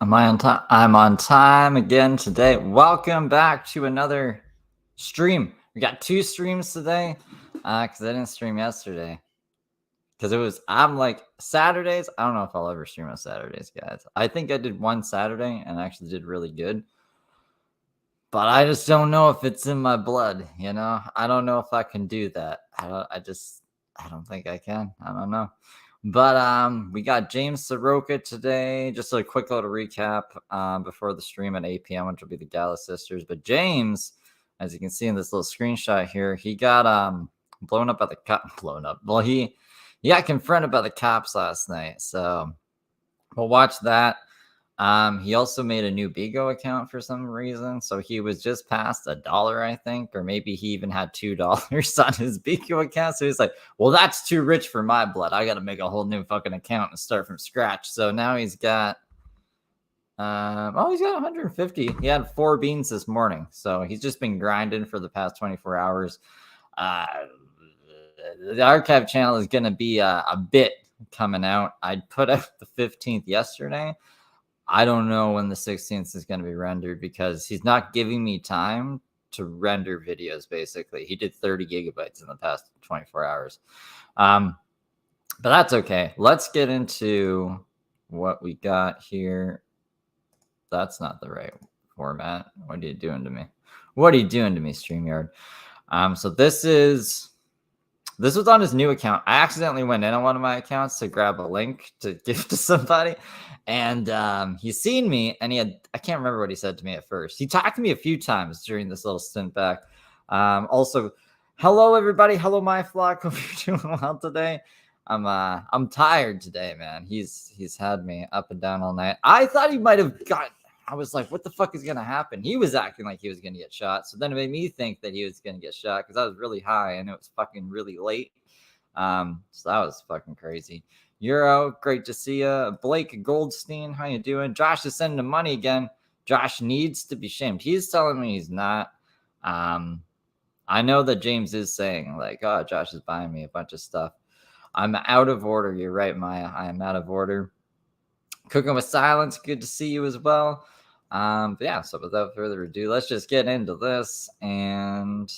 Am I on time? I'm on time again today. Welcome back to another stream. We got 2 streams today because I didn't stream yesterday. Because I'm like, Saturdays, I don't know if I'll ever stream on Saturdays, guys. I think I did one Saturday and actually did really good. But I just don't know if it's in my blood, you know? I don't know if I can do that. I don't think I can. I don't know. But we got James Saroka today. Just a quick little recap before the stream at 8 p.m., which will be the Gala Sisters. But James, as you can see in this little screenshot here, he got blown up by the cop. Blown up. Well, he got confronted by the cops last night. So we'll watch that. He also made a new Bigo account for some reason. So he was just past $1, I think, or maybe he even had $2 on his Bigo account. So he's like, well, that's too rich for my blood. I got to make a whole new fucking account and start from scratch. So now he's got, he's got 150. He had 4 beans this morning. So he's just been grinding for the past 24 hours. The archive channel is going to be a bit coming out. I put out the 15th yesterday. I don't know when the 16th is going to be rendered because he's not giving me time to render videos, basically. He did 30 gigabytes in the past 24 hours. But that's okay. Let's get into what we got here. That's not the right format. What are you doing to me? What are you doing to me, StreamYard? So this was on his new account. I accidentally went in on one of my accounts to grab a link to give to somebody. And he's seen me, and I can't remember what he said to me at first. He talked to me a few times during this little stint back. Also, hello, everybody. Hello, my flock. Hope you're doing well today. I'm tired today, man. He's had me up and down all night. I thought he might have I was like, what the fuck is going to happen? He was acting like he was going to get shot. So then it made me think that he was going to get shot because I was really high and it was fucking really late. So that was fucking crazy. Euro, great to see you. Blake Goldstein, how you doing? Josh is sending him money again. Josh needs to be shamed. He's telling me he's not. I know that James is saying like, oh, Josh is buying me a bunch of stuff. I'm out of order. You're right, Maya. I am out of order. Cooking with Silence, good to see you as well. But yeah, so without further ado, let's just get into this. And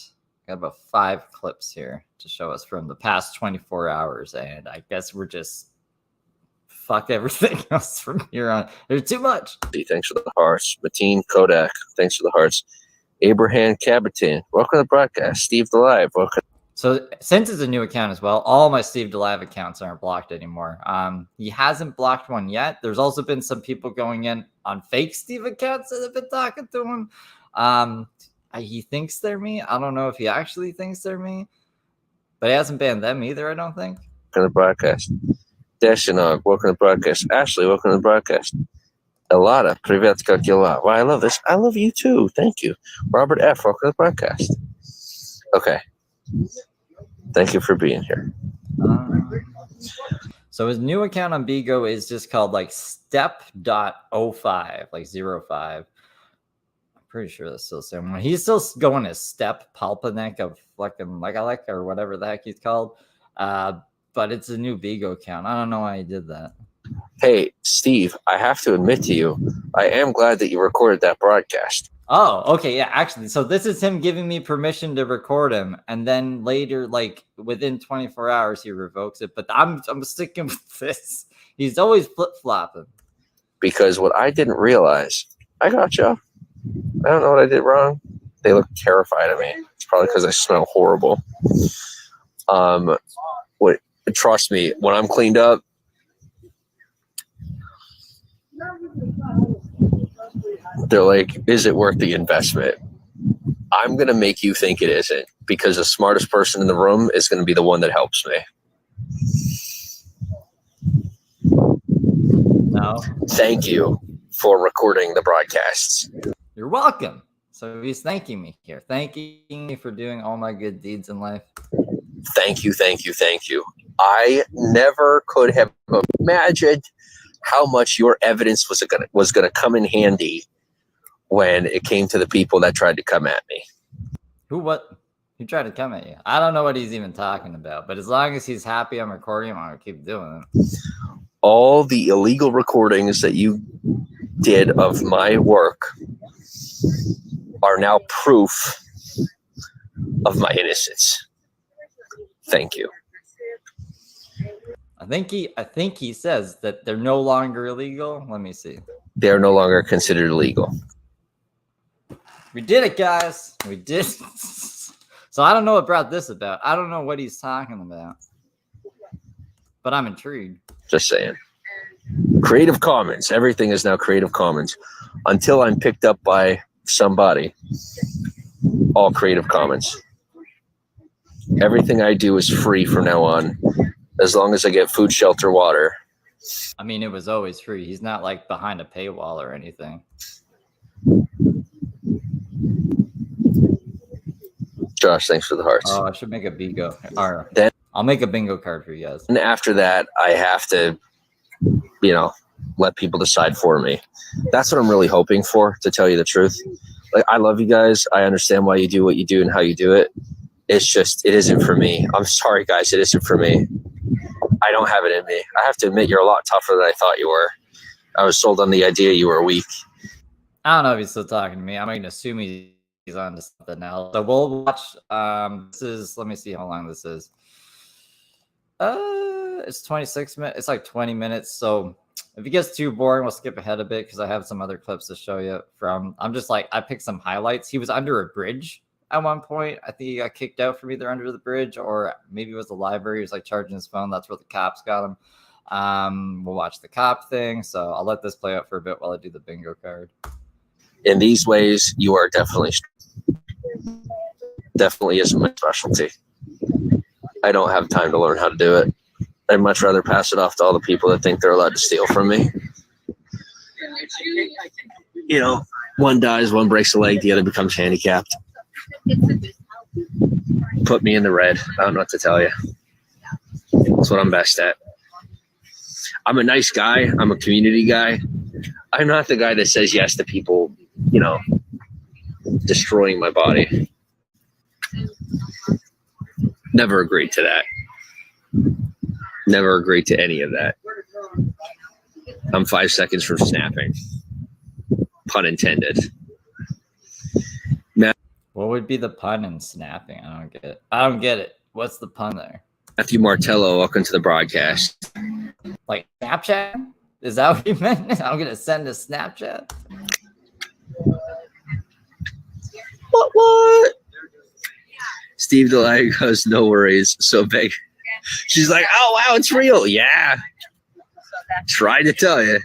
got about 5 clips here to show us from the past 24 hours. And I guess we're just fuck everything else from here on. There's too much. Thanks for the hearts. Mateen Kodak, thanks for the hearts. Abraham Cabatin, welcome to the broadcast. Steve Delive, welcome. So since it's a new account as well, all my Steve Delive accounts aren't blocked anymore. He hasn't blocked one yet. There's also been some people going in on fake Steve accounts that have been talking to him. He thinks they're me. I don't know if he actually thinks they're me, but he hasn't banned them either, I don't think. Welcome to the broadcast. Dashinog, welcome to the broadcast. Ashley, welcome to the broadcast. Elada, privet как дела? Wow, I love this. I love you too. Thank you. Robert F., welcome to the broadcast. Okay. Thank you for being here. So his new account on Bigo is just called like step.05, like 05. I'm pretty sure that's still the same one. He's still going as Step Palpanek of fucking like or whatever the heck he's called. But it's a new Bigo account. I don't know why he did that. Hey, Steve, I have to admit to you, I am glad that you recorded that broadcast. Oh, okay, yeah, actually. So this is him giving me permission to record him, and then later, like within 24 hours, he revokes it. But I'm sticking with this. He's always flip-flopping. Because what I didn't realize, I got you. I don't know what I did wrong. They look terrified of me. It's probably because I smell horrible. Trust me, when I'm cleaned up, they're like, is it worth the investment? I'm going to make you think it isn't, because the smartest person in the room is going to be the one that helps me. No. Thank you for recording the broadcasts. You're welcome. So he's thanking me here. Thanking me for doing all my good deeds in life. Thank you, thank you, thank you. I never could have imagined how much your evidence was going to come in handy when it came to the people that tried to come at me. Who tried to come at you? I don't know what he's even talking about, but as long as he's happy I'm recording him, I'm going to keep doing it. All the illegal recordings that you did of my work are now proof of my innocence. Thank you. I think he says that they're no longer illegal. Let me see. They are no longer considered illegal. We did it, guys. We did. So I don't know what brought this about. I don't know what he's talking about, but I'm intrigued. Just saying. Creative Commons. Everything is now Creative Commons. Until I'm picked up by somebody, all Creative Commons. Everything I do is free from now on, as long as I get food, shelter, water. I mean, it was always free. He's not like behind a paywall or anything. Josh, thanks for the hearts. Oh, I should make a bingo. Or Then I'll make a bingo card for you guys. And after that, I have to, let people decide for me. That's what I'm really hoping for, to tell you the truth. Like, I love you guys. I understand why you do what you do and how you do it. It's just, it isn't for me. I'm sorry, guys. It isn't for me. I don't have it in me. I have to admit, you're a lot tougher than I thought you were. I was sold on the idea you were weak. I don't know if he's still talking to me. I'm going to assume he's on to something else. So we'll watch. Let me see how long this is. It's 26 minutes. It's like 20 minutes. So if it gets too boring, we'll skip ahead a bit because I have some other clips to show you from. I picked some highlights. He was under a bridge at one point. I think he got kicked out from either under the bridge or maybe it was the library. He was like charging his phone. That's where the cops got him. We'll watch the cop thing. So I'll let this play out for a bit while I do the bingo card. In these ways, you are definitely isn't my specialty. I don't have time to learn how to do it. I'd much rather pass it off to all the people that think they're allowed to steal from me. One dies, one breaks a leg, the other becomes handicapped. Put me in the red. I don't know what to tell you. That's what I'm best at. I'm a nice guy. I'm a community guy. I'm not the guy that says yes to people, destroying my body. Never agreed to that. Never agreed to any of that. I'm 5 seconds from snapping. Pun intended. What would be the pun in snapping? I don't get it. What's the pun there? Matthew Martello, welcome to the broadcast. Like Snapchat? Is that what you meant? I'm gonna send a Snapchat. What? Steve Delive goes, no worries. So big. She's like, oh wow, it's real. Yeah. Tried to tell you.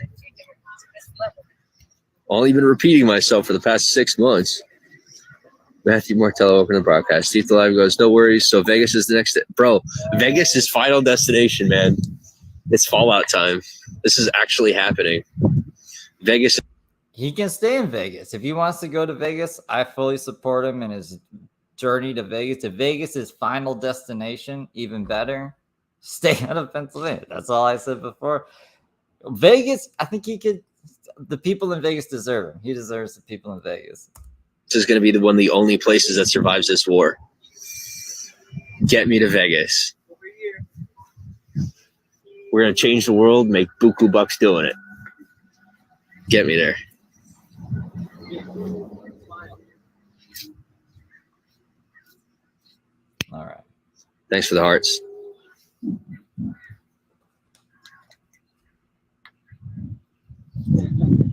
Only been repeating myself for the past 6 months. Matthew Martello, open the broadcast. Steve Delive goes, no worries. So Vegas is the next. Bro, Vegas is final destination, man. It's Fallout time. This is actually happening. Vegas. He can stay in Vegas. If he wants to go to Vegas, I fully support him in his journey to Vegas. If Vegas is final destination, even better. Stay out of Pennsylvania. That's all I said before. Vegas, I think he could. The people in Vegas deserve him. He deserves the people in Vegas. This is going to be one of the only places that survives this war. Get me to Vegas. We're going to change the world, make buku bucks doing it. Get me there. All right. Thanks for the hearts.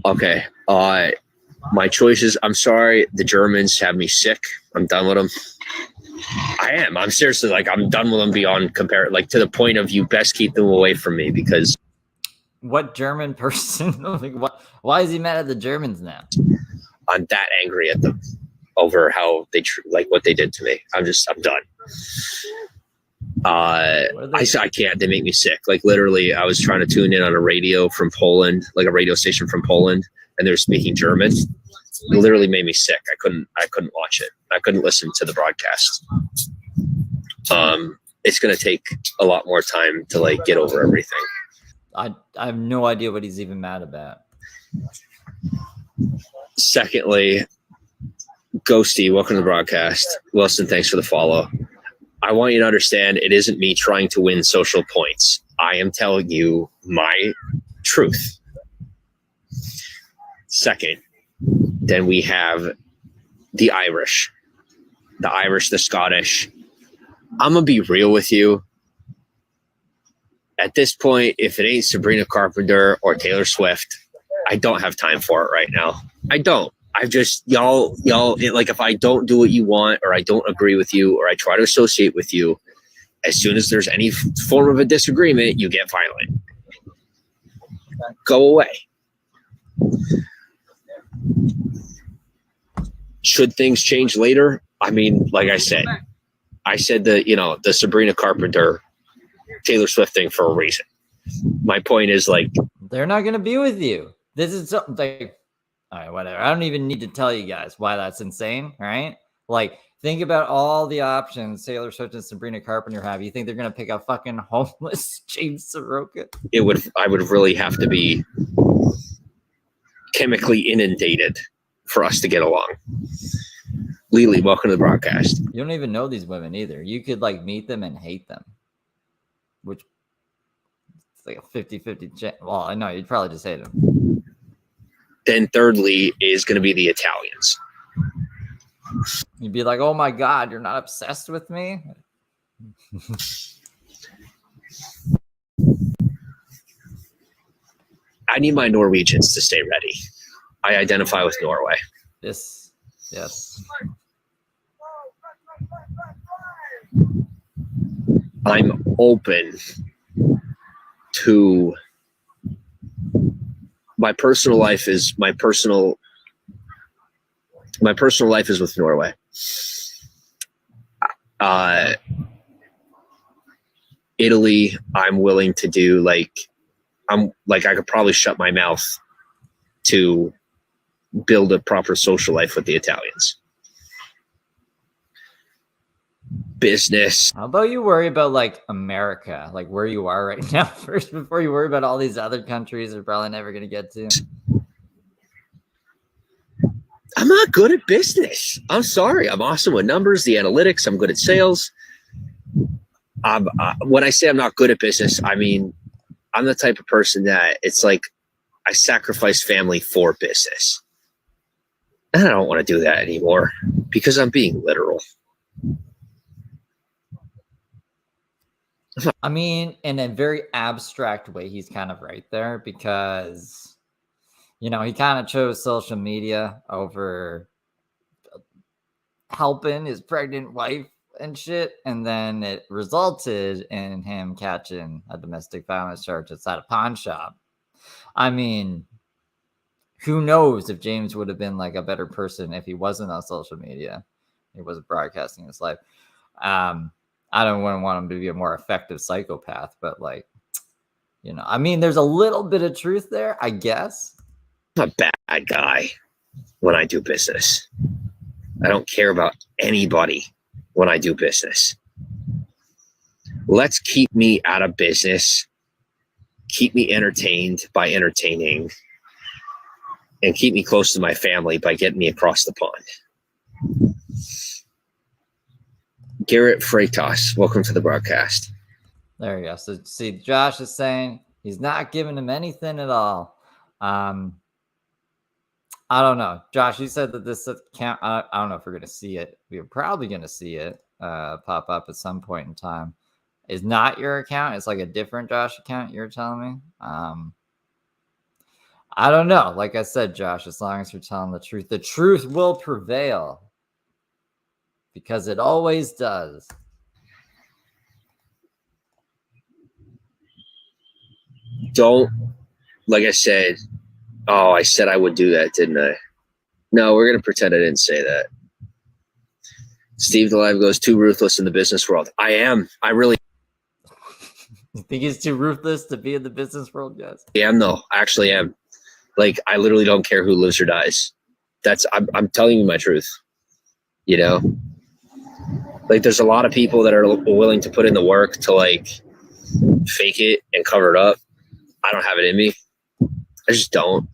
Okay. My choices. I'm sorry. The Germans have me sick. I'm done with them. I am. I'm seriously I'm done with them beyond compare. To the point of you best keep them away from me because. What German person? Why is he mad at the Germans now? I'm that angry at them over how they what they did to me. I'm done. I can't. They make me sick. Literally, I was trying to tune in on a radio from Poland, a radio station from Poland, and they were speaking German. It literally made me sick. I couldn't watch it. I couldn't listen to the broadcast. It's going to take a lot more time to get over everything. I have no idea what he's even mad about. Secondly, Ghosty, welcome to the broadcast. Wilson, thanks for the follow. I want you to understand it isn't me trying to win social points. I am telling you my truth. Second, then we have the Irish, the Scottish. I'm going to be real with you. At this point, if it ain't Sabrina Carpenter or Taylor Swift, I don't have time for it right now. I don't. I just, y'all, like if I don't do what you want or I don't agree with you or I try to associate with you, as soon as there's any form of a disagreement, you get violent. Go away. Should things change later? I mean, like I said the Sabrina Carpenter, Taylor Swift thing for a reason. My point is, like, they're not going to be with you. This is something like, all right, whatever. I don't even need to tell you guys why that's insane, right? Like, think about all the options Taylor Swift and Sabrina Carpenter have. You think they're going to pick a fucking homeless James Saroka? I would really have to be chemically inundated for us to get along. Lily, welcome to the broadcast. You don't even know these women either. You could like meet them and hate them, which it's like a 50-50 chance. Well, I know you'd probably just hate them. Then thirdly is going to be the Italians. You'd be like, oh my God, you're not obsessed with me? I need my Norwegians to stay ready. I identify with Norway. Yes. I'm open to my personal life is with Norway. Italy, I'm willing to do I could probably shut my mouth to build a proper social life with the Italians. Business. How about you worry about like America, like where you are right now first before you worry about all these other countries you're probably never going to get to? I'm not good at business. I'm sorry. I'm awesome with numbers, the analytics. I'm good at sales. When I say I'm not good at business, I mean, I'm the type of person that it's like I sacrifice family for business. And I don't want to do that anymore because I'm being literal. I mean, in a very abstract way, he's kind of right there because, he kind of chose social media over helping his pregnant wife and shit. And then it resulted in him catching a domestic violence charge outside a pawn shop. I mean, who knows if James would have been like a better person if he wasn't on social media. He wasn't broadcasting his life. I don't want him to be a more effective psychopath, but I mean, there's a little bit of truth there, I guess. I'm a bad guy when I do business. I don't care about anybody when I do business. Let's keep me out of business, keep me entertained by entertaining, and keep me close to my family by getting me across the pond. Garrett Freitas, welcome to the broadcast. There you go. So see, Josh is saying he's not giving him anything at all. I don't know. Josh, you said that this account, I don't know if we're going to see it. We're probably going to see it pop up at some point in time. Is not your account. It's like a different Josh account you're telling me. I don't know. Like I said, Josh, as long as you're telling the truth will prevail. Because it always does. Don't, like I said, I said I would do that, didn't I? No, we're going to pretend I didn't say that. Steve Delive goes, too ruthless in the business world. I am. I really You think he's too ruthless to be in the business world, guys? I am, though. I actually am. Like, I literally don't care who lives or dies. I'm telling you my truth. Like, there's a lot of people that are willing to put in the work to fake it and cover it up. I don't have it in me. I just don't.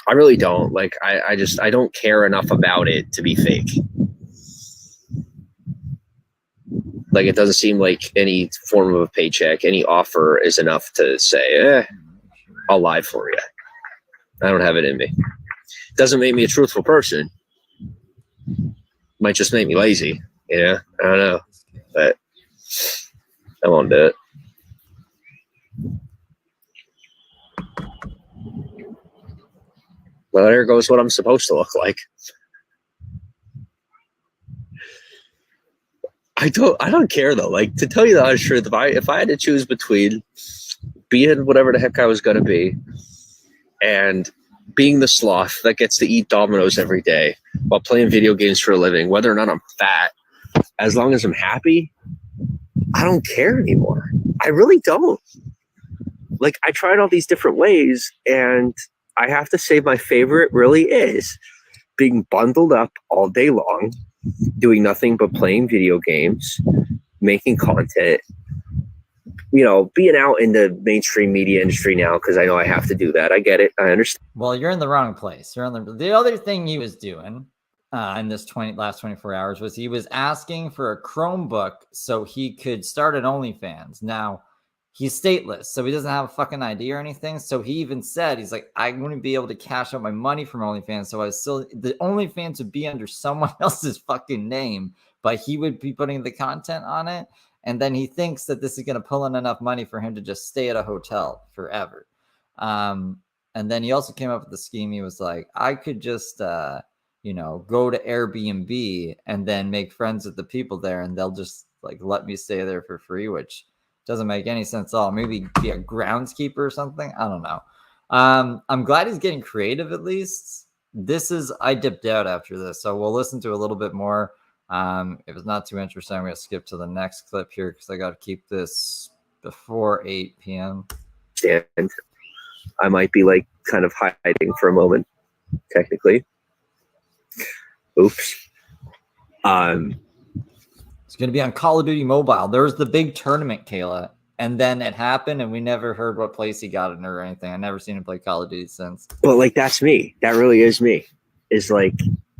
I really don't. I don't care enough about it to be fake. It doesn't seem like any form of a paycheck, any offer is enough to say, I'll lie for you. I don't have it in me. Doesn't make me a truthful person. Might just make me lazy. I don't know. But I won't do it. Well, there goes what I'm supposed to look like. I don't care though. Like, to tell you the honest truth, if I had to choose between being whatever the heck I was gonna be and being the sloth that gets to eat Domino's every day while playing video games for a living, whether or not I'm fat, as long as I'm happy, I don't care anymore. I really don't. Like, I tried all these different ways, and I have to say my favorite really is being bundled up all day long, doing nothing but playing video games, making content, being out in the mainstream media industry now because I know I have to do that. I get it. I understand. Well, you're in the wrong place. You're on the other thing he was doing in this last 24 hours was he was asking for a Chromebook so he could start an OnlyFans. Now, he's stateless, so he doesn't have a fucking ID or anything. So he even said, he's like, I wouldn't be able to cash out my money from OnlyFans. So the OnlyFans would be under someone else's fucking name, but he would be putting the content on it. And then he thinks that this is going to pull in enough money for him to just stay at a hotel forever. And then he also came up with the scheme. He was like, I could just, go to Airbnb and then make friends with the people there, and they'll just like let me stay there for free, which doesn't make any sense at all. Maybe be a groundskeeper or something. I don't know. I'm glad he's getting creative at least. I dipped out after this, so we'll listen to a little bit more. If it's not too interesting, I'm going to skip to the next clip here because I got to keep this before 8 p.m. And I might be like kind of hiding for a moment, technically. Oops. It's going to be on Call of Duty Mobile. There was the big tournament, Kayla, and then it happened, and we never heard what place he got in or anything. I've never seen him play Call of Duty since. But like, that's me. That really is me. Is like,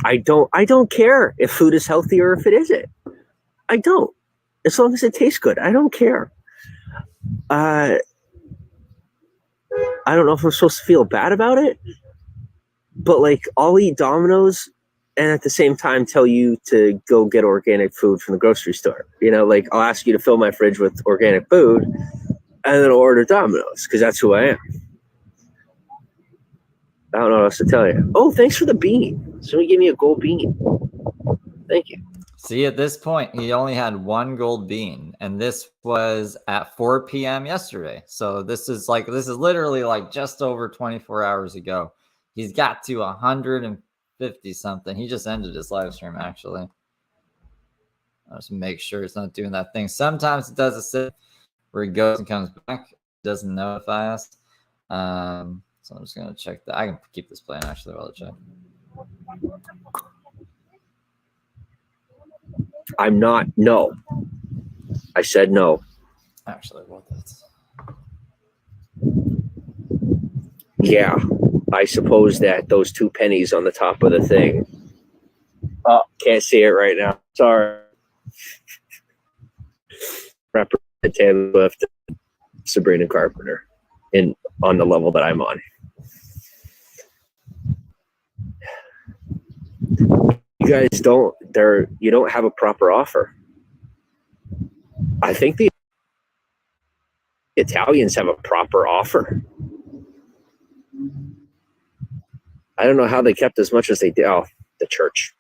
I don't care if food is healthy or if it isn't. I don't. As long as it tastes good, I don't care. I don't know if I'm supposed to feel bad about it, but like, I'll eat Domino's and at the same time tell you to go get organic food from the grocery store. Like, I'll ask you to fill my fridge with organic food and then I'll order Domino's because that's who I am. I don't know what else to tell you. Oh, thanks for the bean. Somebody gave me a gold bean. Thank you. See, at this point, he only had one gold bean, and this was at 4 p.m. yesterday. So this is literally like just over 24 hours ago. He's got to 150 something. He just ended his live stream, actually. I'll just make sure it's not doing that thing. Sometimes it does a sit where he goes and comes back. It doesn't notify us. So I'm just going to check that. I can keep this playing, actually, while I check. I'm not. No. I said no. Actually, what that's. Yeah. I suppose that those 2 pennies on the top of the thing. Oh, can't see it right now. Sorry. Represent Taylor Swift, Sabrina Carpenter, on the level that I'm on. You guys don't have a proper offer. I think the Italians have a proper offer. I don't know how they kept as much as they did. Oh, the church.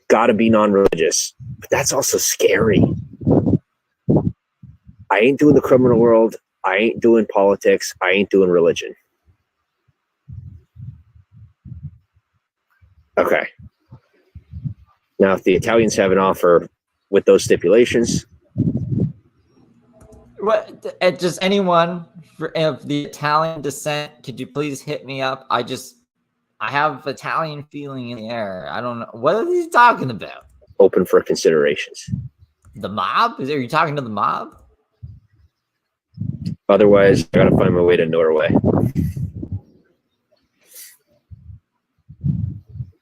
Gotta be non-religious. But that's also scary. I ain't doing the criminal world. I ain't doing politics. I ain't doing religion. Okay. Now, if the Italians have an offer with those stipulations. What? Just anyone of the Italian descent, could you please hit me up? I have Italian feeling in the air. I don't know. What are you talking about? Open for considerations. The mob? Are you talking to the mob? Otherwise, I gotta find my way to Norway.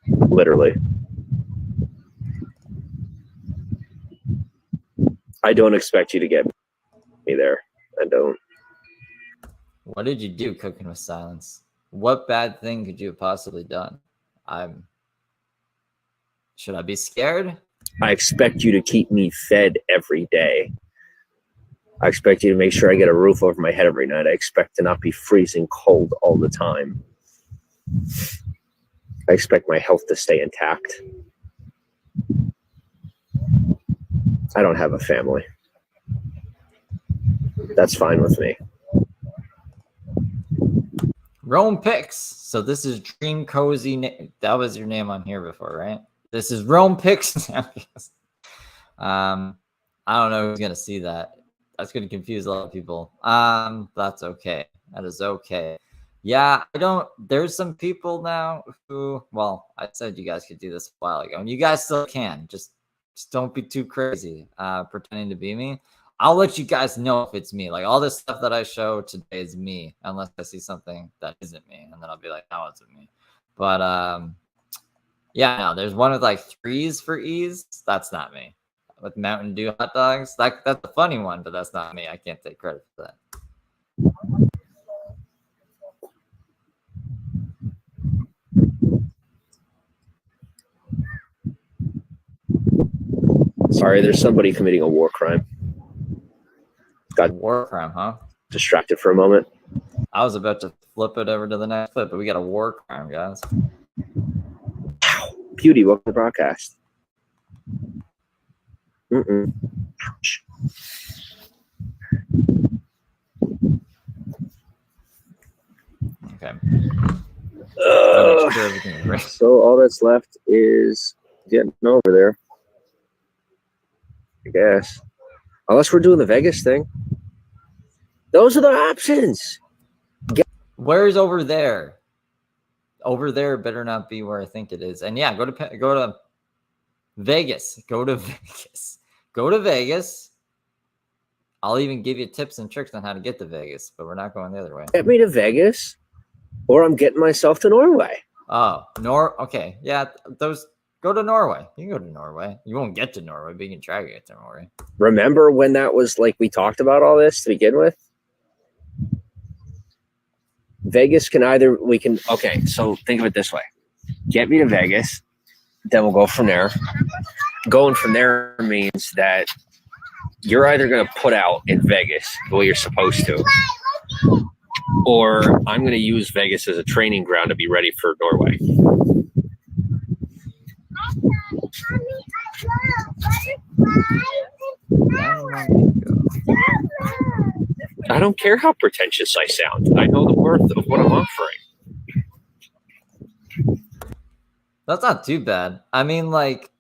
Literally. I don't expect you to get me there. I don't. What did you do, Cooking with Silence? What bad thing could you have possibly done? Should I be scared? I expect you to keep me fed every day. I expect you to make sure I get a roof over my head every night. I expect to not be freezing cold all the time. I expect my health to stay intact. I don't have a family. That's fine with me. Rome Picks. So this is Dream Cozy. That was your name on here before, right? This is Rome Picks. I don't know who's going to see that. That's going to confuse a lot of people. That's okay. That is okay. Yeah, there's some people now who, well, I said you guys could do this a while ago, and you guys still can. Just don't be too crazy pretending to be me. I'll let you guys know if it's me. Like, all this stuff that I show today is me, unless I see something that isn't me, and then I'll be like, no, it's me. But yeah, no, there's one with like 3s for ease. That's not me. With Mountain Dew hot dogs, that's a funny one, but that's not me. I can't take credit for that. Sorry, there's somebody committing a war crime. Got war crime, huh? Distracted for a moment. I was about to flip it over to the next clip, but we got a war crime, guys. Beauty, welcome to the broadcast. Ouch. Okay. So all that's left is getting over there, I guess. Unless we're doing the Vegas thing. Those are the options. Where's over there? Over there better not be where I think it is. And yeah, go to Vegas. Go to Vegas. Go to Vegas. I'll even give you tips and tricks on how to get to Vegas, but we're not going the other way. Get me to Vegas, or I'm getting myself to Norway. Oh, okay. Yeah, go to Norway. You can go to Norway. You won't get to Norway, but you can try to get to Norway. Remember when that was like we talked about all this to begin with? Vegas okay, so think of it this way. Get me to Vegas, then we'll go from there. Going from there means that you're either going to put out in Vegas the way you're supposed to, or I'm going to use Vegas as a training ground to be ready for Norway. I don't care how pretentious I sound. I know the worth of what I'm offering. That's not too bad. I mean, like,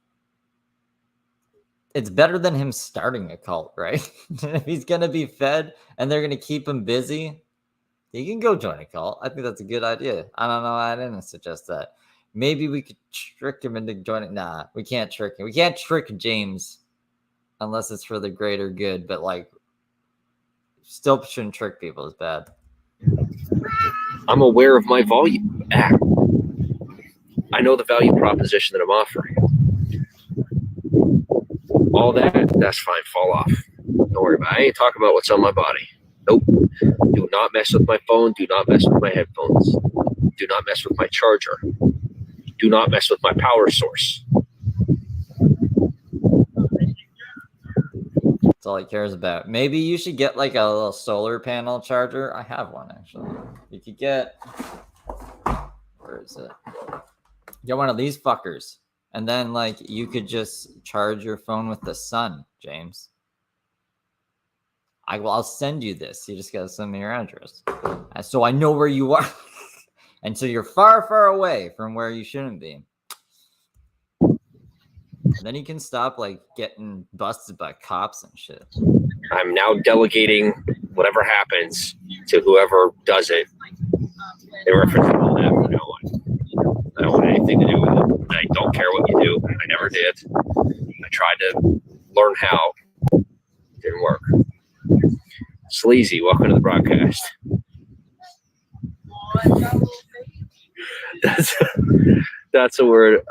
it's better than him starting a cult, right? If he's going to be fed and they're going to keep him busy, he can go join a cult. I think that's a good idea. I don't know. I didn't suggest that. Maybe we could trick him into joining. Nah, we can't trick him. We can't trick James unless it's for the greater good. But, like, still shouldn't trick people. It's bad. I'm aware of my volume. I know the value proposition that I'm offering. All that's fine. Fall off. Don't worry about it. I ain't talking about what's on my body. Nope. Do not mess with my phone. Do not mess with my headphones. Do not mess with my charger. Do not mess with my power source. That's all he cares about. Maybe you should get like a little solar panel charger. I have one, actually. You could get... Where is it? Get one of these fuckers. And then, like, you could just charge your phone with the sun, James. I'll send you this. You just got to send me your address. So I know where you are. And so you're far, far away from where you shouldn't be. And then you can stop, like, getting busted by cops and shit. I'm now delegating whatever happens to whoever does it in reference to all that from now on. I don't want anything to do with it. I don't care what you do. I never did. I tried to learn how. It didn't work. Sleazy, welcome to the broadcast. That's a word.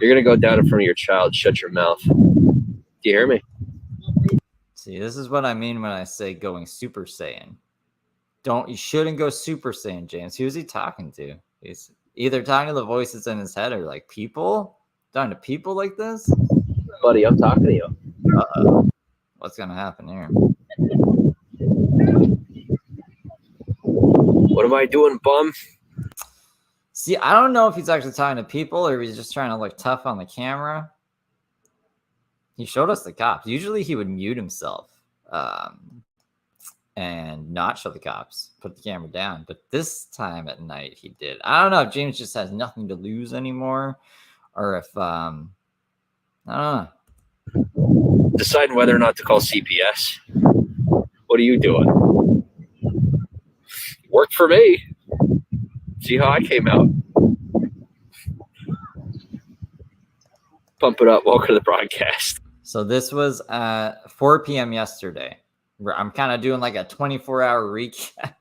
You're going to go down in front of your child. Shut your mouth. Do you hear me? See, this is what I mean when I say going Super Saiyan. You shouldn't go Super Saiyan, James. Who's he talking to? He's either talking to the voices in his head or like people. Talking to people like this? Buddy, I'm talking to you. Uh-oh. What's gonna happen here? What am I doing, bum? See, I don't know if he's actually talking to people or if he's just trying to look tough on the camera. He showed us the cops. Usually he would mute himself and not show the cops, put the camera down. But this time at night he did. I don't know if James just has nothing to lose anymore or if, I don't know. Deciding whether or not to call CPS. What are you doing? Worked for me. See how I came out. Pump it up. Welcome to the broadcast. So this was 4 p.m. yesterday. I'm kind of doing like a 24-hour recap.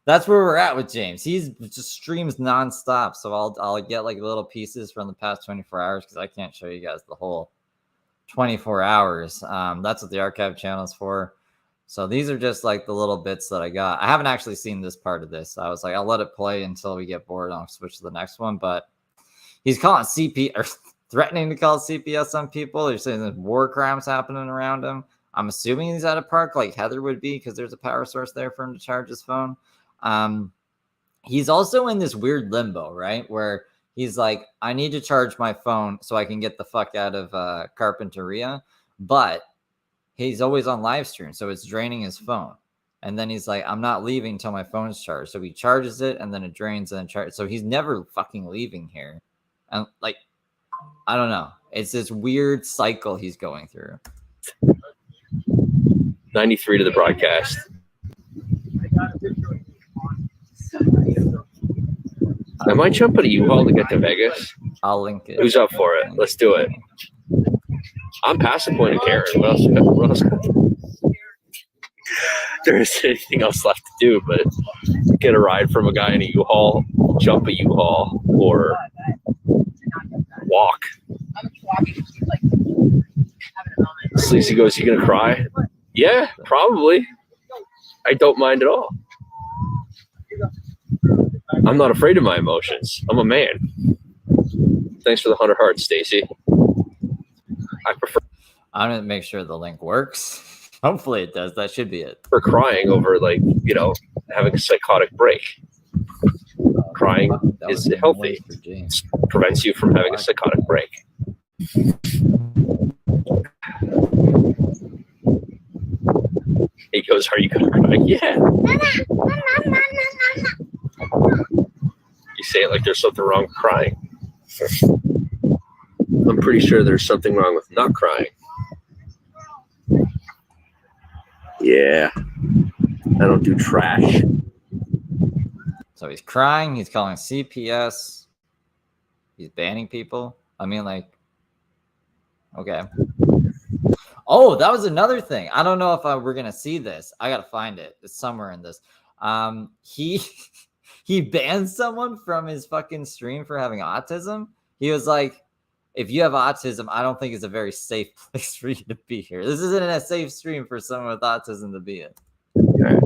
That's where we're at with James. He's just streams nonstop. So I'll get like little pieces from the past 24 hours because I can't show you guys the whole 24 hours. That's what the archive channel is for. So these are just like the little bits that I got. I haven't actually seen this part of this. I was like, I'll let it play until we get bored. I'll switch to the next one. But he's calling CP or threatening to call CPS on people. They're saying there's war crimes happening around him. I'm assuming he's at a park like Heather would be because there's a power source there for him to charge his phone. He's also in this weird limbo, right? Where he's like, I need to charge my phone so I can get the fuck out of Carpinteria. But he's always on live stream, so it's draining his phone. And then he's like, I'm not leaving until my phone's charged. So he charges it, and then it drains, and then charges. So he's never fucking leaving here. And like, I don't know. It's this weird cycle he's going through. 93 to the broadcast. I might jump at a U-Haul to get to Vegas. I'll link it. Who's up for it? Let's do it. I'm past the point of caring. What else? There isn't anything else left to do but get a ride from a guy in a U-Haul, jump a U-Haul, or walk. Sleazy goes, you gonna cry? Yeah, probably. I don't mind at all. I'm not afraid of my emotions. I'm a man. Thanks for the 100 hearts, Stacy. I prefer. I'm gonna make sure the link works. Hopefully it does. That should be it. For crying over, like, you know, having a psychotic break. Crying is healthy. It prevents you from having a psychotic break. He goes, are you gonna cry? Yeah. You say it like there's something wrong with crying. I'm pretty sure there's something wrong with not crying. Yeah. I don't do trash. So he's crying. He's calling CPS. He's banning people. I mean, like, okay. Oh, that was another thing. I don't know if we're going to see this. I got to find it. It's somewhere in this. He banned someone from his fucking stream for having autism. He was like, if you have autism, I don't think it's a very safe place for you to be here. This isn't a safe stream for someone with autism to be in. I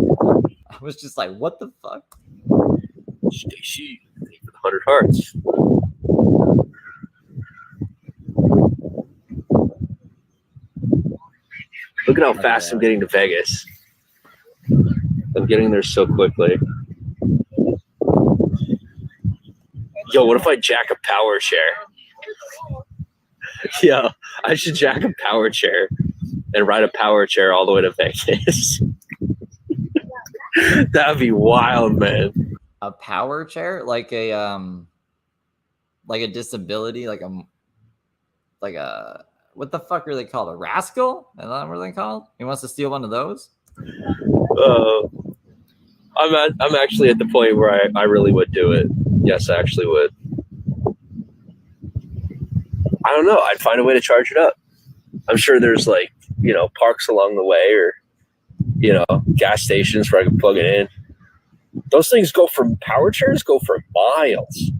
was just like, what the fuck? Stacy, thank you for the 100 hearts. Look at how fast I'm getting to Vegas. I'm getting there so quickly. Yo, what if I jack a power chair? Yo, I should jack a power chair and ride a power chair all the way to Vegas. That'd be wild, man. A power chair, like a disability, like a what the fuck are they called? A rascal? Is that what they're called? He wants to steal one of those? I'm actually at the point where I really would do it. Yes, I actually would. I don't know. I'd find a way to charge it up. I'm sure there's like, you know, parks along the way or, you know, gas stations where I can plug it in. Those things power chairs go for miles.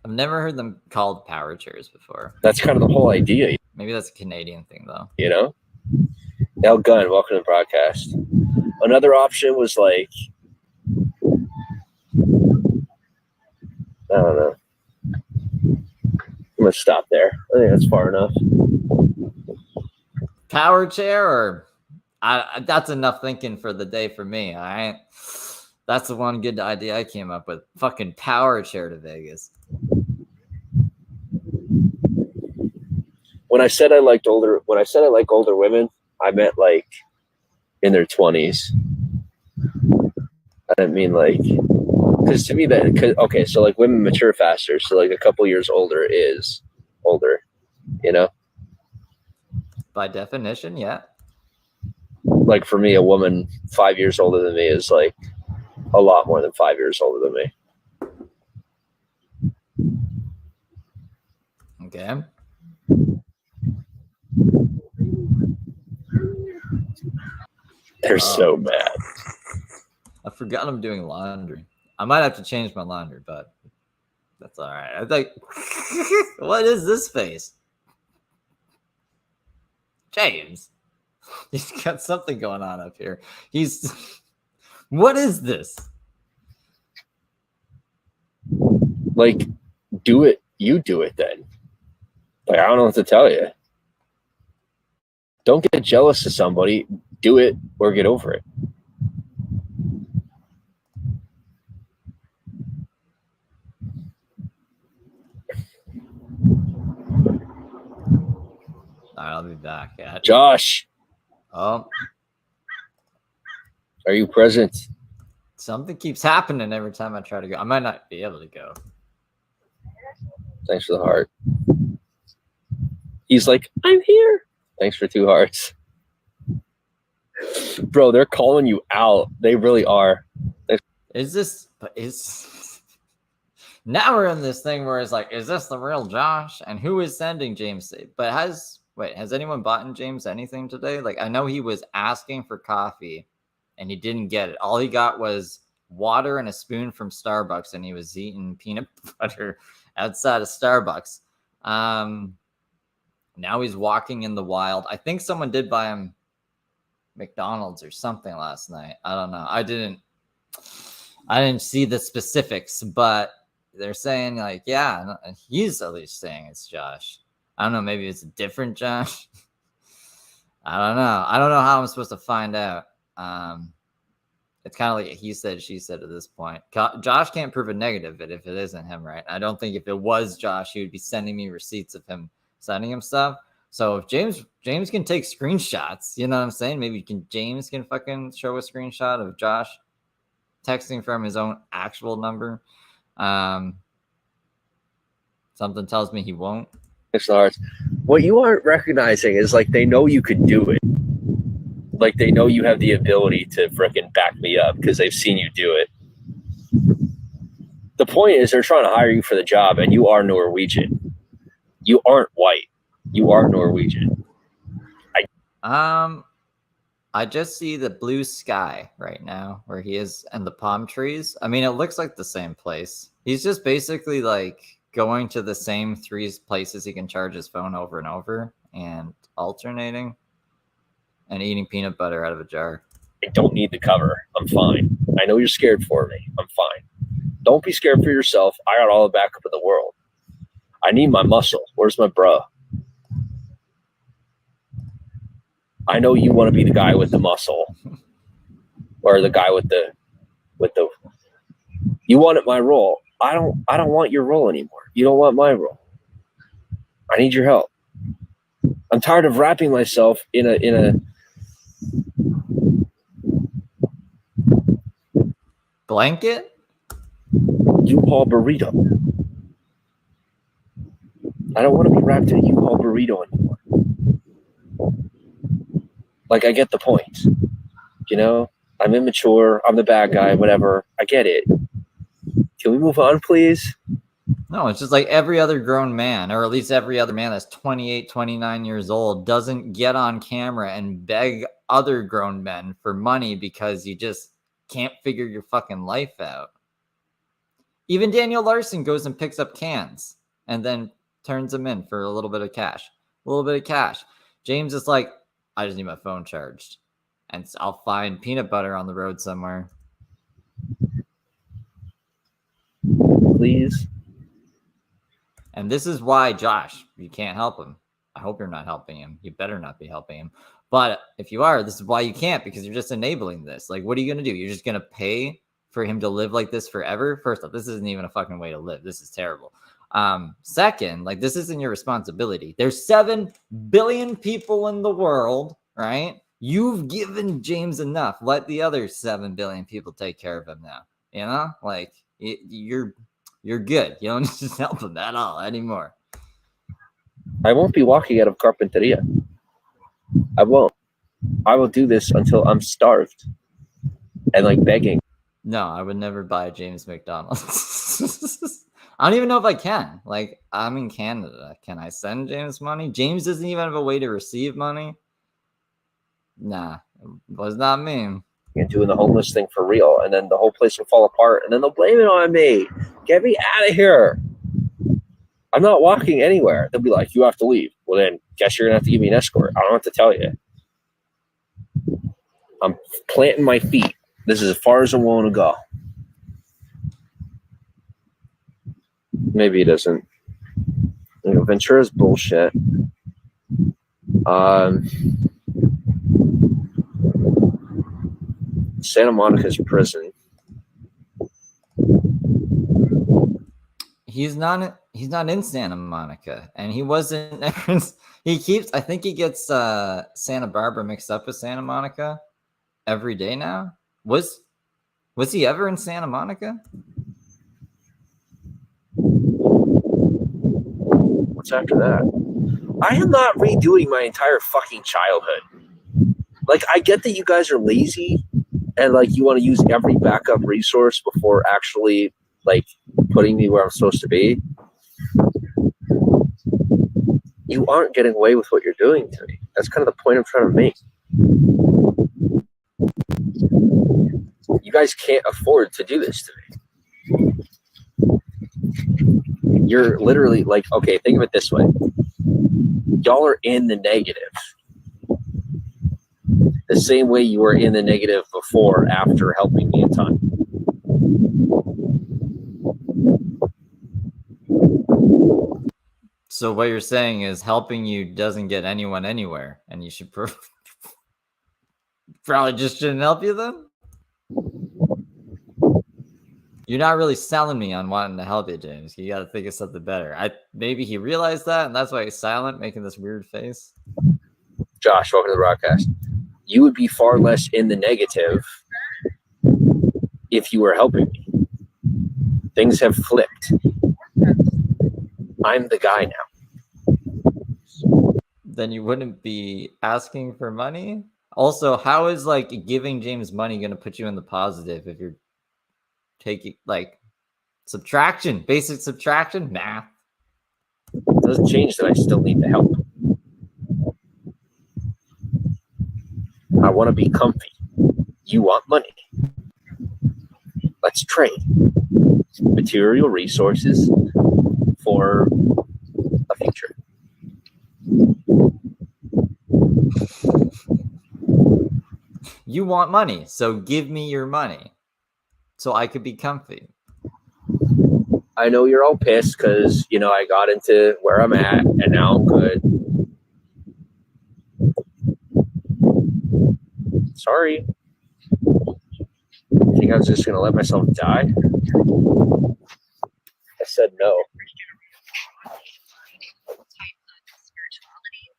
I've never heard them called power chairs before. That's kind of the whole idea. Maybe that's a Canadian thing, though. You know? El Gunn, welcome to the broadcast. Another option was like, I don't know. I'm gonna stop there. I think that's far enough. Power chair, or that's enough thinking for the day for me. That's the one good idea I came up with. Fucking power chair to Vegas. When I said I like older women, I meant like in their 20s. I didn't mean like, because to me okay, so like women mature faster, so like a couple years older is older, you know? By definition, yeah. Like for me, a woman 5 years older than me is like a lot more than 5 years older than me. Okay. They're so mad. I forgot I'm doing laundry. I might have to change my laundry, but that's all right. I think, what is this face? James. He's got something going on up here. What is this? Like, do it. You do it then. Like, I don't know what to tell you. Don't get jealous of somebody. Do it or get over it. All right, I'll be back. Yeah. Josh. Oh. Are you present? Something keeps happening every time I try to go. I might not be able to go. Thanks for the heart. He's like, I'm here. Thanks for 2 hearts. Bro, they're calling you out. They really are. Now we're in this thing where it's like, is this the real Josh? And who is sending James? But has anyone bought James anything today? Like, I know he was asking for coffee and he didn't get it. All he got was water and a spoon from Starbucks, and he was eating peanut butter outside of Starbucks. Now he's walking in the wild. I think someone did buy him McDonald's or something last night. I don't know. I didn't see the specifics, but they're saying like, yeah, he's at least saying it's Josh. I don't know. Maybe it's a different Josh. I don't know. I don't know how I'm supposed to find out. It's kind of like he said, she said at this point. Josh can't prove a negative if it isn't him, right? I don't think if it was Josh, he would be sending me receipts of him sending him stuff. So if James can take screenshots, you know what I'm saying? Maybe James can fucking show a screenshot of Josh texting from his own actual number. Something tells me he won't. What you aren't recognizing is like they know you could do it. Like they know you have the ability to freaking back me up because they've seen you do it. The point is they're trying to hire you for the job, and you are Norwegian. You aren't white. You are Norwegian. I just see the blue sky right now where he is and the palm trees. I mean, it looks like the same place. He's just basically like going to the same 3 places he can charge his phone over and over and alternating and eating peanut butter out of a jar. I don't need the cover. I'm fine. I know you're scared for me. I'm fine. Don't be scared for yourself. I got all the backup in the world. I need my muscle. Where's my bro? I know you want to be the guy with the muscle, or the guy with the. You wanted my role. I don't want your role anymore. You don't want my role. I need your help. I'm tired of wrapping myself in a blanket. U-Haul burrito. I don't want to be wrapped in a U-Haul burrito anymore. Like, I get the point. You know, I'm immature. I'm the bad guy, whatever. I get it. Can we move on, please? No, it's just like every other grown man, or at least every other man that's 28, 29 years old, doesn't get on camera and beg other grown men for money because you just can't figure your fucking life out. Even Daniel Larson goes and picks up cans and then turns them in for a little bit of cash. James is like, I just need my phone charged. and I'll find peanut butter on the road somewhere. Please. And this is why, Josh, you can't help him. I hope you're not helping him. You better not be helping him. But if you are, this is why you can't, because you're just enabling this. Like, what are you going to do? You're just going to pay for him to live like this forever? First off, this isn't even a fucking way to live. This is terrible. Second, like, this isn't your responsibility. There's 7 billion people in the world, right? You've given James enough. Let the other 7 billion people take care of him now. You know, like, you're good. You don't need to help him at all anymore. I won't be walking out of Carpinteria. I won't. I will do this until I'm starved and like begging. No, I would never buy James McDonald's. I don't even know if I can. Like, I'm in Canada. Can I send James money? James doesn't even have a way to receive money. Nah, it was not me. And doing the homeless thing for real, and then the whole place will fall apart, and then they'll blame it on me. Get me out of here. I'm not walking anywhere. They'll be like, you have to leave. Well, then, guess you're going to have to give me an escort. I don't have to tell you. I'm planting my feet. This is as far as I'm willing to go. Maybe it isn't. You know, Ventura's bullshit. Santa Monica's prison. He's not in Santa Monica, and he wasn't. He keeps. I think he gets Santa Barbara mixed up with Santa Monica every day now. Was he ever in Santa Monica? What's after that? I am not redoing my entire fucking childhood. Like, I get that you guys are lazy and like you want to use every backup resource before actually like putting me where I'm supposed to be. You aren't getting away with what you're doing to me. That's kind of the point I'm trying to make. You guys can't afford to do this to me. You're literally like, okay, think of it this way. Y'all are in the negative. The same way you were in the negative before, after helping me a ton. So what you're saying is helping you doesn't get anyone anywhere, and you should probably just shouldn't help you then? You're not really selling me on wanting to help you, James. You got to think of something better. Maybe he realized that, and that's why he's silent, making this weird face. Josh, welcome to the broadcast. You would be far less in the negative if you were helping me. Things have flipped. I'm the guy now. Then you wouldn't be asking for money? Also, how is like giving James money going to put you in the positive if you're taking like subtraction, basic subtraction, math? It doesn't change that I still need the help. I want to be comfy. You want money. Let's trade material resources for a future. You want money, so give me your money so I could be comfy. I know you're all pissed because, you know, I got into where I'm at and now I'm good. Sorry. You think I was just going to let myself die? I said no.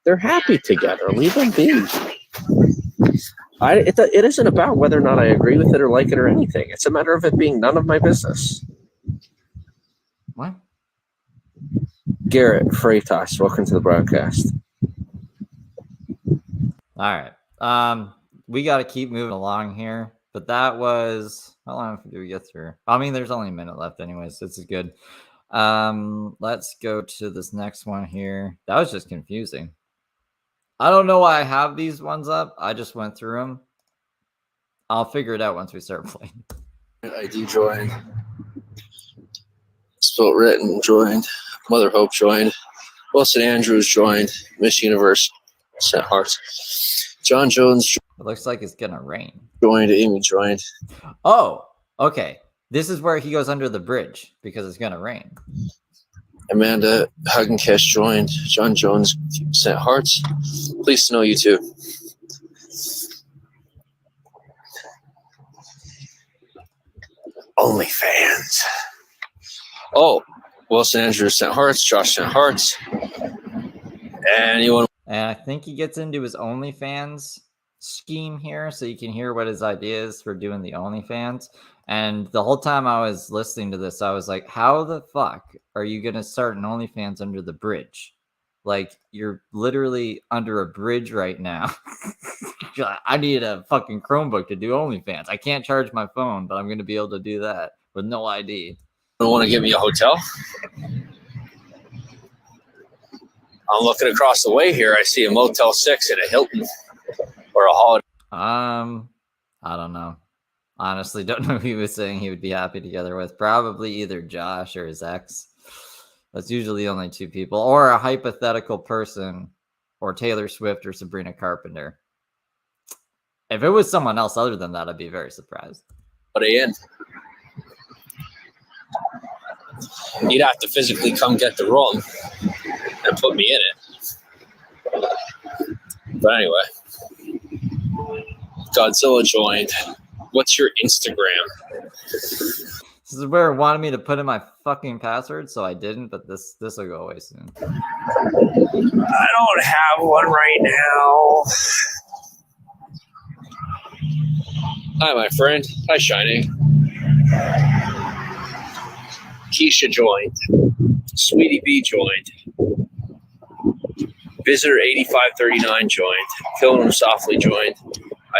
They're happy together. Leave them be. It isn't about whether or not I agree with it or like it or anything. It's a matter of it being none of my business. What? Garrett Freitas, welcome to the broadcast. All right. We got to keep moving along here, but that was, how long do we get through? I mean, there's only a minute left anyways. This is good. Let's go to this next one here. That was just confusing. I don't know why I have these ones up. I just went through them. I'll figure it out once we start playing. ID joined. Spilt Written joined. Mother Hope joined. Wilson Andrews joined. Miss Universe sent hearts. John Jones It looks like it's gonna rain. joined. Amy joined. Oh, okay. This is where he goes under the bridge because it's gonna rain. Amanda Huggencash joined. John Jones sent hearts. Pleased to know you too. OnlyFans. Oh, Wilson Andrews sent hearts. Josh sent hearts. Anyone? And I think he gets into his OnlyFans scheme here, so you can hear what his idea is for doing the OnlyFans. And the whole time I was listening to this, I was like, how the fuck are you going to start an OnlyFans under the bridge? Like, you're literally under a bridge right now. I need a fucking Chromebook to do OnlyFans. I can't charge my phone, but I'm going to be able to do that with no ID. You want to give me a hotel? I'm looking across the way here. I see a Motel 6 at a Hilton or a Holiday. I don't know. Honestly, don't know who he was saying he would be happy together with. Probably either Josh or his ex. That's usually only two people, or a hypothetical person, or Taylor Swift or Sabrina Carpenter. If it was someone else other than that, I'd be very surprised. Inn. You'd have to physically come get the room and put me in it. But anyway, Godzilla joined. What's your Instagram? This is where it wanted me to put in my fucking password, so I didn't, but this will go away soon. I don't have one right now. Hi, my friend. Hi, Shining. Keisha joined. Sweetie B joined. Visitor 8539 joined. Killing Him Softly joined.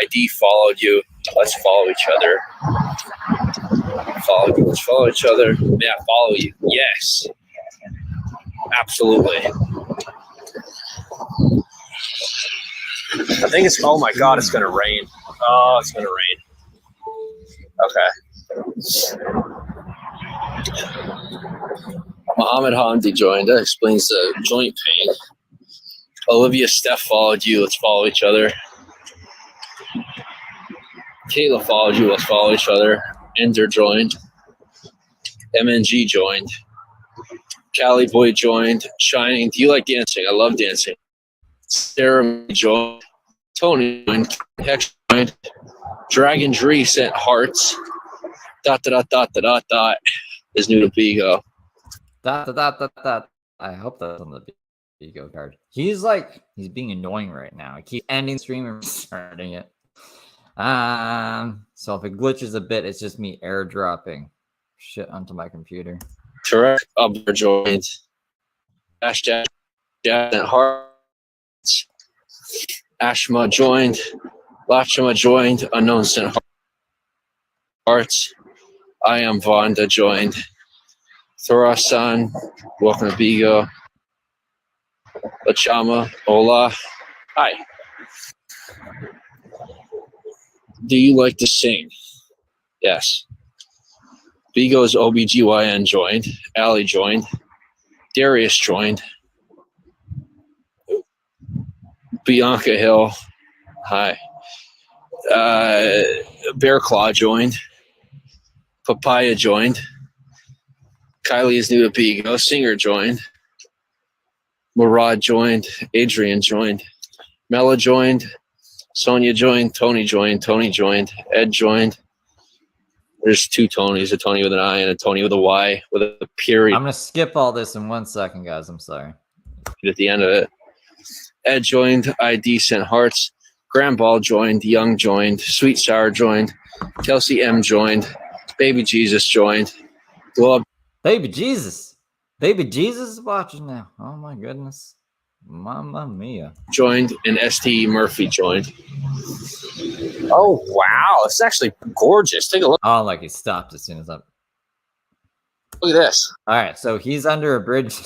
ID followed you. Let's follow each other. Follow you. Let's follow each other. May I follow you? Yes. Absolutely. I think it's, oh my God, it's going to rain. Oh, it's going to rain. Okay. Muhammad Hamdi joined. That explains the joint pain. Olivia Steph followed you. Let's follow each other. Kayla followed you. Let's follow each other. Ender joined. MNG joined. Cali Boy joined. Shining. Do you like dancing? I love dancing. Sarah joined. Tony joined. Hex joined. Dragon Dree sent hearts. ... Is new to Bigo. ... I hope that's on the Bigo card. He's being annoying right now. I keep ending stream and restarting it. So if it glitches a bit, it's just me airdropping shit onto my computer. Correct. Upper joined. Dash sent hearts. Ashma joined. Lachima joined. Unknown sent hearts. I am Vonda joined. Thorasan, welcome to Bigo. Lachama, hola. Hi. Do you like to sing? Yes. Bigo's OBGYN joined. Allie joined. Darius joined. Bianca Hill. Hi. Bear Claw joined. Papaya joined. Kylie is new to Bigo. Singer joined. Murad joined. Adrian joined. Mela joined. Sonia joined. Tony joined. Tony joined. Ed joined. There's two Tonys, a Tony with an I and a Tony with a Y with a period. I'm going to skip all this in 1 second, guys. I'm sorry. At the end of it. Ed joined. ID sent hearts. Graham Ball joined. Young joined. Sweet Sour joined. Kelsey M joined. Baby Jesus joined. Globe. Baby Jesus. Baby Jesus is watching now. Oh my goodness. Mamma mia. Joined and ST Murphy joined. Oh wow, it's actually gorgeous. Take a look. Oh, like he stopped as soon as I'm. Look at this. All right, so he's under a bridge.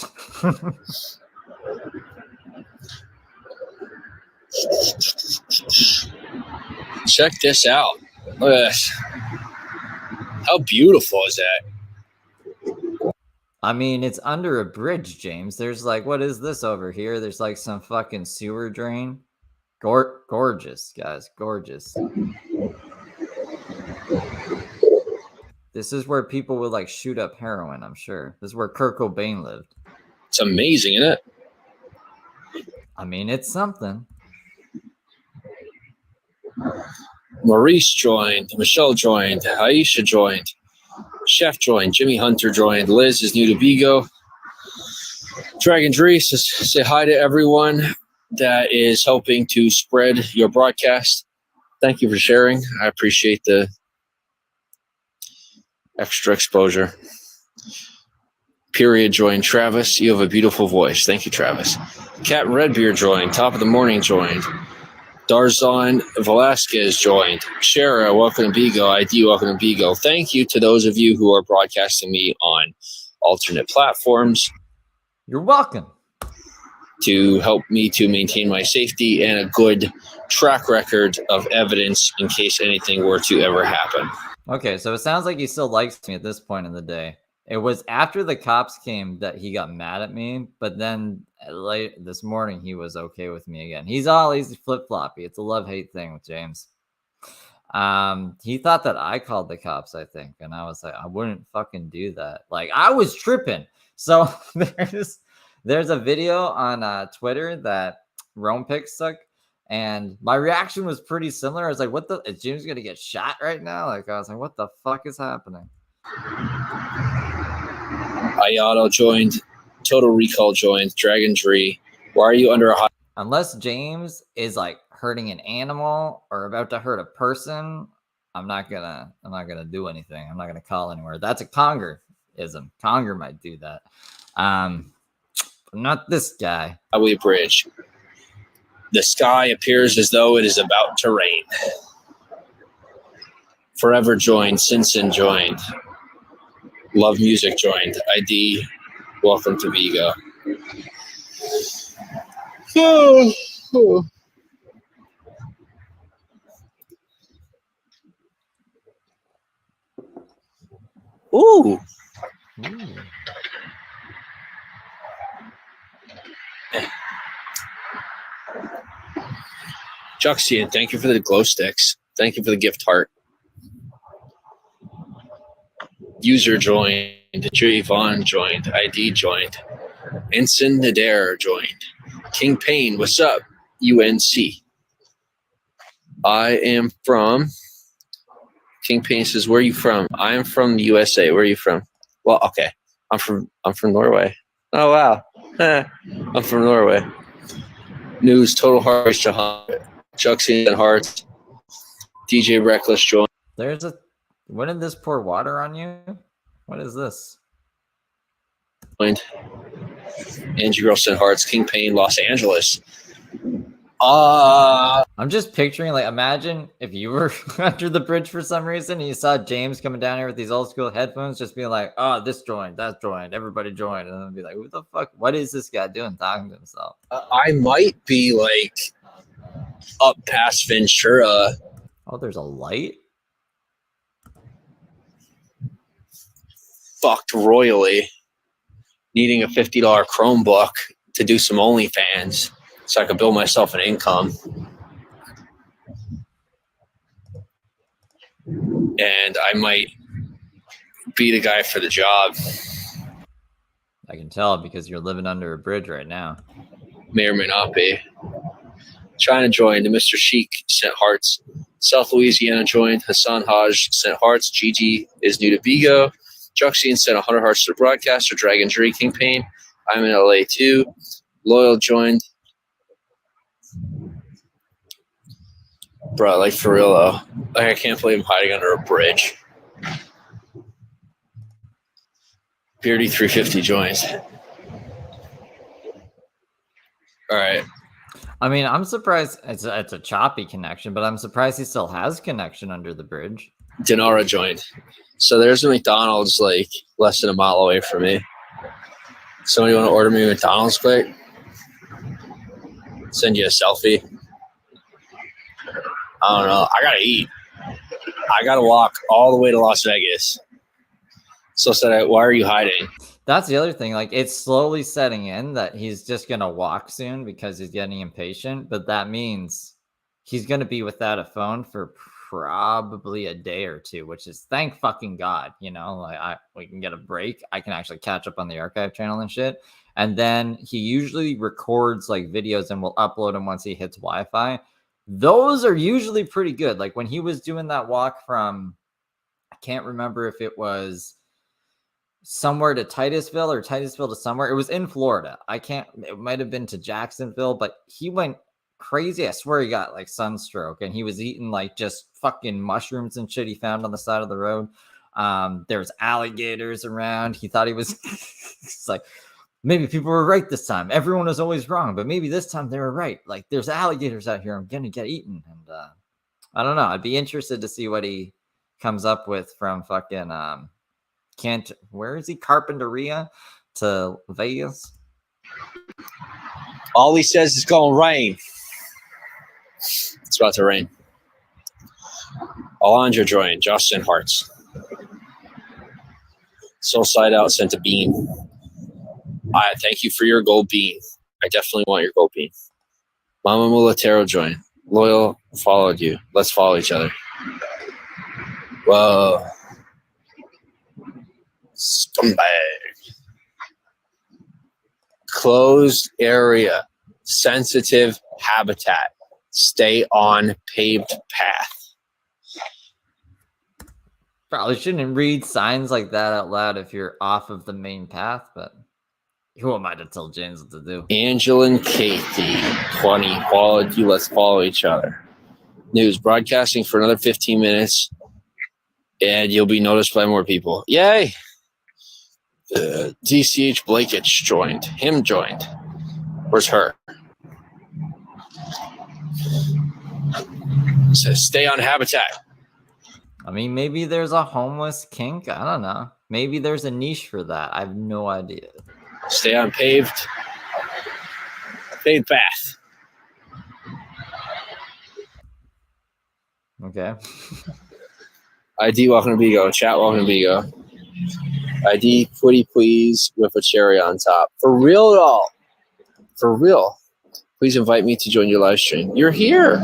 Check this out. Look at this. How beautiful is that? I mean, it's under a bridge, James. There's what is this over here? There's some fucking sewer drain. Gorgeous, guys. Gorgeous. This is where people would like shoot up heroin, I'm sure. This is where Kurt Cobain lived. It's amazing, isn't it? I mean, it's something. Maurice joined. Michelle joined. Aisha joined. Chef joined. Jimmy Hunter joined. Liz is new to Vigo. Dragon Dree says, say hi to everyone that is helping to spread your broadcast. Thank you for sharing. I appreciate the extra exposure. Period joined. Travis, you have a beautiful voice. Thank you, Travis. Captain Redbeard joined. Top of the Morning joined. Darzon Velasquez joined. Shara, welcome to Vigo. ID, welcome to Vigo. Thank you to those of you who are broadcasting me on alternate platforms. You're welcome. To help me to maintain my safety and a good track record of evidence in case anything were to ever happen. Okay, so it sounds like he still likes me at this point in the day. It was after the cops came that he got mad at me, but then late this morning he was okay with me again. He's flip-floppy. It's a love-hate thing with James. He thought that I called the cops, I think, and I was like, I wouldn't fucking do that. Like, I was tripping. So there's a video on Twitter that Rome Picks took, and my reaction was pretty similar. I was like, what the, is James gonna get shot right now? Like, I was like, what the fuck is happening? Ayato joined. Total Recall joined. Dragon Dree. Why are you under a hot? Unless James is like hurting an animal or about to hurt a person, I'm not gonna do anything. I'm not gonna call anywhere. That's a Congerism. Conger might do that. But not this guy. Highway Bridge. The sky appears as though it is about to rain. Forever joined. Sinson joined. Love Music joined. ID, welcome to Vigo. Ooh. Juxian, thank you for the glow sticks. Thank you for the gift heart. User joined. Javon joined. ID joined. Ensign Nader joined. King Payne, what's up? UNC. I am from. King Payne says, where are you from? I am from the USA. Where are you from? Well, okay. I'm from Norway. Oh wow. I'm from Norway. News, Total Hearts, Juxian and Hearts. DJ Reckless joined. When did this pour water on you? What is this? Angie Girl sent Hearts, King Payne, Los Angeles. I'm just picturing, like, imagine if you were under the bridge for some reason and you saw James coming down here with these old school headphones, just being like, oh, this joined, that joined, everybody joined. And then be like, what the fuck? What is this guy doing talking to himself? I might be like up past Ventura. Oh, there's a light? Fucked royally. Needing a $50 Chromebook to do some OnlyFans so I could build myself an income. And I might be the guy for the job. I can tell because you're living under a bridge right now. May or may not be. China joined. Mr. Sheik sent hearts. South Louisiana joined. Hassan Haj sent hearts. Gigi is new to Vigo. Juxian sent 100 hearts to the broadcaster. Dragon Dree, King Payne. I'm in LA too. Loyal joined. Bro, like for real though. Like I can't believe I'm hiding under a bridge. Beardy 350 joins. All right. I mean, I'm surprised it's a choppy connection, but I'm surprised he still has connection under the bridge. Denara joined. So there's a McDonald's like less than a mile away from me. Somebody want to order me a McDonald's quick? Send you a selfie. I don't know. I gotta eat. I gotta walk all the way to Las Vegas. So said, why are you hiding? That's the other thing. Like, it's slowly setting in that he's just gonna walk soon because he's getting impatient. But that means he's gonna be without a phone for probably a day or two, which is thank fucking God. You know, like we can get a break. I can actually catch up on the archive channel and shit. And then he usually records like videos and will upload them once he hits Wi-Fi. Those are usually pretty good. Like when he was doing that walk from, I can't remember if it was somewhere to Titusville or Titusville to somewhere. It was in Florida. I can't, it might have been to Jacksonville, but he went crazy. I swear he got like sunstroke and he was eating like just fucking mushrooms and shit he found on the side of the road. There's alligators around. He thought he was, it's like, maybe people were right this time. Everyone was always wrong, but maybe this time they were right. Like there's alligators out here. I'm going to get eaten. And I don't know. I'd be interested to see what he comes up with from fucking, where is he? Carpinteria to Vegas. All he says is going to rain. It's about to rain. Alondra joined. Josh sent hearts. Soul Side Out sent a bean. I thank you for your gold bean. I definitely want your gold bean. Mama Mulatero joined. Loyal followed you. Let's follow each other. Whoa. Scumbag. Closed area. Sensitive habitat. Stay on paved path. Probably shouldn't read signs like that out loud if you're off of the main path, but who am I to tell James what to do? Angela and Katie, 20, followed you. Let's follow each other. News broadcasting for another 15 minutes, and you'll be noticed by more people. Yay! DCH Blakich joined. Him joined. Where's her? It says stay on habitat. I mean, maybe there's a homeless kink. I don't know. Maybe there's a niche for that. I have no idea. Stay on paved path. Okay. ID, welcome to Bigo. Chat, welcome to Bigo. ID, pretty please, with a cherry on top. For real, though. For real. Please invite me to join your live stream. You're here.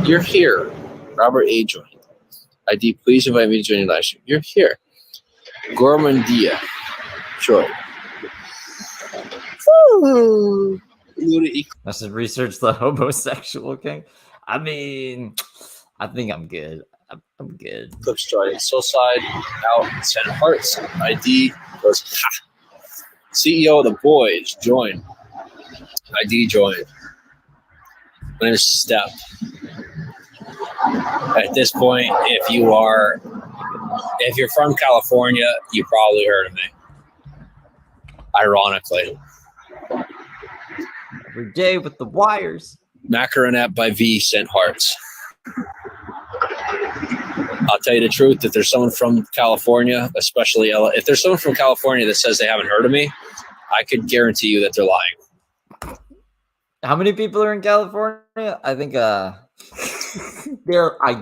You're here. Robert A. joined. ID, please invite me to join your live stream. You're here. Gourmandia. Join. I should research the homosexual kink. I mean, I think I'm good. I'm good. Clips joining. Soul Side Out. Send hearts. ID goes, ha. CEO of the Boys, join. ID joined. My name is Step. At this point, if you're from California, you probably heard of me. Ironically. Every day with the wires. Macaronette by V sent hearts. I'll tell you the truth, if there's someone from California, especially LA, if there's someone from California that says they haven't heard of me, I could guarantee you that they're lying. How many people are in California? I think I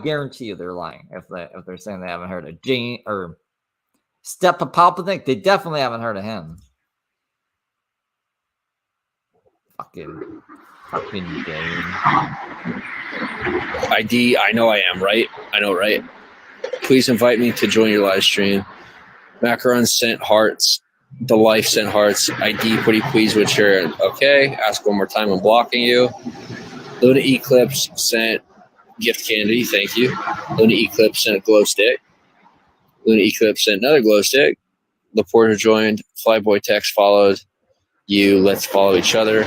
guarantee you they're lying if they're saying they haven't heard of Gene or Step Popolnik. They definitely haven't heard of him. Fucking game. ID, I know I am, right? I know, right? Please invite me to join your live stream. Macaron sent hearts. The Life sent hearts. ID, pretty please with your okay. Ask one more time. I'm blocking you. Luna Eclipse sent gift candy. Thank you. Luna Eclipse sent a glow stick. Luna Eclipse sent another glow stick. Laporta joined. Flyboy Text followed you. Let's follow each other.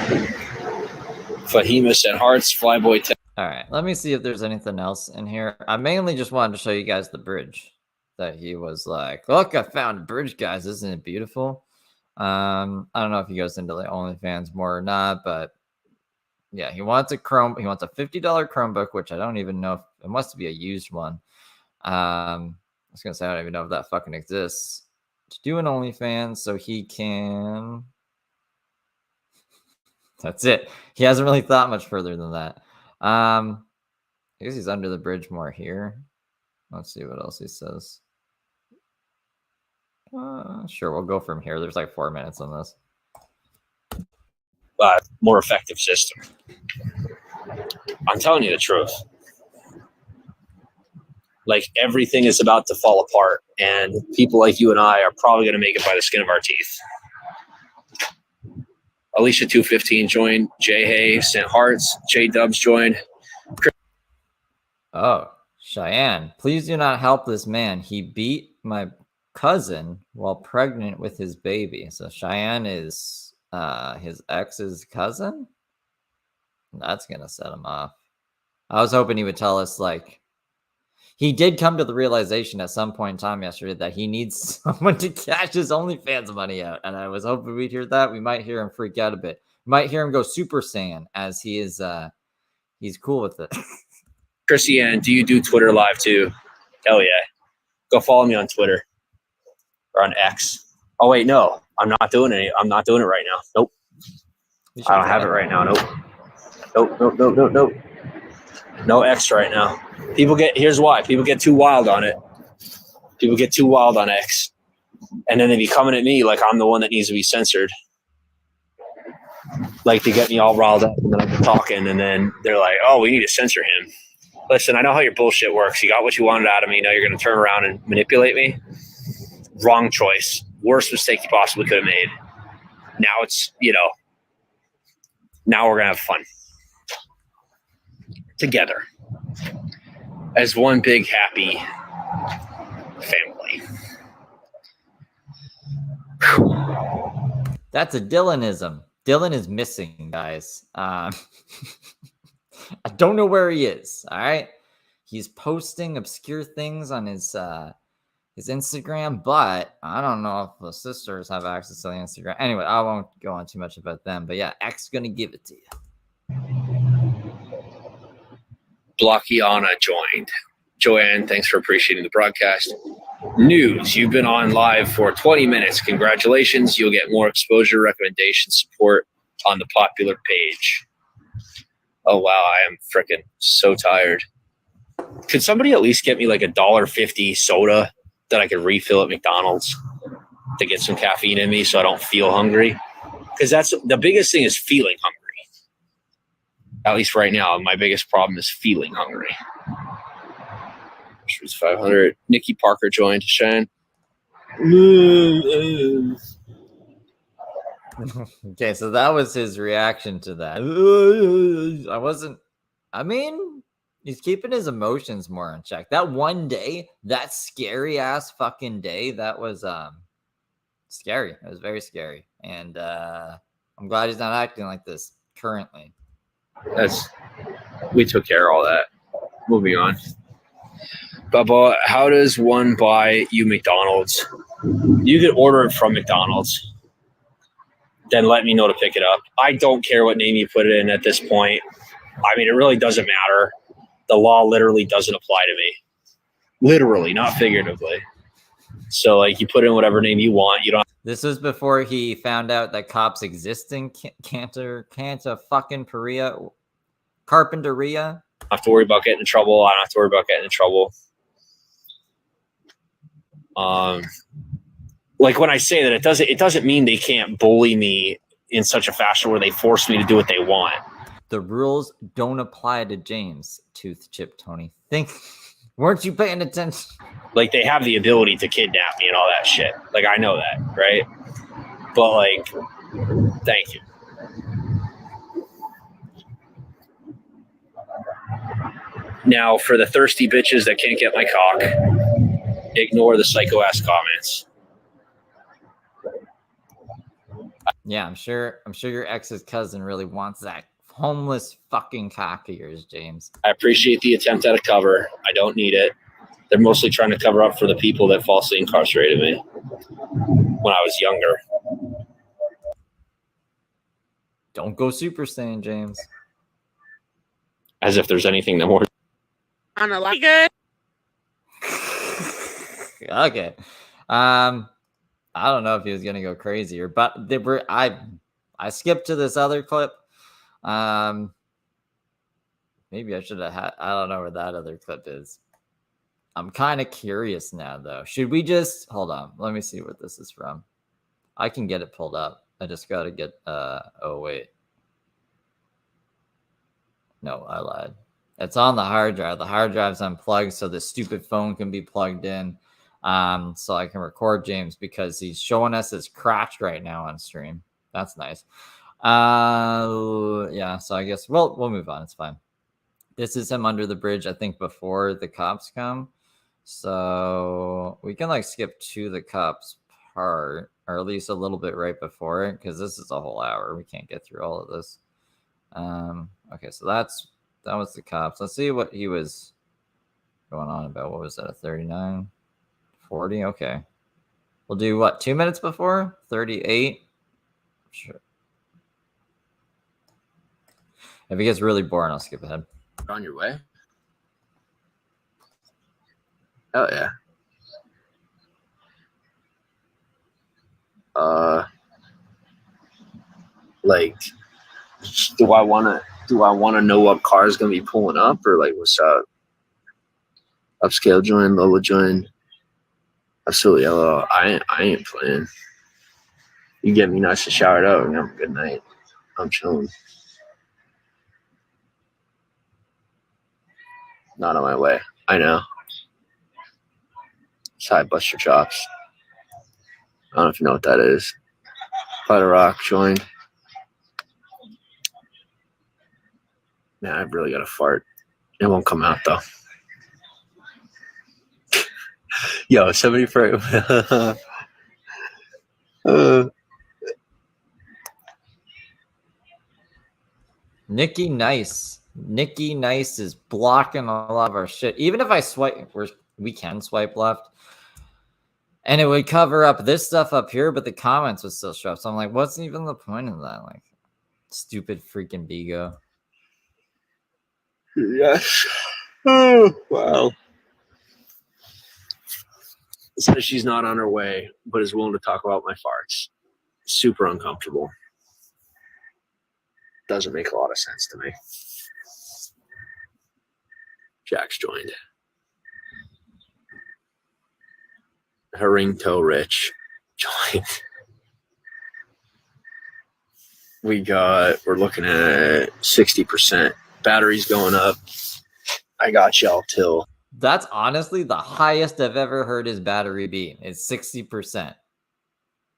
Fahima sent hearts. Flyboy Text. All right. Let me see if there's anything else in here. I mainly just wanted to show you guys the bridge that he was like, look, I found a bridge, guys. Isn't it beautiful? I don't know if he goes into the OnlyFans more or not, but yeah, he wants a $50 Chromebook, which I don't even know if it must be a used one. I was gonna say I don't even know if that fucking exists. To do an OnlyFans so he can. That's it. He hasn't really thought much further than that. I guess he's under the bridge more here. Let's see what else he says. Sure, we'll go from here. There's like 4 minutes on this. More effective system. I'm telling you the truth. Like, everything is about to fall apart, and people like you and I are probably going to make it by the skin of our teeth. Alicia 215 joined. Jay Hay sent hearts. J Dubs joined. Oh, Cheyenne, please do not help this man. He beat my cousin while pregnant with his baby. So Cheyenne is his ex's cousin? That's going to set him off. I was hoping he would tell us, like, he did come to the realization at some point in time yesterday that he needs someone to cash his OnlyFans money out. And I was hoping we'd hear that. We might hear him freak out a bit. We might hear him go Super Saiyan, as he is, he's cool with it. Christiane, do you do Twitter live too? Hell yeah. Go follow me on Twitter or on X. Oh wait, no, I'm not doing it right now. Nope. I don't have it right now. Nope. No X right now. Here's why. People get too wild on it. People get too wild on X. And then they be coming at me like I'm the one that needs to be censored. Like, to get me all riled up, and then I'm talking, and then they're like, oh, we need to censor him. Listen, I know how your bullshit works. You got what you wanted out of me. Now you're going to turn around and manipulate me? Wrong choice. Worst mistake you possibly could have made. Now it's, now we're going to have fun. Together. As one big happy family. That's a Dylanism. Dylan is missing, guys. I don't know where he is. All right. He's posting obscure things on his Instagram, but I don't know if the sisters have access to the Instagram. Anyway, I won't go on too much about them, but yeah, X is gonna give it to you. Blockiana joined. Joanne, thanks for appreciating the broadcast. News, you've been on live for 20 minutes. Congratulations. You'll get more exposure, recommendation, support on the popular page. Oh, wow. I am freaking so tired. Could somebody at least get me like $1.50 soda that I could refill at McDonald's to get some caffeine in me so I don't feel hungry? Because that's the biggest thing, is feeling hungry. At least right now, my biggest problem is feeling hungry. She was 500. Nikki Parker joined. Shane. Okay, so that was his reaction to that. He's keeping his emotions more in check. That one day, that scary ass fucking day, that was scary. It was very scary. And I'm glad he's not acting like this currently. We took care of all that. Moving on. Bubba, how does one buy you McDonald's? You can order it from McDonald's. Then let me know to pick it up. I don't care what name you put it in at this point. I mean, it really doesn't matter. The law literally doesn't apply to me. Literally, not figuratively. So, like, you put in whatever name you want. You don't. This was before he found out that cops exist in Carpinteria. Have to worry about getting in trouble. I don't have to worry about getting in trouble. Like, when I say that, it doesn't mean they can't bully me in such a fashion where they force me to do what they want. The rules don't apply to James, Tooth Chip Tony. Weren't you paying attention? Like, they have the ability to kidnap me and all that shit. Like, I know that, right? But, like, thank you. Now, for the thirsty bitches that can't get my cock, ignore the psycho-ass comments. Yeah, I'm sure your ex's cousin really wants that homeless fucking cock of yours, James. I appreciate the attempt at a cover. I don't need it. They're mostly trying to cover up for the people that falsely incarcerated me when I was younger. Don't go Super Saiyan, James. As if there's anything that more. On a lot good. Okay. I don't know if he was gonna go crazier, but I skipped to this other clip. Maybe I should have had. I don't know where that other clip is. I'm kind of curious now, though. Should we just hold on? Let me see what this is from. I can get it pulled up. I just got to get. Oh wait. No, I lied. It's on the hard drive. The hard drive's unplugged, so the stupid phone can be plugged in. So I can record James because he's showing us his crotch right now on stream. That's nice. Yeah. So I guess we'll move on. It's fine. This is him under the bridge, I think, before the cops come. So we can like skip to the cops part, or at least a little bit right before it, because this is a whole hour. We can't get through all of this. Okay, so that was the cops. Let's see what he was going on about. What was that? A 39, 40? Okay. We'll do what? 2 minutes before? 38? Sure. If it gets really boring, I'll skip ahead. On your way? Oh yeah. Like, do I want to know what car is gonna be pulling up, or like what's up? Upscale join, Lola join. Absolutely, hello. I ain't playing. You get me nice and showered out and have a good night. I'm chilling. Not on my way. I know. Side Buster Chops. I don't know if you know what that is. Fight a Rock joined. Man, I've really got to fart. It won't come out though. Yo, somebody for Nikki Nice is blocking a lot of our shit. Even if I swipe, we can swipe left, and it would cover up this stuff up here, but the comments would still show up. So I'm like, what's even the point of that? Like, stupid freaking Bigo. Yes. Oh, wow. Says she's not on her way, but is willing to talk about my farts. Super uncomfortable. Doesn't make a lot of sense to me. Jack's joined. Haringto Rich joined. We're looking at 60%. Battery's going up. I got y'all till. That's honestly the highest I've ever heard his battery be. It's 60%.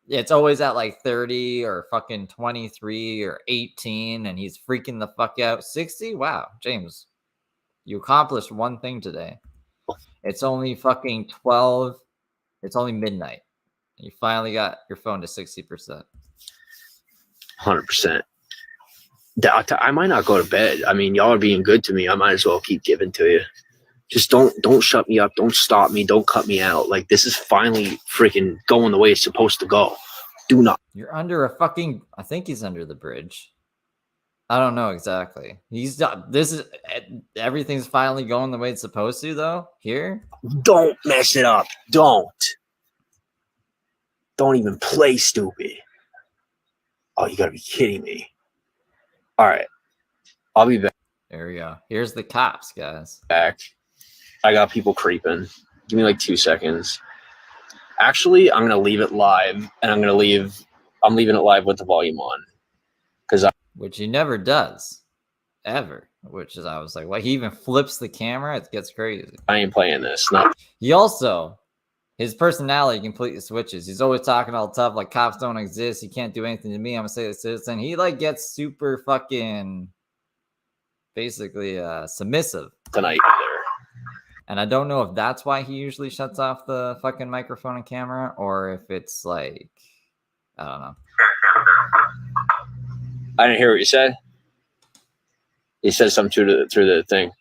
It's always at like 30 or fucking 23 or 18, and he's freaking the fuck out. 60? Wow, James, you accomplished one thing today. It's only fucking 12. It's only midnight. You finally got your phone to 60%. 100%. I might not go to bed. I mean, y'all are being good to me. I might as well keep giving to you. Just don't shut me up. Don't stop me. Don't cut me out. Like, this is finally freaking going the way it's supposed to go. Do not. You're under a fucking. I think he's under the bridge. I don't know exactly. Everything's finally going the way it's supposed to, though. Here. Don't mess it up. Don't even play stupid. Oh, you gotta be kidding me. All right. I'll be back. There we go. Here's the cops, guys. I got people creeping. Give me like 2 seconds. Actually, I'm gonna leave it live, and I'm leaving it live with the volume on. Which he never does. Ever. Which is, I was like, what? He even flips the camera? It gets crazy. I ain't playing this. No. He also, his personality completely switches. He's always talking all tough, like cops don't exist. He can't do anything to me. I'm gonna say this. And he like gets super fucking basically submissive Tonight. And I don't know if that's why he usually shuts off the fucking microphone and camera, or if it's like, I don't know. I didn't hear what you said. You said something through the thing.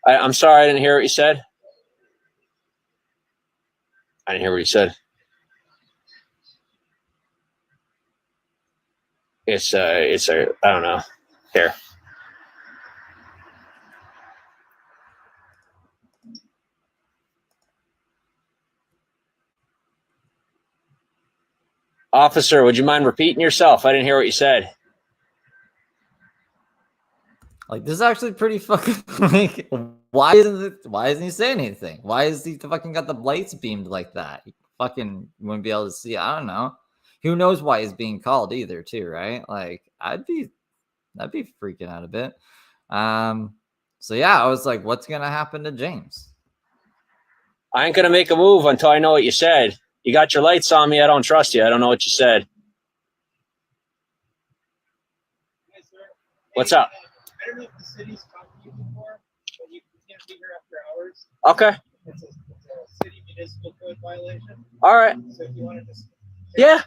I'm sorry, I didn't hear what you said. I didn't hear what you said. It's I don't know. Here. Officer, would you mind repeating yourself? I didn't hear what you said. Like, this is actually pretty fucking like Why isn't he saying anything? Why is he fucking got the lights beamed like that? He fucking wouldn't be able to see. I don't know. Who knows why he's being called either, too, right? Like, I'd be freaking out a bit. So yeah, I was like, what's gonna happen to James? I ain't gonna make a move until I know what you said. You got your lights on me. I don't trust you. I don't know what you said. What's up? I don't know if the city's talked to you before, but you can't be here after hours. Okay. It's a city municipal code violation. All right. So if you want to just. Yeah,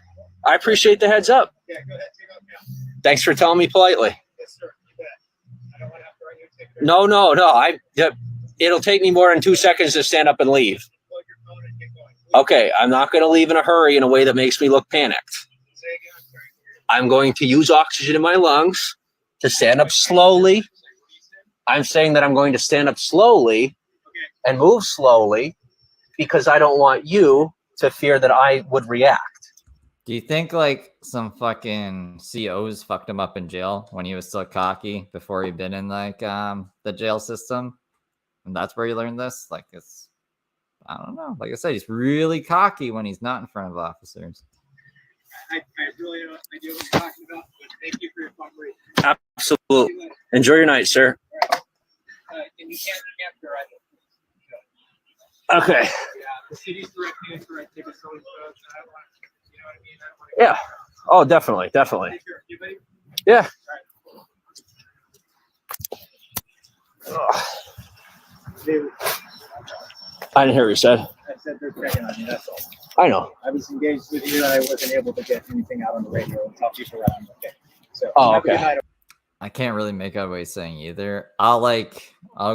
I appreciate the heads up. Yeah, go ahead, take off now. Thanks for telling me politely. Yes, sir. You bet. I don't want to have to write you a ticket. No. It'll take me more than 2 seconds to stand up and leave. Plug your phone and get going. Okay, I'm not going to leave in a hurry in a way that makes me look panicked. Say again, I'm sorry. I'm going to use oxygen in my lungs to stand up slowly. I'm saying that I'm going to stand up slowly and move slowly because I don't want you to fear that I would react. Do you think like some fucking COs fucked him up in jail when he was still cocky before he'd been in like the jail system? And that's where he learned this? Like it's, I don't know. Like I said, he's really cocky when he's not in front of officers. I really don't idea what you're talking about, but thank you for your cooperation. Absolutely. Enjoy your night, sir. And you can't drive it. Okay. Yeah, the city's directing us for a ticket, so I don't want to, you know what I mean? I don't want to. Yeah. Oh, definitely. Definitely. Take care. You ready? Yeah. David, I didn't hear what you said. I said they're checking on you, that's all. I know. I was engaged with you and I wasn't able to get anything out on the radio and tell people that I'm okay. So, Oh, have a good okay. night. I can't really make out what he's saying either. I'll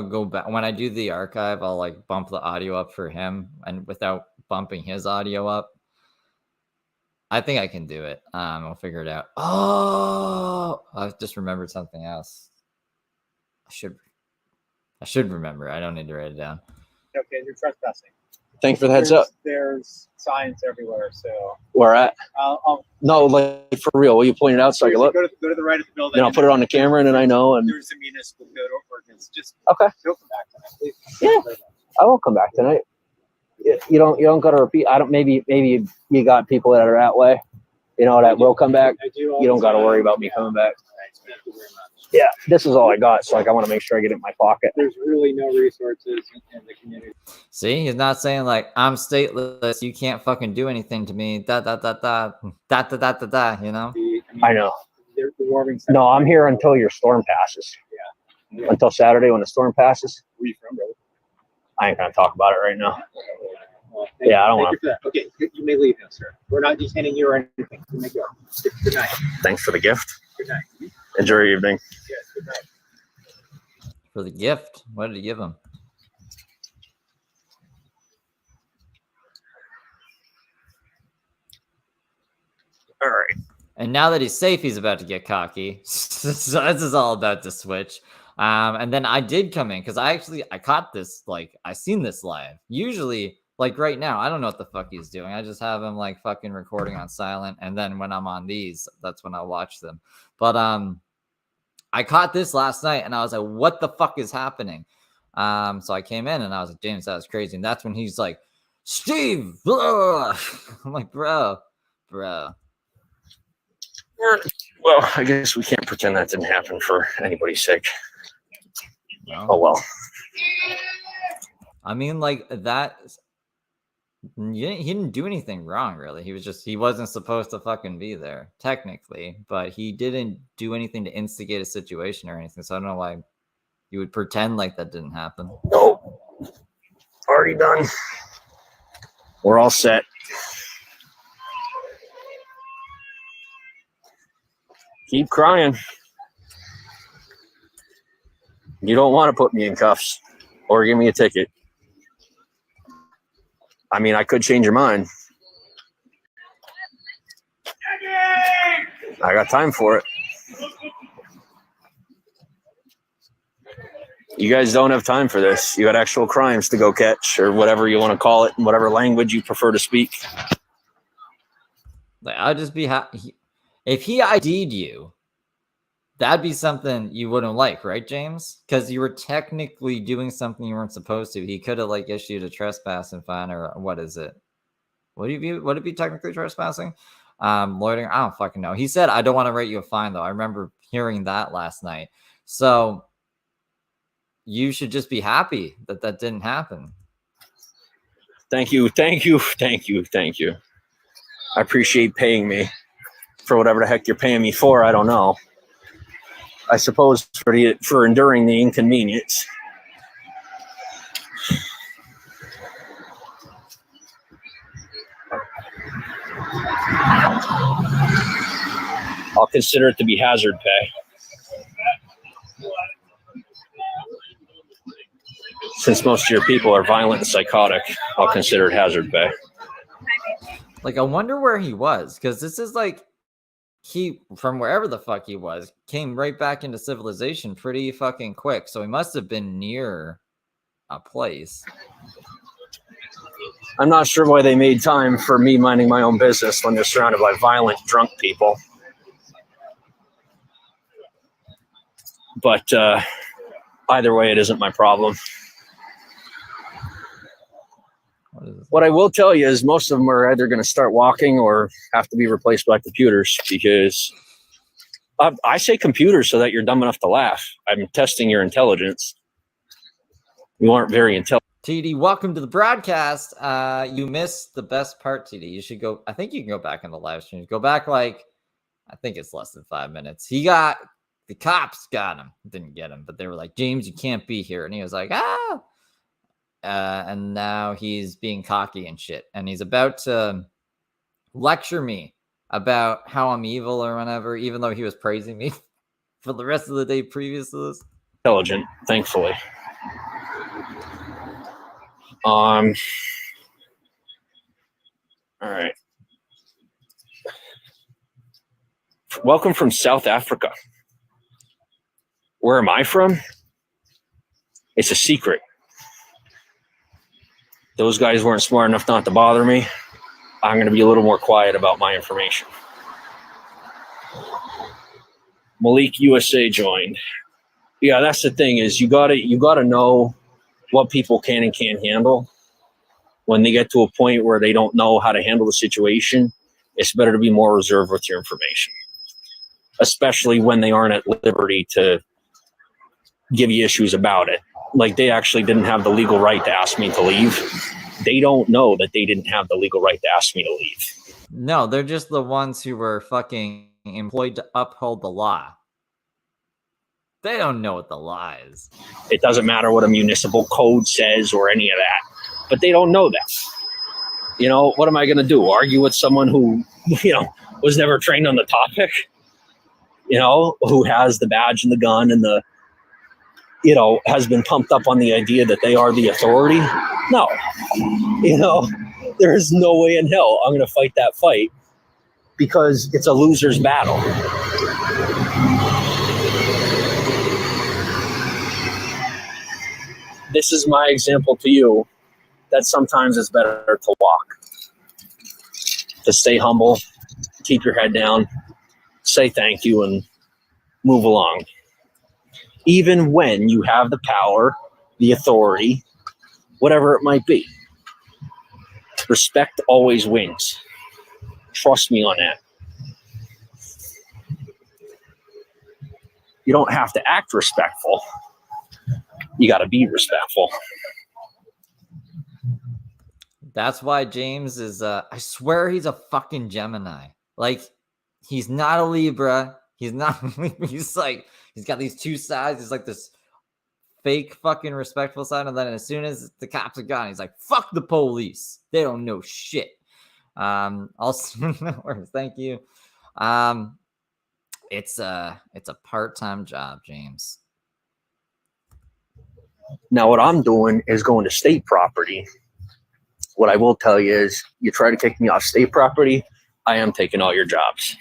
go back when I do the archive, I'll like bump the audio up for him and without bumping his audio up. I think I can do it. I'll figure it out. Oh, I just remembered something else. I should remember. I don't need to write it down. Okay, you're trespassing. Thanks for the heads up. There's signs everywhere, so Where at? I'll No, like for real. Will you point it out so I can look? go to the right of the building. Then I'll put it on the camera and then I know. And There's a municipal code ordinance. Just okay. Don't come back tonight, please. Yeah. I won't come back tonight. You don't got to repeat. I don't. Maybe you got people that are that way. You know that will come back. I do. You don't got to worry about me coming back. Thank you very much. Yeah, this is all I got. So like, I want to make sure I get it in my pocket. There's really no resources in the community. See, he's not saying like I'm stateless. You can't fucking do anything to me. Da da da da da da da da da. You know. I know. The warming. No, I'm here until your storm passes. Yeah. Until Saturday when the storm passes. Where you from, brother? I ain't gonna talk about it right now. Well, Yeah, I don't thank want you for that. Okay, you may leave now, sir. We're not detaining you or anything. You may go. Good night. Thanks for the gift. Good night. Enjoy your evening. Yes, good night. For the gift, what did he give him? All right. And now that he's safe, he's about to get cocky. So this is all about to switch. And then I did come in because I caught this, like, I seen this live. Usually, like right now, I don't know what the fuck he's doing. I just have him like fucking recording on silent. And then when I'm on these, that's when I watch them. But I caught this last night and I was like, what the fuck is happening? So I came in and I was like, James, that was crazy. And that's when he's like, Steve, blah. I'm like, bro. Well, I guess we can't pretend that didn't happen for anybody's sake. No. Oh, well. I mean, like that. He didn't do anything wrong, really. He wasn't supposed to fucking be there, technically, but he didn't do anything to instigate a situation or anything. So I don't know why you would pretend like that didn't happen. Nope. Already done. We're all set. Keep crying. You don't want to put me in cuffs or give me a ticket. I mean, I could change your mind. I got time for it. You guys don't have time for this. You got actual crimes to go catch or whatever you want to call it in whatever language you prefer to speak. Like, I'd just be happy. If he ID'd you, that'd be something you wouldn't like, right, James? Because you were technically doing something you weren't supposed to. He could have like issued a trespassing fine, or what is it? Would it be technically trespassing? Loitering? I don't fucking know. He said, I don't want to write you a fine, though. I remember hearing that last night. So you should just be happy that that didn't happen. Thank you. I appreciate paying me for whatever the heck you're paying me for. I don't know. I suppose for enduring the inconvenience. I'll consider it to be hazard pay. Since most of your people are violent and psychotic, I'll consider it hazard pay. Like, I wonder where he was, because this is like, he, from wherever the fuck he was, came right back into civilization pretty fucking quick. So he must have been near a place. I'm not sure why they made time for me minding my own business when they're surrounded by violent, drunk people. But either way, it isn't my problem. What I will tell you is most of them are either going to start walking or have to be replaced by computers, because I say computers so that you're dumb enough to laugh. I'm testing your intelligence. You aren't very intelligent. TD, welcome to the broadcast. You missed the best part, TD. You should go. I think you can go back in the live stream. Go back like, I think it's less than 5 minutes. The cops got him. Didn't get him, but they were like, James, you can't be here. And he was like, ah. And now he's being cocky and shit. And he's about to lecture me about how I'm evil or whatever, even though he was praising me for the rest of the day previous to this. Intelligent, thankfully. All right. Welcome from South Africa. Where am I from? It's a secret. Those guys weren't smart enough not to bother me. I'm going to be a little more quiet about my information. Malik USA joined. Yeah, that's the thing, is you gotta know what people can and can't handle. When they get to a point where they don't know how to handle the situation, it's better to be more reserved with your information, especially when they aren't at liberty to give you issues about it. Like, they actually didn't have the legal right to ask me to leave. They don't know that they didn't have the legal right to ask me to leave. No, they're just the ones who were fucking employed to uphold the law. They don't know what the law is. It doesn't matter what a municipal code says or any of that, but they don't know that. You know, what am I going to do? Argue with someone who, was never trained on the topic, who has the badge and the gun and the, has been pumped up on the idea that they are the authority? No. There's no way in hell I'm going to fight that fight, because it's a loser's battle. This is my example to you that sometimes it's better to walk, to stay humble, keep your head down, say thank you, and move along. Even when you have the power, the authority, whatever it might be. Respect always wins. Trust me on that. You don't have to act respectful. You got to be respectful. That's why James is, I swear he's a fucking Gemini. Like, he's not a Libra. He's not, he's like, he's got these two sides. He's like this fake fucking respectful side. And then as soon as the cops are gone, he's like, fuck the police. They don't know shit. Also, thank you. It's a part-time job, James. Now, what I'm doing is going to state property. What I will tell you is, you try to kick me off state property, I am taking all your jobs.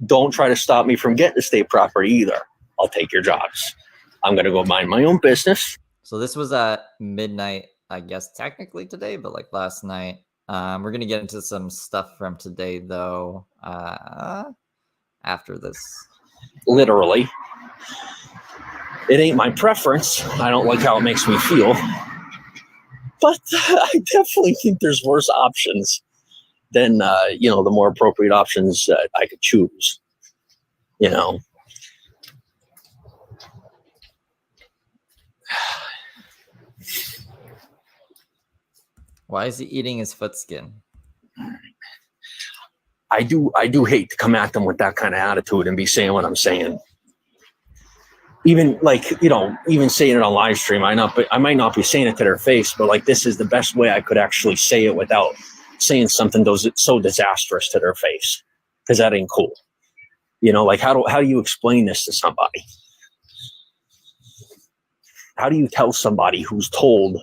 Don't try to stop me from getting to state property either. I'll take your jobs. I'm going to go mind my own business. So this was at midnight, I guess, technically today, but like last night. We're going to get into some stuff from today, though, after this. literally. It ain't my preference. I don't like how it makes me feel. But I definitely think there's worse options than, the more appropriate options that I could choose. Why is he eating his foot skin? I do hate to come at them with that kind of attitude and be saying what I'm saying. Even even saying it on live stream, I might not be saying it to their face, but like this is the best way I could actually say it without saying something so disastrous to their face, because that ain't cool. How do you explain this to somebody? How do you tell somebody who's told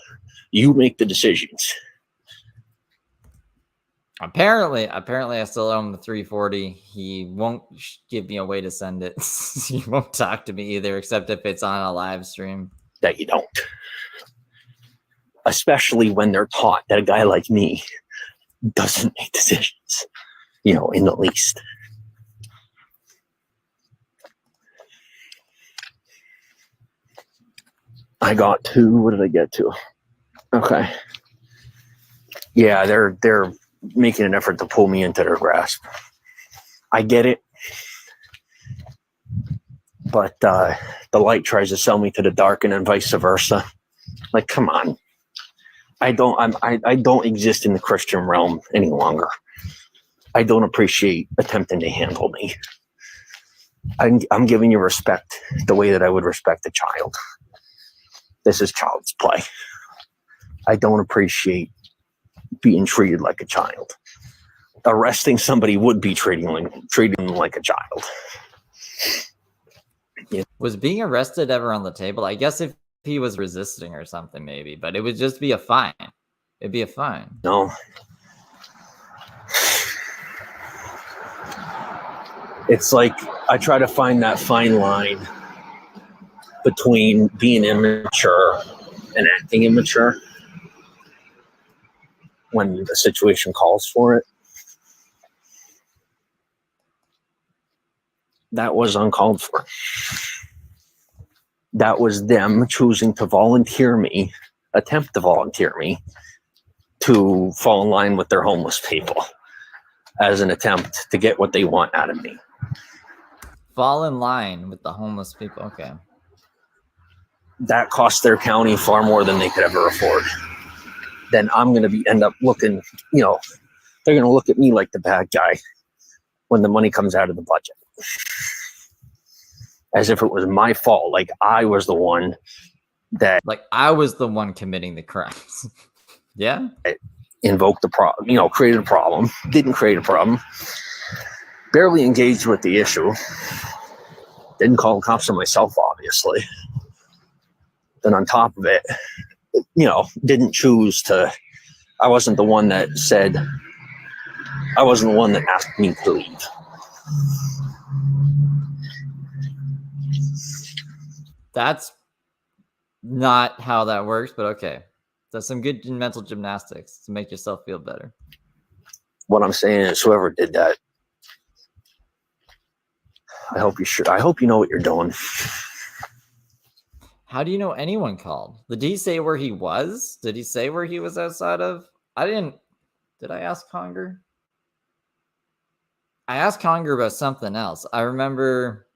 you make the decisions? Apparently, I still owe him the 340. He won't give me a way to send it. He won't talk to me either, except if it's on a live stream. That you don't. Especially when they're taught that a guy like me doesn't make decisions, in the least. I got to, what did I get to? Okay. Yeah, they're making an effort to pull me into their grasp. I get it. But the light tries to sell me to the dark and then vice versa. Like, come on. I don't exist in the Christian realm any longer. I don't appreciate attempting to handle me. I'm giving you respect the way that I would respect a child. This is child's play. I don't appreciate being treated like a child. Arresting somebody would be treating them like a child. Yeah. Was being arrested ever on the table? I guess if he was resisting or something, maybe, but it would just be a fine. It'd be a fine. No. It's like I try to find that fine line between being immature and acting immature when the situation calls for it. That was uncalled for. That was them choosing to attempt to volunteer me to fall in line with their homeless people as an attempt to get what they want out of me. Fall in line with the homeless people. Okay. That cost their county far more than they could ever afford. Then I'm going to end up looking, they're going to look at me like the bad guy when the money comes out of the budget. As if it was my fault. Like I was the one committing the crimes. Yeah. Invoked the problem, created a problem, didn't create a problem, barely engaged with the issue, didn't call the cops on myself, obviously. Then on top of it, didn't choose to, I wasn't the one that asked me to leave. That's not how that works, but okay. That's some good mental gymnastics to make yourself feel better. What I'm saying is whoever did that, I hope you know what you're doing. How do you know anyone called? Did he say where he was? Did he say where he was outside of? Did I ask Conger? I asked Conger about something else. I remember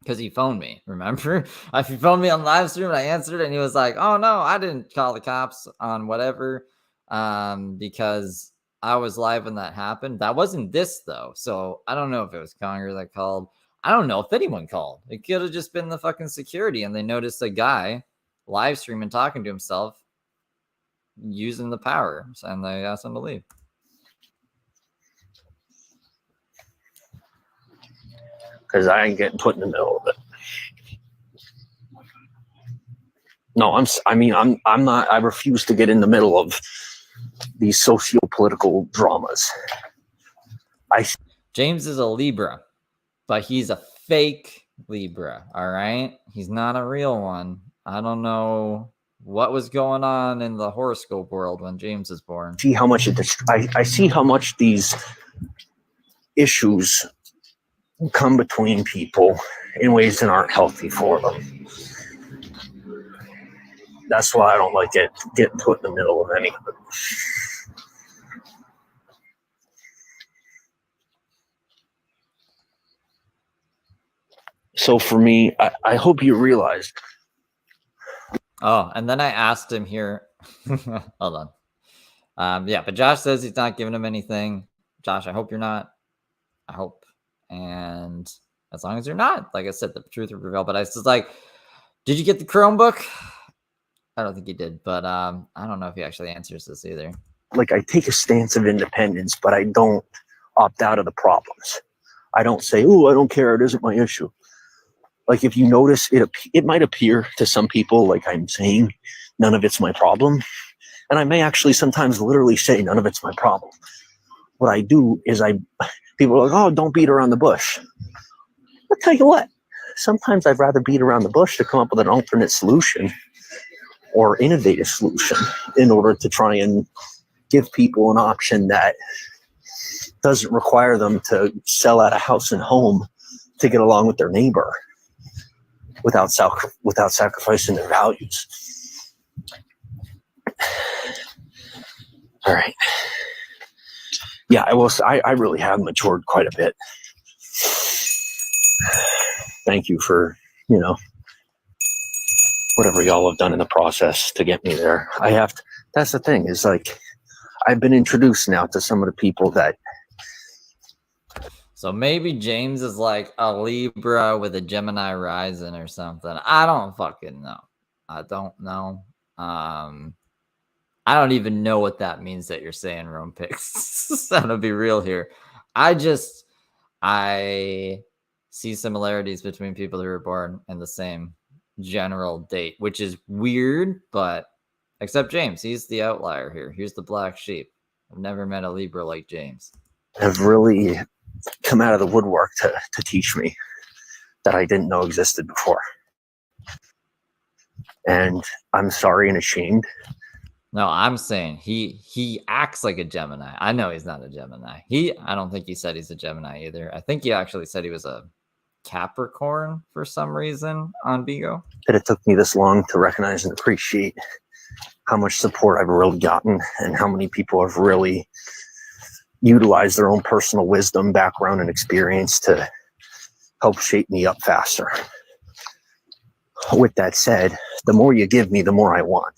because he phoned me. Remember? He phoned me on live stream and I answered it and he was like, oh no, I didn't call the cops on whatever because I was live when that happened. That wasn't this though. So I don't know if it was Conger that called. I don't know if anyone called. It could have just been the fucking security and they noticed a guy live streaming talking to himself using the power and they asked him to leave. Because I ain't getting put in the middle of it. No, I'm not. I refuse to get in the middle of these socio-political dramas. James is a Libra, but he's a fake Libra. All right, he's not a real one. I don't know what was going on in the horoscope world when James was born. I see how much these issues come between people in ways that aren't healthy for them. That's why I don't like getting put in the middle of any of it. So for me, I hope you realize. Oh, and then I asked him here. Hold on. Yeah, but Josh says he's not giving him anything. Josh, I hope you're not. I hope. And as long as you're not, like I said, the truth will prevail. But I was like, did you get the Chromebook? I don't think he did, but I don't know if he actually answers this either. Like, I take a stance of independence, but I don't opt out of the problems. I don't say, oh, I don't care, it isn't my issue. Like, if you notice, it might appear to some people like I'm saying none of it's my problem. And I may actually sometimes literally say none of it's my problem. What I do is people are like, oh, don't beat around the bush. I'll tell you what, sometimes I'd rather beat around the bush to come up with an alternate solution or innovative solution in order to try and give people an option that doesn't require them to sell out a house and home to get along with their neighbor without sacrificing their values. All right. Yeah, I really have matured quite a bit. Thank you for, whatever y'all have done in the process to get me there. That's the thing, is like, I've been introduced now to some of the people that. So maybe James is like a Libra with a Gemini rising or something. I don't fucking know. I don't know. I don't even know what that means that you're saying, Rome Picks. I'm gonna be real here. I see similarities between people who are born in the same general date, which is weird, but except James, he's the outlier here. Here's the black sheep. I've never met a Libra like James. Have really come out of the woodwork to teach me that I didn't know existed before. And I'm sorry and ashamed. No, I'm saying he acts like a Gemini. I know he's not a Gemini. I don't think he said he's a Gemini either. I think he actually said he was a Capricorn for some reason on Bigo. That it took me this long to recognize and appreciate how much support I've really gotten and how many people have really utilized their own personal wisdom, background, and experience to help shape me up faster. With that said, the more you give me, the more I want.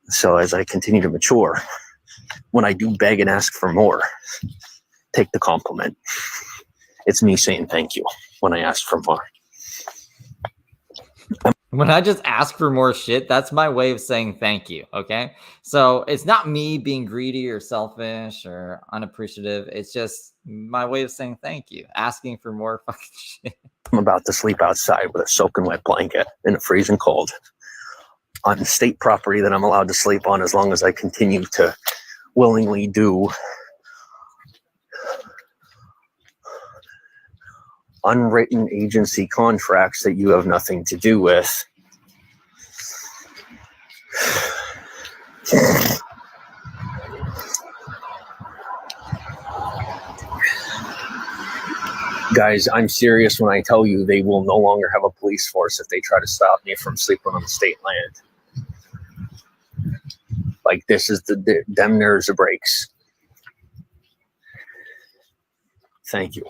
So as I continue to mature, when I do beg and ask for more, take the compliment. It's me saying thank you when I ask for more. When I just ask for more shit, that's my way of saying thank you, okay? So it's not me being greedy or selfish or unappreciative. It's just my way of saying thank you, asking for more fucking shit. I'm about to sleep outside with a soaking wet blanket in a freezing cold on state property that I'm allowed to sleep on as long as I continue to willingly do unwritten agency contracts that you have nothing to do with. Guys, I'm serious when I tell you they will no longer have a police force if they try to stop me from sleeping on the state land. Like, this is them nerves of breaks. Thank you.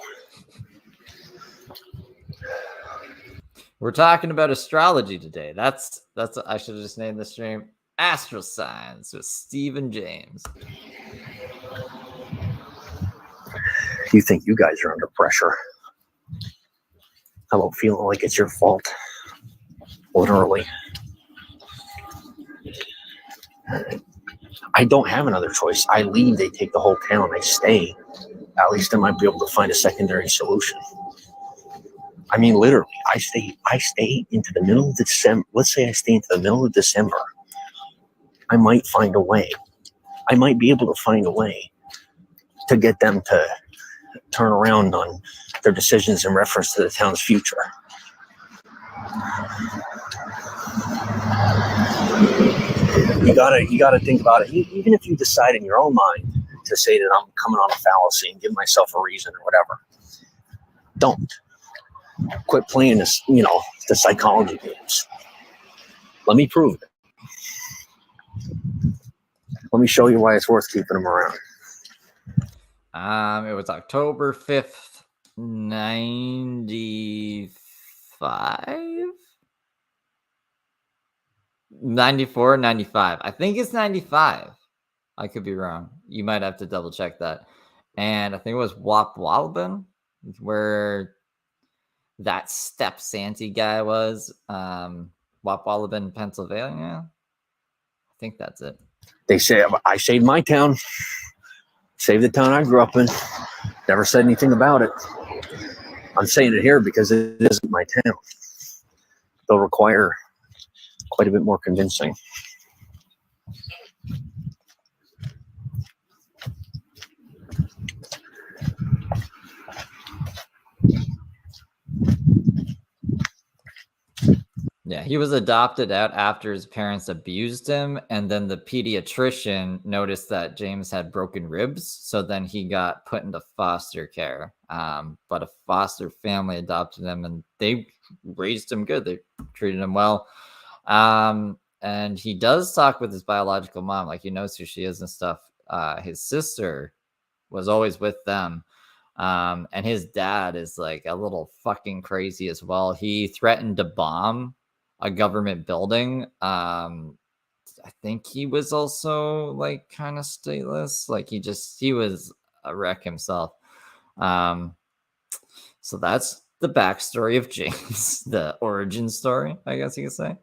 We're talking about astrology today. That's I should have just named the stream Astro Science with Steve and James. You think you guys are under pressure? How about feeling like it's your fault? Literally. I don't have another choice. I leave, they take the whole town, I stay. At least I might be able to find a secondary solution. I mean, literally, I stay into the middle of December. Let's say I stay into the middle of December. I might find a way. I might be able to find a way to get them to turn around on their decisions in reference to the town's future. You gotta think about it. Even if you decide in your own mind to say that I'm coming on a fallacy and give myself a reason or whatever, don't. Quit playing this, the psychology games. Let me prove it. Let me show you why it's worth keeping them around. It was October 5th, 95? 94, 95. I think it's 95. I could be wrong. You might have to double check that. And I think it was Wap Walben, where that Step Santee guy was. Wap Walben, Pennsylvania. I think that's it. They say I saved my town. Saved the town I grew up in. Never said anything about it. I'm saying it here because it isn't my town. They'll require quite a bit more convincing. Yeah, he was adopted out after his parents abused him, and then the pediatrician noticed that James had broken ribs, so then he got put into foster care. But a foster family adopted him, and they raised him good. They treated him well. And he does talk with his biological mom, like he knows who she is and stuff. His sister was always with them. And his dad is like a little fucking crazy as well. He threatened to bomb a government building. I think he was also like kind of stateless. Like he was a wreck himself. So that's the backstory of James, the origin story, I guess you could say.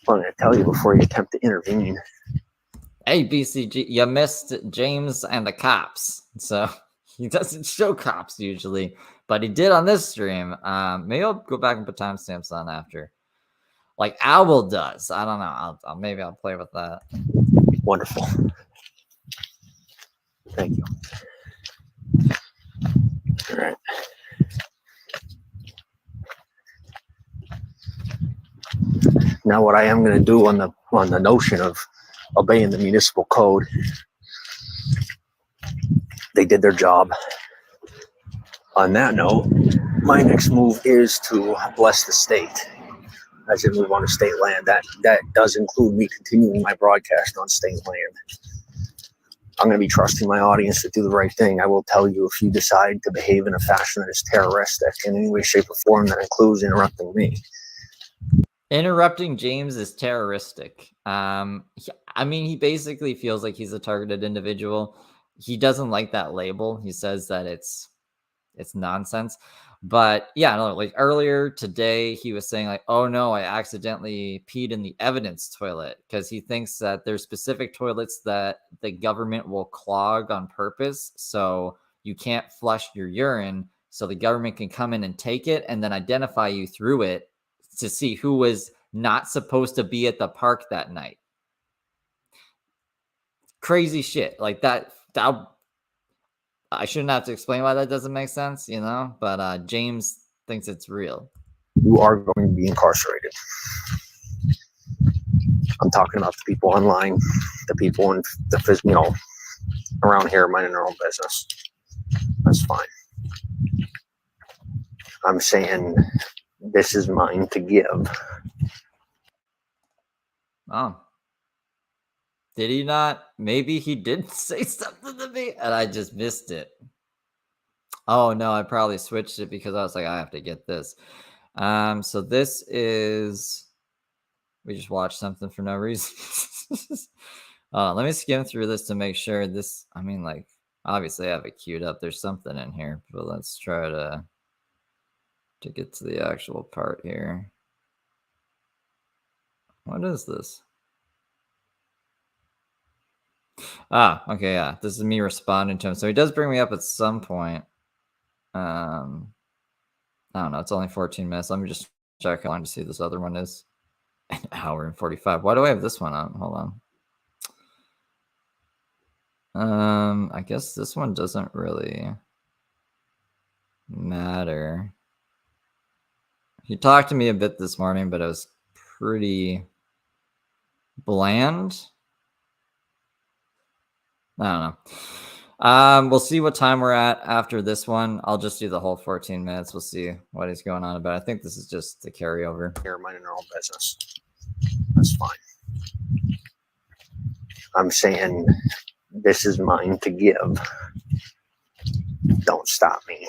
I'm going to tell you before you attempt to intervene. Hey, BCG, you missed James and the cops. So he doesn't show cops usually, but he did on this stream. Maybe I'll go back and put timestamps on after. Like Owl does. I don't know. Maybe I'll play with that. Wonderful. Thank you. All right. Now, what I am going to do on the notion of obeying the municipal code, they did their job. On that note, my next move is to bless the state as I move on to state land. That does include me continuing my broadcast on state land. I'm going to be trusting my audience to do the right thing. I will tell you if you decide to behave in a fashion that is terroristic in any way, shape, or form that includes interrupting me. Interrupting James is terroristic. He basically feels like he's a targeted individual. He doesn't like that label. He says that it's nonsense. But yeah, no, like earlier today, he was saying like, oh no, I accidentally peed in the evidence toilet, because he thinks that there's specific toilets that the government will clog on purpose. So you can't flush your urine. So the government can come in and take it and then identify you through it to see who was not supposed to be at the park that night. Crazy shit like that. I shouldn't have to explain why that doesn't make sense, but James thinks it's real. You are going to be incarcerated. I'm talking about the people online, the people in the around here minding their own business. That's fine. I'm saying this is mine to give. Oh. Did he not? Maybe he did say something to me and I just missed it. Oh no, I probably switched it because I was like, I have to get this. So this is, we just watched something for no reason. Let me skim through this to make sure this, obviously I have it queued up. There's something in here, but let's try to get to the actual part here. What is this? Okay, yeah. This is me responding to him. So he does bring me up at some point. I don't know. It's only 14 minutes. Let me just check how long to see this other one is. An hour and 45. Why do I have this one on? Hold on. I guess this one doesn't really matter. He talked to me a bit this morning, but it was pretty bland. I don't know. We'll see what time we're at after this one. I'll just do the whole 14 minutes. We'll see what is going on about. I think this is just the carryover. They're minding their own business. That's fine. I'm saying this is mine to give. Don't stop me.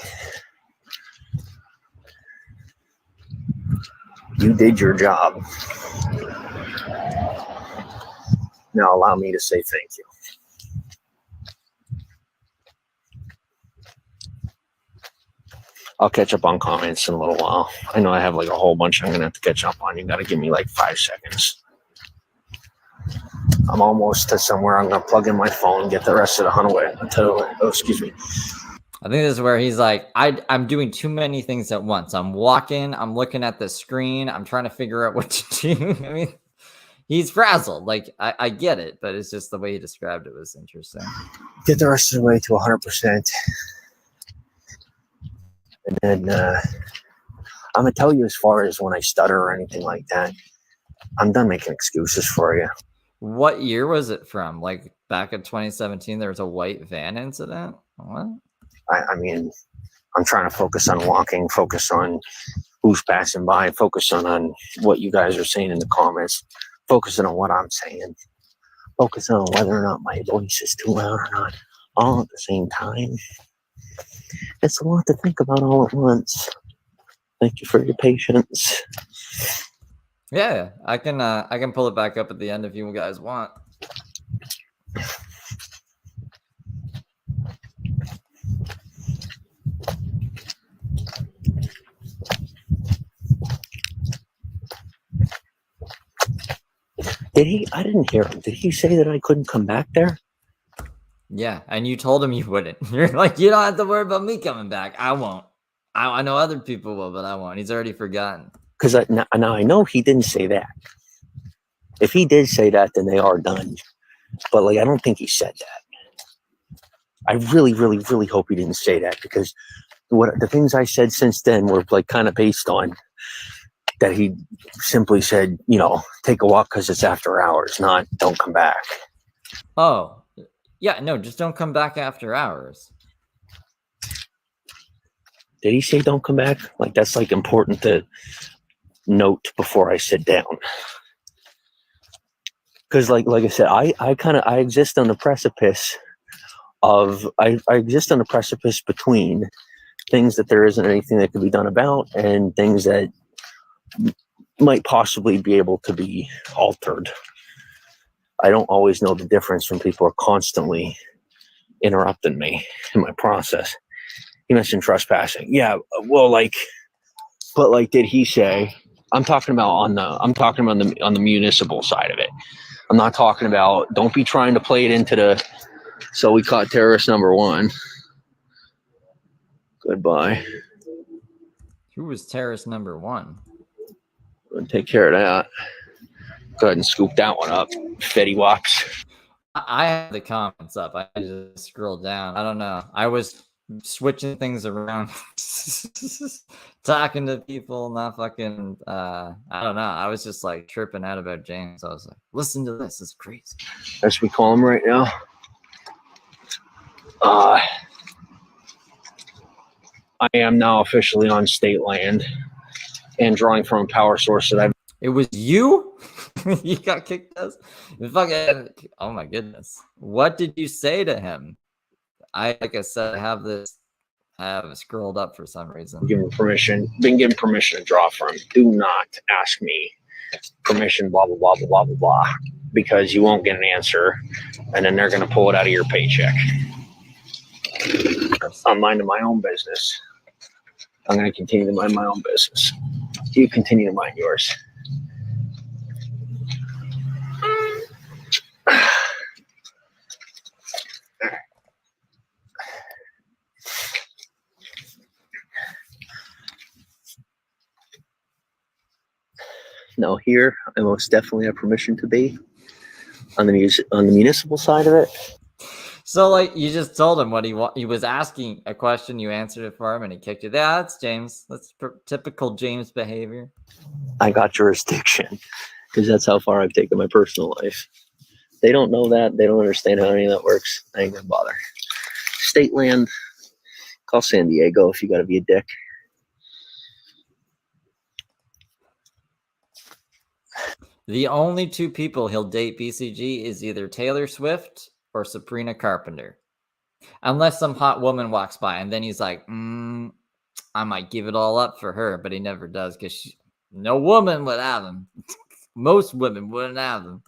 You did your job. Now allow me to say thank you. I'll catch up on comments in a little while. I know I have like a whole bunch I'm going to have to catch up on. You got to give me like 5 seconds. I'm almost to somewhere. I'm going to plug in my phone, get the rest of the hunt away. Excuse me. I think this is where he's like, I'm doing too many things at once. I'm walking. I'm looking at the screen. I'm trying to figure out what to do. I mean, he's frazzled. Like, I get it, but it's just the way he described it was interesting. Get the rest of the way to 100%. And then I'm going to tell you, as far as when I stutter or anything like that, I'm done making excuses for you. What year was it from? Like back in 2017, there was a white van incident? What? I mean, I'm trying to focus on walking, focus on who's passing by, focus on what you guys are saying in the comments, focusing on what I'm saying, focusing on whether or not my voice is too loud or not, all at the same time. It's a lot to think about all at once. Thank you for your patience. Yeah, I can pull it back up at the end if you guys want. Did he? I didn't hear him. Did he say that I couldn't come back there? Yeah, and you told him you wouldn't. You're like, you don't have to worry about me coming back. I won't. I know other people will, but I won't. He's already forgotten. Because now I know he didn't say that. If he did say that, then they are done. But like, I don't think he said that. I really, really, really hope he didn't say that, because the things I said since then were like kind of based on that he simply said, take a walk because it's after hours, not don't come back. Oh. Yeah, no, just don't come back after hours. Did he say don't come back? Like, that's like important to note before I sit down. Because like I said, I exist on the precipice of, I exist on the precipice between things that there isn't anything that can be done about and things that might possibly be able to be altered. I don't always know the difference when people are constantly interrupting me in my process. You mentioned trespassing. Yeah, well, but did he say? I'm talking about on the municipal side of it. I'm not talking about. Don't be trying to play it into the. So we caught terrorist number 1. Goodbye. Who was terrorist number 1? We'll take care of that. Go ahead and scoop that one up. Fetty Wops. I have the comments up. I just scrolled down. I don't know. I was switching things around, talking to people, not fucking. I don't know. I was just like tripping out about James. I was like, listen to this. It's crazy. As we call him right now. I am now officially on state land and drawing from a power source that I've. It was you? You got kicked out? Oh my goodness. What did you say to him? Like I said, I have it scrolled up for some reason. Been given permission to draw from. Do not ask me permission, blah, blah, blah, blah, blah, blah, blah, because you won't get an answer, and then they're going to pull it out of your paycheck. I'm minding my own business. I'm going to continue to mind my own business. You continue to mind yours. No, here I most definitely have permission to be on the municipal side of it. So, like, you just told him what he was asking a question, you answered it for him, and he kicked you. Yeah, that's James. That's typical James behavior. I got jurisdiction because that's how far I've taken my personal life. They don't know that. They don't understand how any of that works. I ain't gonna bother. State land. Call San Diego if you gotta be a dick. The only two people he'll date BCG is either Taylor Swift or Sabrina Carpenter. Unless some hot woman walks by, and then he's like, I might give it all up for her, but he never does because no woman would have him. Most women wouldn't have him.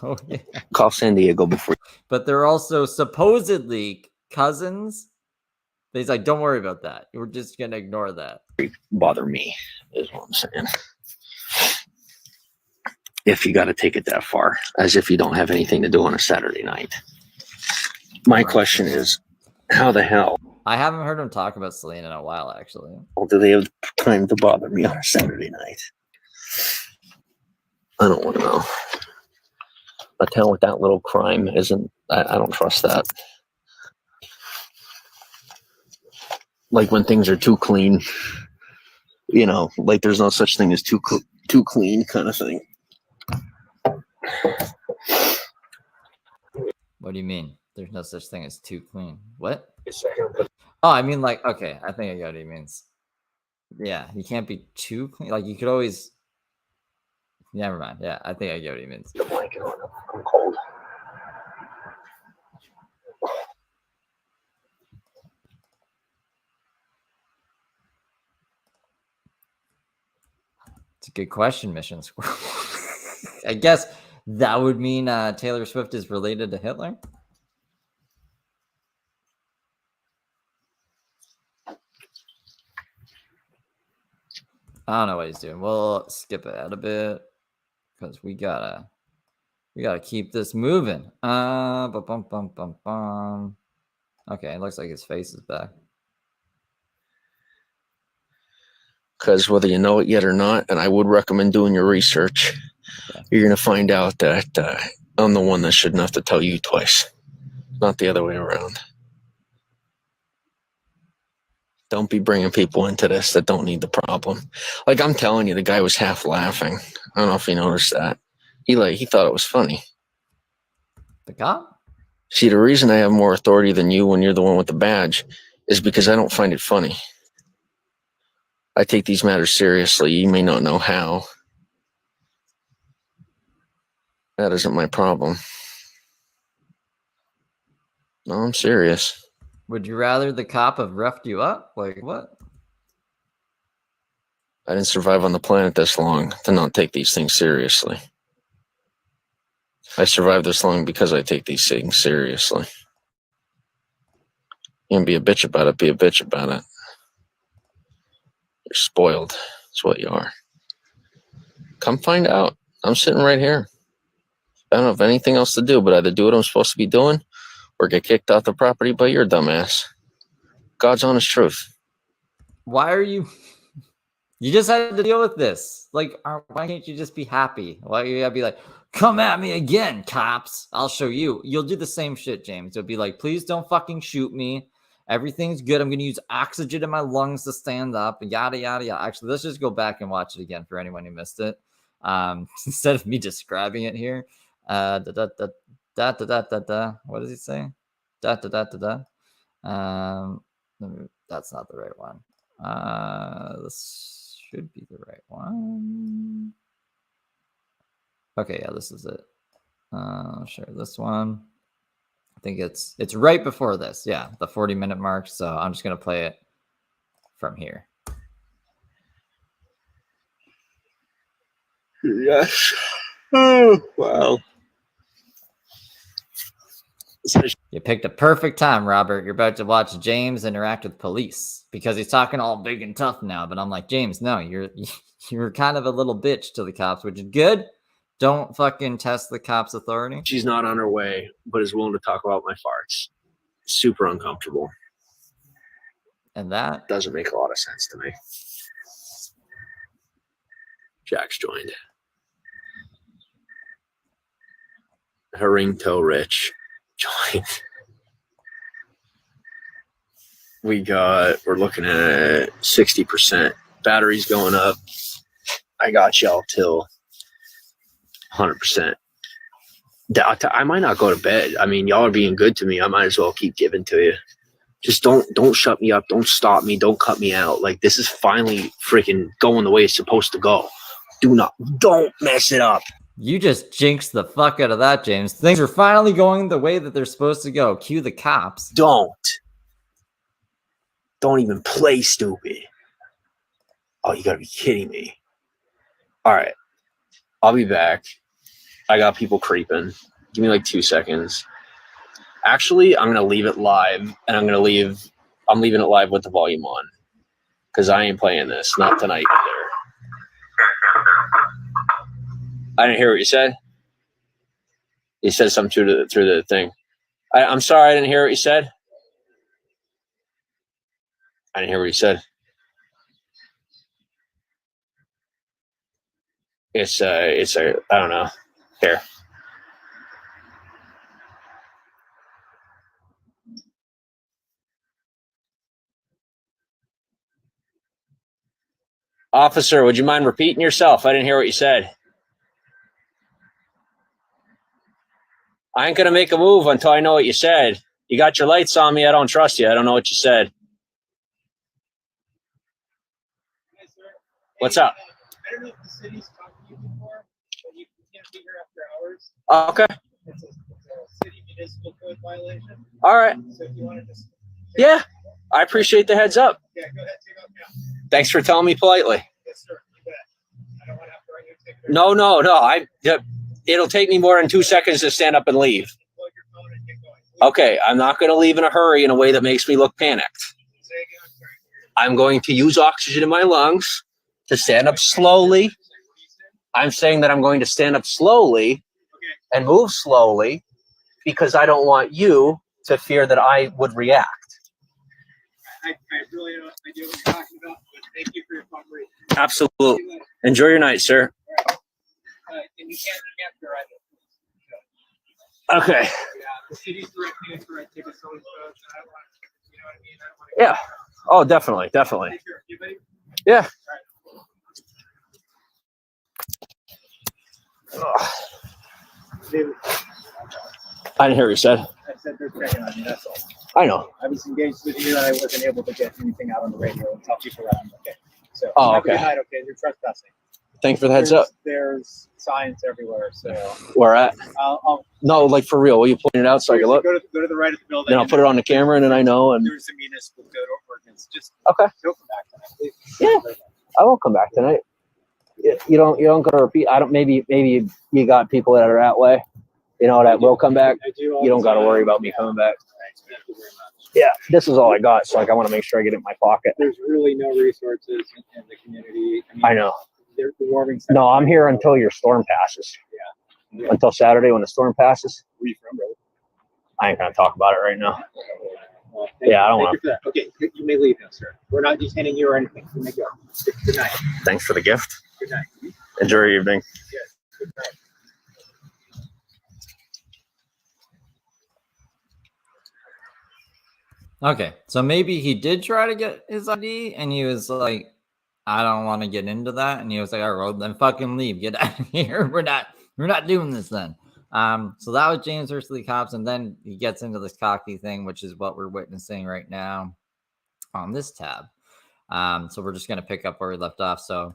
Oh, yeah. Call San Diego before. But they're also supposedly cousins. He's like, don't worry about that. We're just going to ignore that. Bother me, is what I'm saying. If you got to take it that far, as if you don't have anything to do on a Saturday night. My question is, how the hell? I haven't heard him talk about Selena in a while, actually. Well, do they have time to bother me on a Saturday night? I don't want to know. A town with that little crime isn't, I don't trust that. Like when things are too clean, you know, like there's no such thing as too clean kind of thing. What do you mean? There's no such thing as too clean. What? Oh, I mean, like, okay, I think I get what he means. Yeah, you can't be too clean. Like, you could always. Never mind. Yeah, I think I get what he means. I'm cold. It's a good question, Mission Squirrel. I guess that would mean Taylor Swift is related to Hitler. I don't know what he's doing. We'll skip ahead a bit because we gotta keep this moving. Okay, it looks like his face is back. Because whether you know it yet or not, and I would recommend doing your research, you're going to find out that I'm the one that shouldn't have to tell you twice, not the other way around. Don't be bringing people into this that don't need the problem. Like I'm telling you, the guy was half laughing. I don't know if you noticed that. He thought it was funny. The cop? See, the reason I have more authority than you when you're the one with the badge is because I don't find it funny. I take these matters seriously. You may not know how. That isn't my problem. No, I'm serious. Would you rather the cop have roughed you up? Like what? I didn't survive on the planet this long to not take these things seriously. I survived this long because I take these things seriously. You can be a bitch about it, be a bitch about it. You're spoiled. That's what you are. Come find out. I'm sitting right here. I don't have anything else to do but either do what I'm supposed to be doing or get kicked off the property by your dumbass. God's honest truth. Why are you... You just had to deal with this. Like, why can't you just be happy? Why you gotta be like, come at me again, cops. I'll show you. You'll do the same shit, James. You'll be like, please don't fucking shoot me. Everything's good. I'm going to use oxygen in my lungs to stand up. Yada, yada, yada. Actually, let's just go back and watch it again for anyone who missed it. Instead of me describing it here. What does he say? That's not the right one. This should be the right one. Okay, yeah, this is it. I'll share this one. I think it's right before this. Yeah, the 40-minute mark. So I'm just going to play it from here. Yes. Oh, wow. You picked a perfect time, Robert. You're about to watch James interact with police because he's talking all big and tough now. But I'm like, James, no, you're kind of a little bitch to the cops, which is good. Don't fucking test the cops' authority. She's not on her way, but is willing to talk about my farts. Super uncomfortable. And that doesn't make a lot of sense to me. Jack's joined. Haringto Rich joined. We're looking at 60% Battery's going up. I got y'all till 100%. I might not go to bed. I mean, y'all are being good to me. I might as well keep giving to you. Just don't shut me up. Don't stop me. Don't cut me out. Like, this is finally freaking going the way it's supposed to go. Don't mess it up. You just jinxed the fuck out of that, James. Things are finally going the way that they're supposed to go. Cue the cops. Don't even play stupid. Oh, you gotta be kidding me. All right. I'll be back. I got people creeping. Give me like 2 seconds. Actually, I'm gonna leave it live, and I'm leaving it live with the volume on. Because I ain't playing this. Not tonight either. I didn't hear what you said. You said something through the thing. I'm sorry, I didn't hear what you said. I didn't hear what you said. It's I don't know. Here. Officer, would you mind repeating yourself? I didn't hear what you said. I ain't gonna make a move until I know what you said. You got your lights on me. I don't trust you. I don't know what you said. What's up? I don't know if the city's talked to you before, but you can't be here after hours. Okay. It's a city municipal code violation. All right. So if you want to just. Yeah, I appreciate the heads up. Yeah, go ahead, take off now. Thanks for telling me politely. Yes, sir. You bet. I don't want to have to write you a ticket. No. It'll take me more than 2 seconds to stand up and leave. Plug your phone and get going. Okay, I'm not going to leave in a hurry in a way that makes me look panicked. Say again, I'm sorry. I'm going to use oxygen in my lungs to stand up slowly. I'm saying that I'm going to stand up slowly and move slowly because I don't want you to fear that I would react. I really don't idea what you're talking about, but thank you for your cooperation. Absolutely. Enjoy your night, sir. And you can't drive it. Okay. Yeah, the city's directing us to write tickets on those phones, and I don't want to, you know what I mean? I don't want to. Yeah. Oh, definitely. Definitely. Take care. You ready? Yeah. David, I didn't hear what you said. I said they're checking on you, that's all. I know. I was engaged with you, and I wasn't able to get anything out on the radio and tell people around. Okay. So, Oh, have a okay. good night, okay? You're trespassing. Thanks for the heads up. There's signs everywhere, so Where at? I'll No, like for real. Will you point it out so I can look? go to the right of the building. Then I'll put it on the camera and then I know. And There's a municipal code ordinance. Just okay. don't come back tonight, please. Yeah, I won't come back tonight. You don't gotta repeat. I don't. Maybe you got people that are that way. You know that will come back. You don't gotta worry about me coming back. Thank you very much. Yeah, this is all I got. So like, I want to make sure I get it in my pocket. There's really no resources in the community. I know. They're warming. No, I'm here until your storm passes. Yeah. Until Saturday when the storm passes. Where are you from, brother? I ain't gonna talk about it right now. Well, Yeah, I don't thank want you for that. Okay, you may leave now, sir. We're not detaining you or anything. You may go. Good night. Thanks for the gift. Good night. Enjoy your evening. Yes. Good night. Okay, so maybe he did try to get his ID, and he was like, "I don't want to get into that," and he was like, "All right, then fucking leave, get out of here. We're not doing this then." So that was James versus the cops, and then he gets into this cocky thing, which is what we're witnessing right now on this tab. So we're just gonna pick up where we left off. So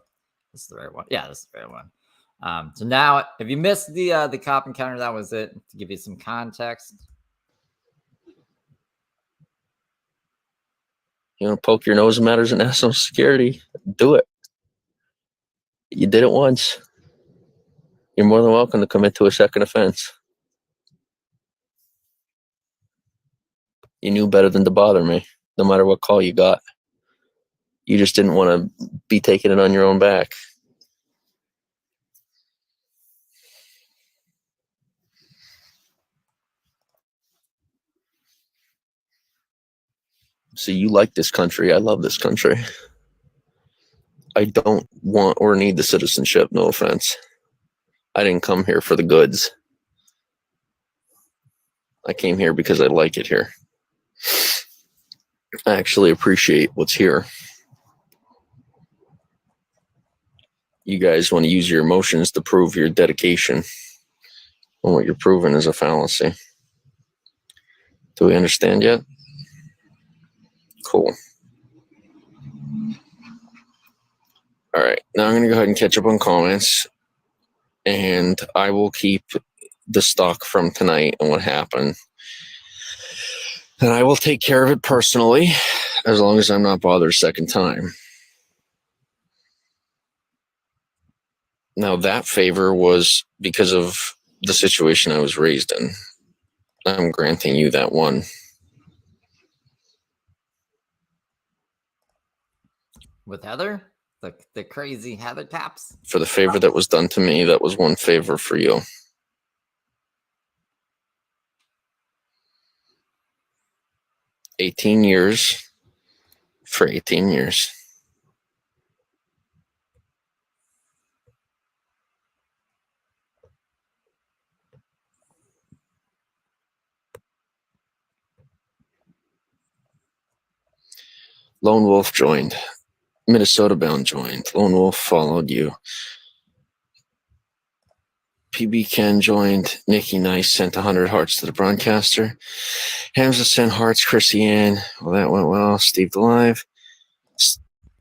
this is the right one. Yeah, this is the right one. So now, if you missed the cop encounter, that was it. To give you some context. You want to poke your nose in matters of national security? Do it. You did it once. You're more than welcome to commit to a second offense. You knew better than to bother me, no matter what call you got. You just didn't want to be taking it on your own back. See, you like this country. I love this country. I don't want or need the citizenship, no offense. I didn't come here for the goods. I came here because I like it here. I actually appreciate what's here. you guys want to use your emotions to prove your dedication. And what you're proving is a fallacy. Do we understand yet? Cool. All right. Now I'm going to go ahead and catch up on comments. And I will keep the stock from tonight and what happened. And I will take care of it personally, as long as I'm not bothered a second time. Now, that favor was because of the situation I was raised in. I'm granting you that one. With Heather? The crazy Heather taps? For the favor that was done to me, that was one favor for you. $18 years for 18 years. Lone Wolf joined. Minnesota Bound joined. Lone Wolf followed you. PB Ken joined. Nikki Nice sent 100 hearts to the broadcaster. Hamza sent hearts. Chrissy Ann. Well, that went well. Steve Delive.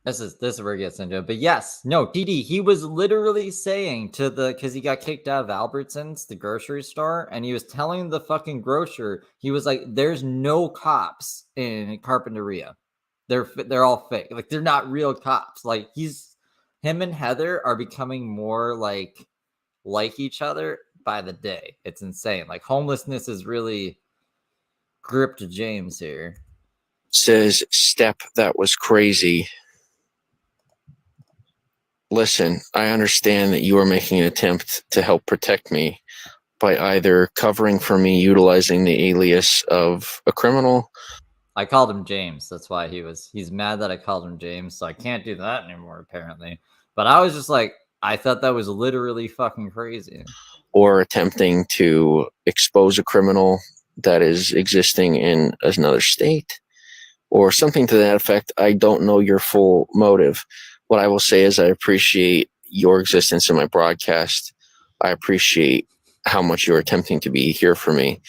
This is where it gets into it. But yes, no, TD, he was literally saying to because he got kicked out of Albertsons, the grocery store, and he was telling the fucking grocer, he was like, there's no cops in Carpinteria. They're all fake. Like, they're not real cops. Like, him and Heather are becoming more like each other by the day. It's insane. Like, homelessness is really gripped James here. Says, Step, that was crazy. Listen, I understand that you are making an attempt to help protect me by either covering for me utilizing the alias of a criminal. I called him James. That's why he's mad that I called him James. So I can't do that anymore, apparently. But I was just like, I thought that was literally fucking crazy. Or attempting to expose a criminal that is existing in another state. Or something to that effect. I don't know your full motive. What I will say is I appreciate your existence in my broadcast. I appreciate how much you're attempting to be here for me.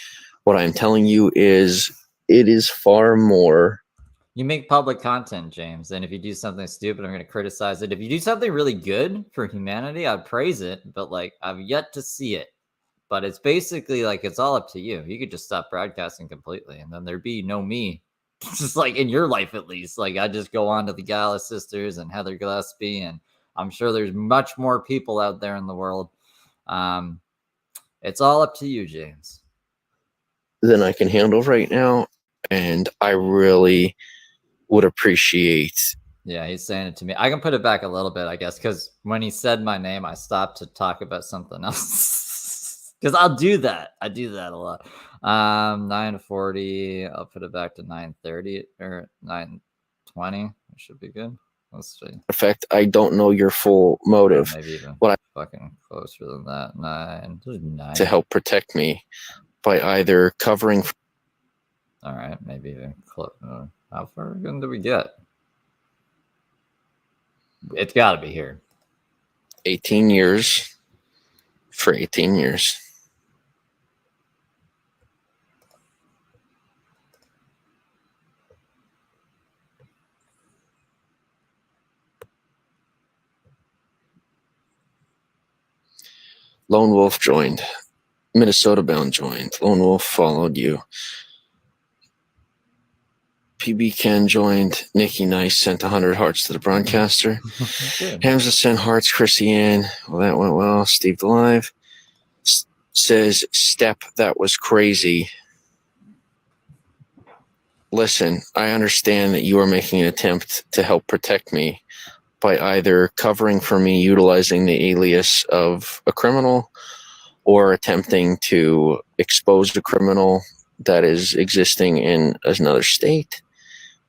What I'm telling you is it is far more. You make public content, James, and if you do something stupid, I'm going to criticize it. If you do something really good for humanity, I'd praise it, but like I've yet to see it. But it's basically like it's all up to you. You could just stop broadcasting completely, and then there'd be no me. Just like in your life, at least. Like I just go on to the Gala sisters and Heather Gillespie, and I'm sure there's much more people out there in the world. It's all up to you, James. Than I can handle right now, and I really would appreciate. Yeah, he's saying it to me. I can put it back a little bit, I guess, because when he said my name, I stopped to talk about something else. Because I'll do that. I do that a lot. 9:40. I'll put it back to 9:30 or 9:20. It should be good. Let's see. In fact, I don't know your full motive. Maybe even fucking closer than that. 9 to help protect me by either covering. All right, maybe even close. How far in do we get? It's got to be here. 18 years for 18 years. Lone Wolf joined. Minnesota Bound joined. Lone Wolf followed you. PB Ken joined. Nikki Nice sent 100 hearts to the broadcaster. Hamza sent hearts. Chrissy Ann. Well, that went well. Steve Delive. Says, Step, that was crazy. Listen, I understand that you are making an attempt to help protect me by either covering for me utilizing the alias of a criminal or attempting to expose a criminal that is existing in another state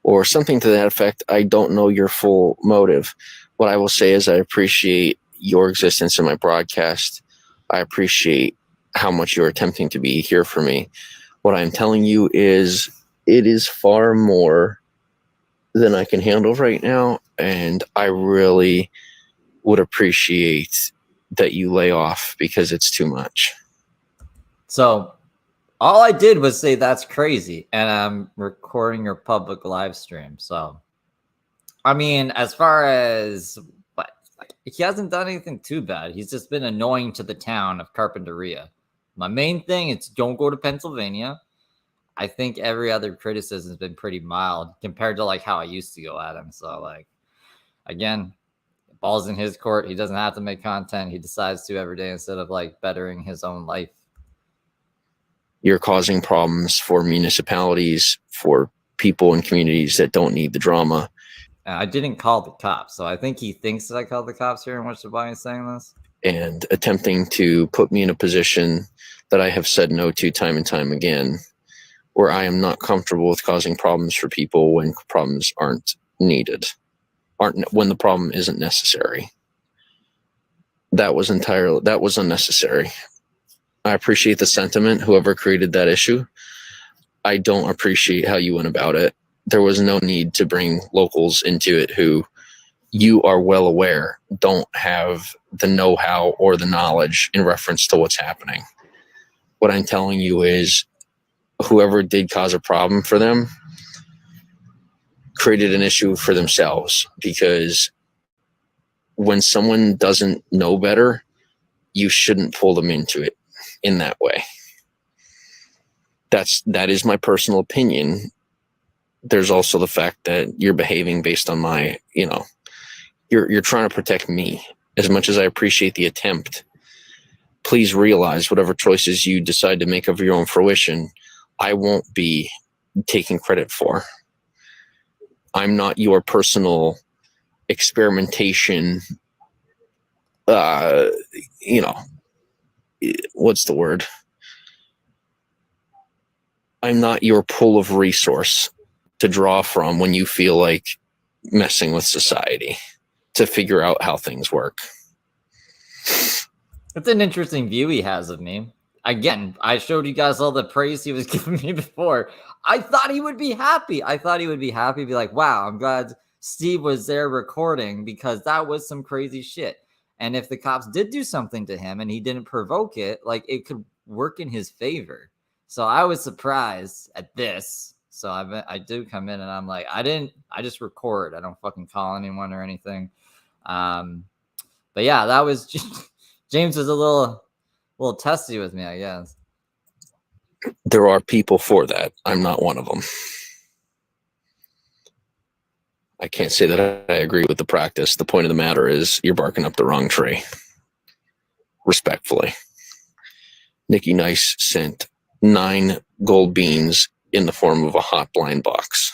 or something to that effect. I don't know your full motive. What I will say is I appreciate your existence in my broadcast. I appreciate how much you're attempting to be here for me. What I'm telling you is it is far more than I can handle right now, and I really would appreciate that you lay off because it's too much. So all I did was say that's crazy, and I'm recording your public live stream. So, I mean, as far as what, like, he hasn't done anything too bad. He's just been annoying to the town of Carpinteria. My main thing is don't go to Pennsylvania. I think every other criticism has been pretty mild compared to like how I used to go at him. So, like, again, ball's in his court. He doesn't have to make content. He decides to every day instead of like bettering his own life. You're causing problems for municipalities, for people in communities that don't need the drama. I didn't call the cops, so I think he thinks that I called the cops here, and which is why he's saying this. And attempting to put me in a position that I have said no to time and time again, where I am not comfortable with causing problems for people when problems aren't needed, when the problem isn't necessary. That was unnecessary. I appreciate the sentiment, whoever created that issue. I don't appreciate how you went about it. There was no need to bring locals into it who you are well aware don't have the know-how or the knowledge in reference to what's happening. What I'm telling you is whoever did cause a problem for them created an issue for themselves, because when someone doesn't know better, you shouldn't pull them into it in that way. That is my personal opinion. There's also the fact that you're behaving based on my, you're trying to protect me. As much as I appreciate the attempt, please realize whatever choices you decide to make of your own fruition, I won't be taking credit for. I'm not your personal experimentation, what's the word? I'm not your pool of resource to draw from when you feel like messing with society to figure out how things work. It's an interesting view he has of me. Again, I showed you guys all the praise he was giving me before. I thought he would be happy. Be like, wow, I'm glad Steve was there recording, because that was some crazy shit. And if the cops did do something to him and he didn't provoke it, like, it could work in his favor. So I was surprised at this. So I do come in and I'm like, I just record. I don't fucking call anyone or anything. But yeah, that was James was a little testy with me, I guess. There are people for that. I'm not one of them. I can't say that I agree with the practice. The point of the matter is you're barking up the wrong tree. Respectfully. Nikki Nice sent 9 gold beans in the form of a hot blind box.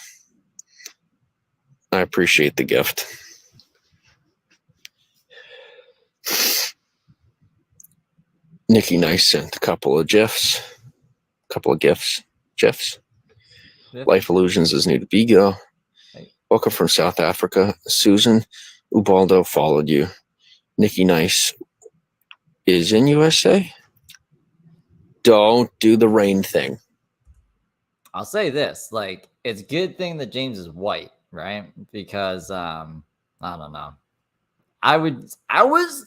I appreciate the gift. Nikki Nice sent a couple of gifs. GIFs. Yep. Life Illusions is new to Vigo. Hey. Welcome from South Africa. Susan Ubaldo followed you. Nikki Nice is in USA. Don't do the rain thing. I'll say this, like, it's a good thing that James is white, right? Because I don't know. I was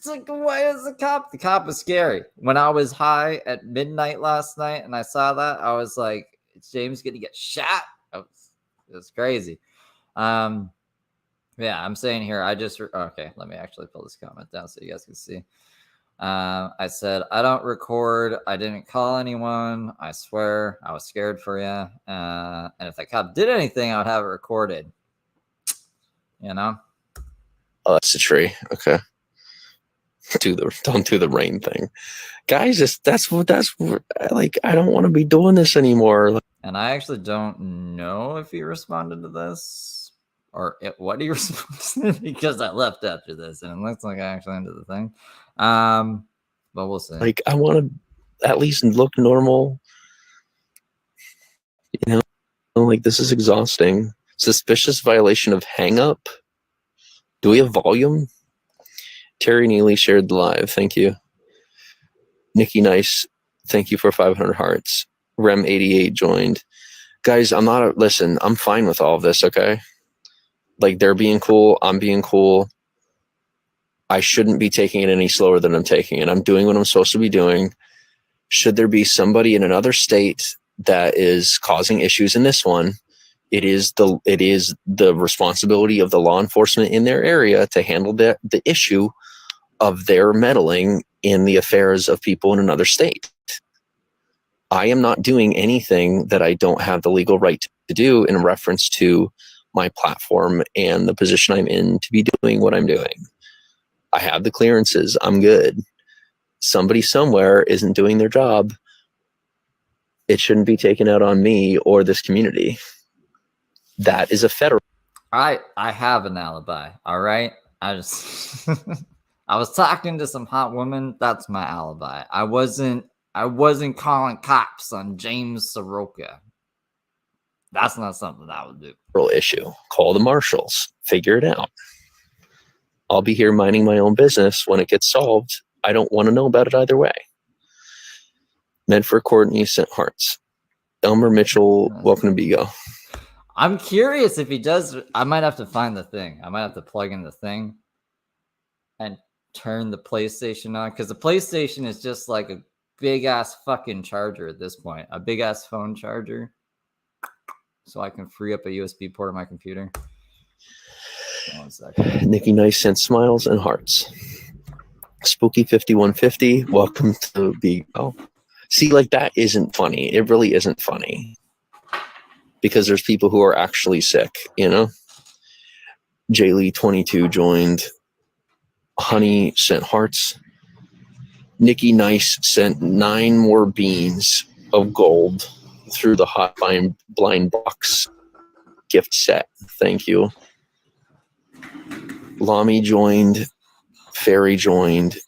like, why is the cop? The cop was scary. When I was high at midnight last night and I saw that, I was like, is James gonna get shot? It was crazy. Yeah, I'm saying here, okay, let me actually pull this comment down so you guys can see. I said, I don't record. I didn't call anyone. I swear I was scared for you. And if that cop did anything, I would have it recorded. Oh, that's a tree. Okay. Don't do the rain thing. Guys, that's like, I don't want to be doing this anymore. And I actually don't know if he responded to this or what he responded to, because I left after this and it looks like I actually ended the thing. But we'll see. Like, I want to at least look normal. Like, this is exhausting. Suspicious violation of hang up. Do we have volume? Terry Neely shared the live. Thank you. Nikki Nice, thank you for 500 hearts. Rem88 joined. Guys, listen, I'm fine with all of this, okay? Like, they're being cool. I'm being cool. I shouldn't be taking it any slower than I'm taking it. I'm doing what I'm supposed to be doing. Should there be somebody in another state that is causing issues in this one, it is the responsibility of the law enforcement in their area to handle the issue of their meddling in the affairs of people in another state. I am not doing anything that I don't have the legal right to do in reference to my platform and the position I'm in to be doing what I'm doing. I have the clearances. I'm good. Somebody somewhere isn't doing their job. It shouldn't be taken out on me or this community. That is a federal. I have an alibi. All right. I just I was talking to some hot woman. That's my alibi. I wasn't calling cops on James Saroka. That's not something I would do. Issue. Call the marshals. Figure it out. I'll be here minding my own business. When it gets solved, I don't want to know about it either way. Medford Courtney sent hearts. Elmer Mitchell, welcome to Bigo. I'm curious if he does. I might have to find the thing. I might have to plug in the thing and turn the PlayStation on, because the PlayStation is just like a big ass fucking charger at this point. A big ass phone charger. So I can free up a USB port on my computer. 1 second. Nikki Nice sent smiles and hearts. Spooky 5150, welcome to Bigo. See, like, that isn't funny. It really isn't funny. Because there's people who are actually sick, you know? Jaylee22 joined. Honey sent hearts. Nikki Nice sent 9 more beans of gold through the Hotline Blind Box gift set. Thank you. Lami joined. Fairy joined.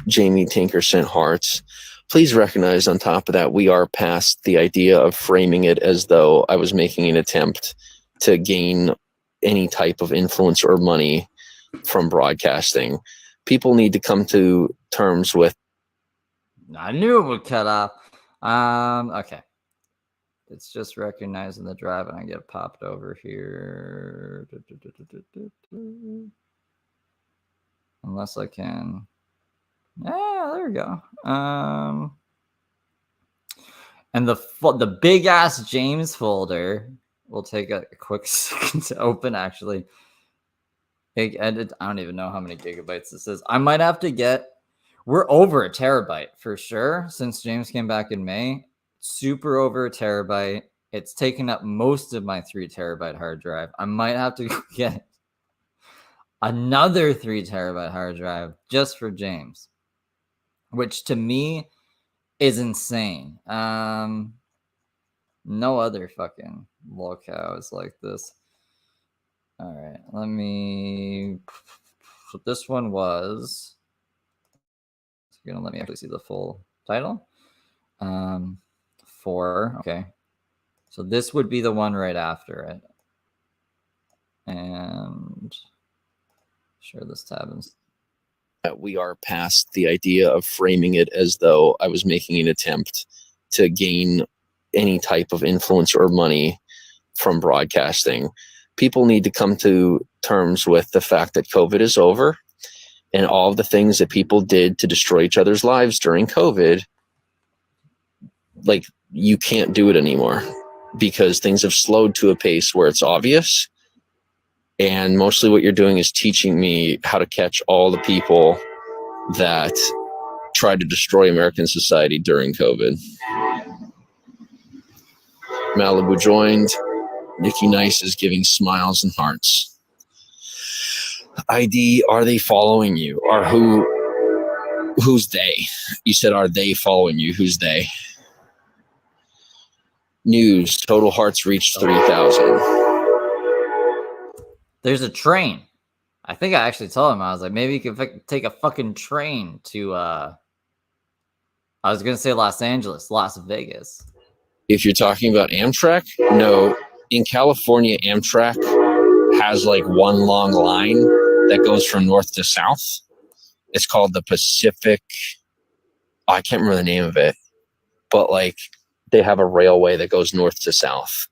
Jamie Tinker sent hearts. Please recognize on top of that, we are past the idea of framing it as though I was making an attempt to gain any type of influence or money from broadcasting. People need to come to terms with. I knew it would cut off. Okay. It's just recognizing the drive and I get popped over here. Unless I can. Yeah, there we go. And the big ass James folder will take a quick second to open. Actually, big edit. I don't even know how many gigabytes this is. I might have to get. We're over a terabyte for sure since James came back in May. Super over a terabyte. It's taken up most of my 3 terabyte hard drive. I might have to get another 3 terabyte hard drive just for James, which to me is insane. No other fucking locale is like this. All right, let me. So this one was. You're gonna let me actually see the full title. 4. Okay, so this would be the one right after it, and share this tab. That we are past the idea of framing it as though I was making an attempt to gain any type of influence or money from broadcasting. People need to come to terms with the fact that COVID is over, and all of the things that people did to destroy each other's lives during COVID, like, you can't do it anymore because things have slowed to a pace where it's obvious. And mostly what you're doing is teaching me how to catch all the people that tried to destroy American society during COVID. Malibu joined. Nikki Nice is giving smiles and hearts. ID, are they following you? Or who's they? You said, are they following you? Who's they? News, total hearts reached 3,000. There's a train. I think I actually told him, I was like, maybe you could take a fucking train to, I was going to say Los Angeles, Las Vegas. If you're talking about Amtrak, no. In California, Amtrak has like one long line that goes from north to south. It's called the Pacific. Oh, I can't remember the name of it, but like they have a railway that goes north to south.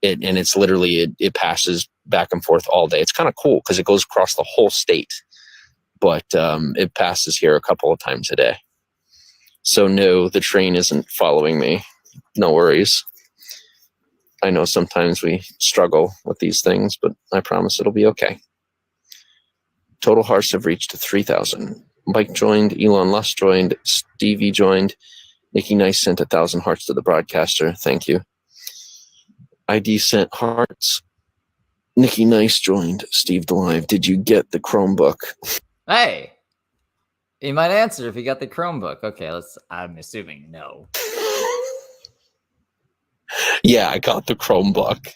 And it's literally, it passes back and forth all day. It's kind of cool because it goes across the whole state. but it passes here a couple of times a day. So no, the train isn't following me. No worries. I know sometimes we struggle with these things, but I promise it'll be okay. Total hearts have reached 3,000. Mike joined, Elon Lusk joined, Stevie joined, Nikki Nice sent 1,000 hearts to the broadcaster. Thank you. ID sent hearts. Nikki Nice joined, Steve Delive. Did you get the Chromebook? Hey, he might answer if he got the Chromebook. Okay, I'm assuming no. Yeah, I got the Chromebook.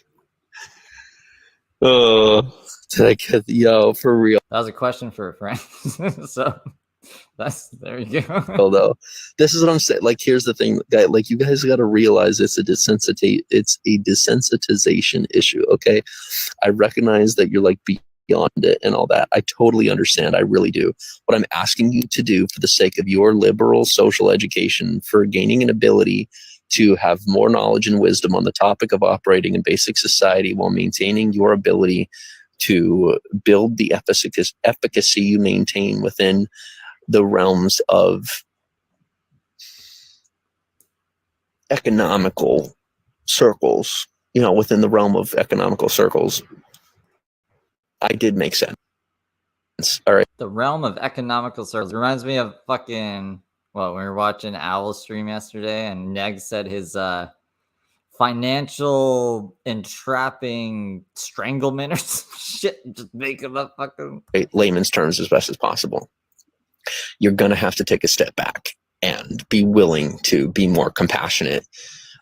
Did I get yo for real? That was a question for a friend. So there you go. Although this is what I'm saying. Like, here's the thing, guy. Like, you guys got to realize it's a desensitization issue. Okay, I recognize that you're like beyond it and all that. I totally understand. I really do. What I'm asking you to do, for the sake of your liberal social education, for gaining an ability to have more knowledge and wisdom on the topic of operating in basic society while maintaining your ability to build the efficacy you maintain within the realms of economical circles, within the realm of economical circles, I did make sense. All right. The realm of economical circles reminds me of fucking, well, we were watching Owl stream yesterday, and Neg said his financial entrapping stranglement or some shit. Just make him up fucking layman's terms as best as possible. You're going to have to take a step back and be willing to be more compassionate.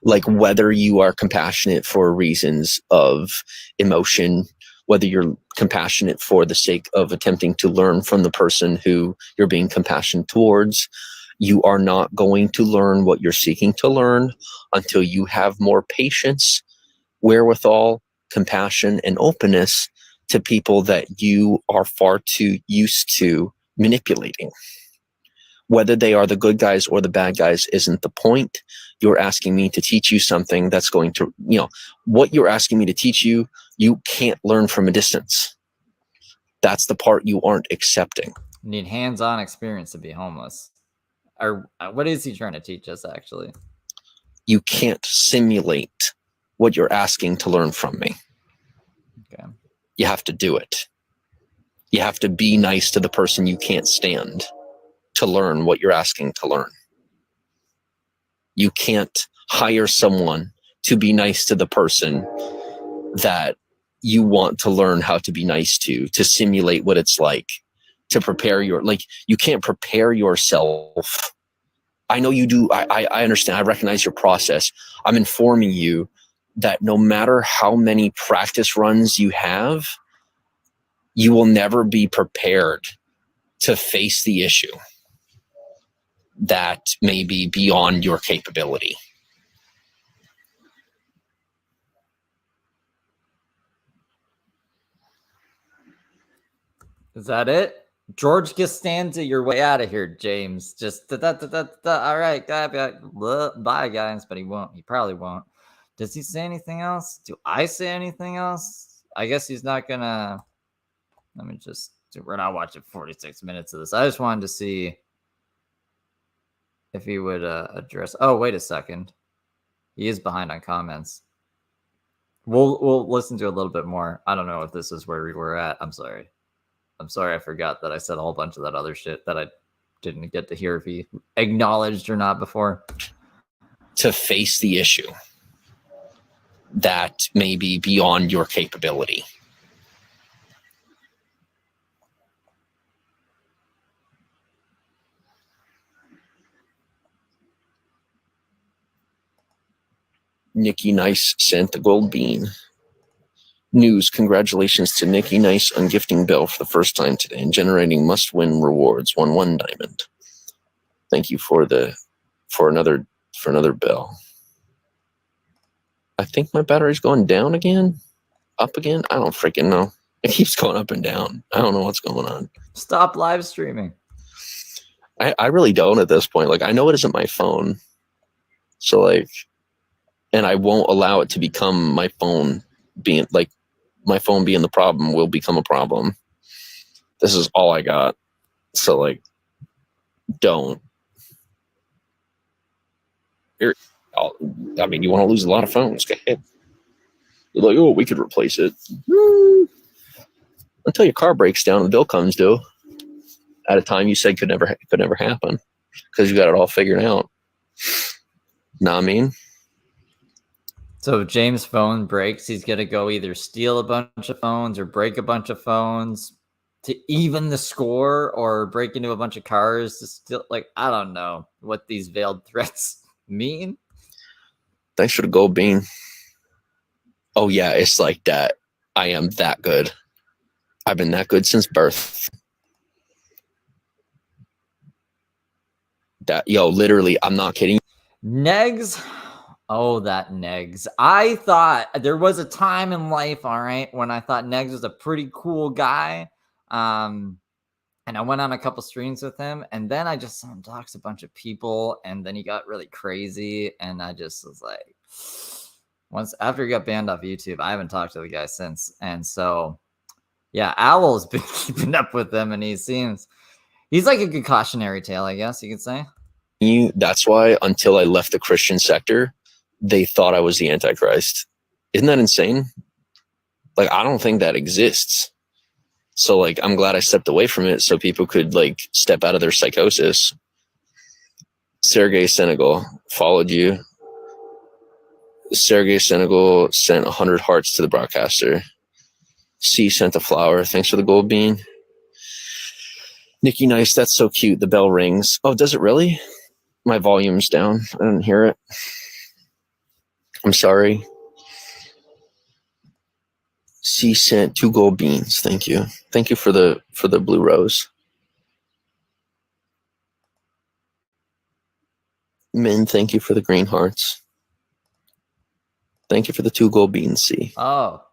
Like, whether you are compassionate for reasons of emotion, whether you're compassionate for the sake of attempting to learn from the person who you're being compassionate towards, you are not going to learn what you're seeking to learn until you have more patience, wherewithal, compassion, and openness to people that you are far too used to manipulating. Whether they are the good guys or the bad guys isn't the point. You're asking me to teach you something that's going to, what you're asking me to teach you, you can't learn from a distance. That's the part you aren't accepting. You need hands-on experience to be homeless. Or what is he trying to teach us, actually? You can't simulate what you're asking to learn from me. Okay. You have to do it. You have to be nice to the person you can't stand to learn what you're asking to learn. You can't hire someone to be nice to the person that you want to learn how to be nice to simulate what it's like to prepare you can't prepare yourself. I know you do. I understand. I recognize your process. I'm informing you that no matter how many practice runs you have, you will never be prepared to face the issue that may be beyond your capability. Is that it? George Costanza, your way out of here, James. Just all right, bye, guys. But he won't. He probably won't. Does he say anything else? Do I say anything else? I guess he's not gonna. Let me just. We're not watching 46 minutes of this. I just wanted to see if he would address. Oh, wait a second. He is behind on comments. We'll listen to a little bit more. I don't know if this is where we were at. I'm sorry. I forgot that I said a whole bunch of that other shit that I didn't get to hear if he acknowledged or not before. To face the issue that may be beyond your capability. Nikki Nice sent the gold bean. News, congratulations to Nikki Nice on gifting Bell for the first time today and generating must-win rewards. 1 diamond. Thank you for another bell. I think my battery's going down again? Up again? I don't freaking know. It keeps going up and down. I don't know what's going on. Stop live streaming. I really don't at this point. Like, I know it isn't my phone. So, like, and I won't allow it to become my phone being the problem will become a problem. This is all I got. So like, don't. I mean, you want to lose a lot of phones. Go ahead. You're like, oh, we could replace it. Until your car breaks down and the bill comes due at a time you said could never happen because you got it all figured out. Know what I mean? So if James' phone breaks, he's gonna go either steal a bunch of phones or break a bunch of phones to even the score, or break into a bunch of cars to steal. Like, I don't know what these veiled threats mean. Thanks for the gold bean. Oh yeah, it's like that. I am that good. I've been that good since birth. That literally, I'm not kidding. Negs. Oh, that Negs. I thought there was a time in life, all right, when I thought Negs was a pretty cool guy. And I went on a couple streams with him, and then I just saw him talk to a bunch of people, and then he got really crazy, and I just was like, once after he got banned off YouTube, I haven't talked to the guy since. And so, yeah, Owl's been keeping up with him, and he's like a good cautionary tale, I guess you could say. That's why until I left the Christian sector, they thought I was the Antichrist. Isn't that insane? Like, I don't think that exists. So like, I'm glad I stepped away from it so people could like step out of their psychosis. Sergey Senegal followed you. Sergey Senegal sent 100 hearts to the broadcaster. C sent a flower. Thanks for the gold bean. Nikki Nice, that's so cute. The bell rings. Oh, does it really? My volume's down. I didn't hear it. I'm sorry. C sent 2 gold beans. Thank you. Thank you for the blue rose. Min, thank you for the green hearts. Thank you for the 2 gold beans, C. Oh,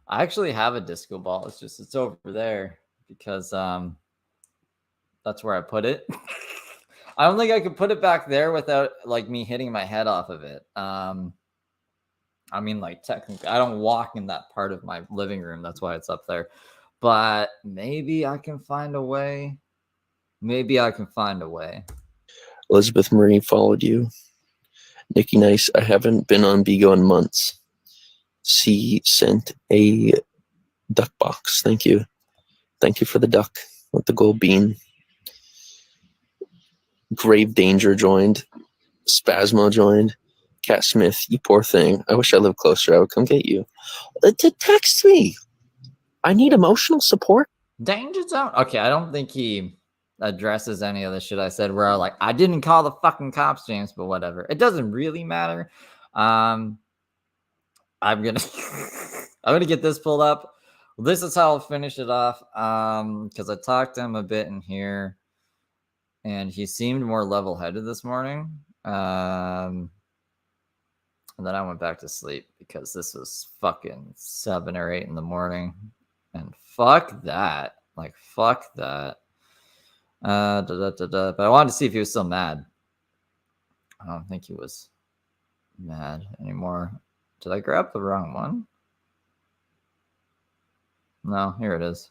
I actually have a disco ball. It's over there because that's where I put it. I don't think I could put it back there without like me hitting my head off of it. I mean, like, technically, I don't walk in that part of my living room. That's why it's up there. But maybe I can find a way. Elizabeth Marie followed you. Nikki Nice, I haven't been on Bigo in months. C sent a duck box. Thank you. Thank you for the duck with the gold bean. Grave Danger joined. Spasmo joined. Cat Smith, you poor thing. I wish I lived closer. I would come get you. Text me. I need emotional support. Danger Zone. Okay, I don't think he addresses any of the shit I said where I didn't call the fucking cops, James, but whatever. It doesn't really matter. I'm gonna I'm gonna get this pulled up. Well, this is how I'll finish it off. Because I talked to him a bit in here, and he seemed more level-headed this morning. And then I went back to sleep because this was fucking 7 or 8 in the morning. And fuck that. Like, fuck that. But I wanted to see if he was still mad. I don't think he was mad anymore. Did I grab the wrong one? No, here it is.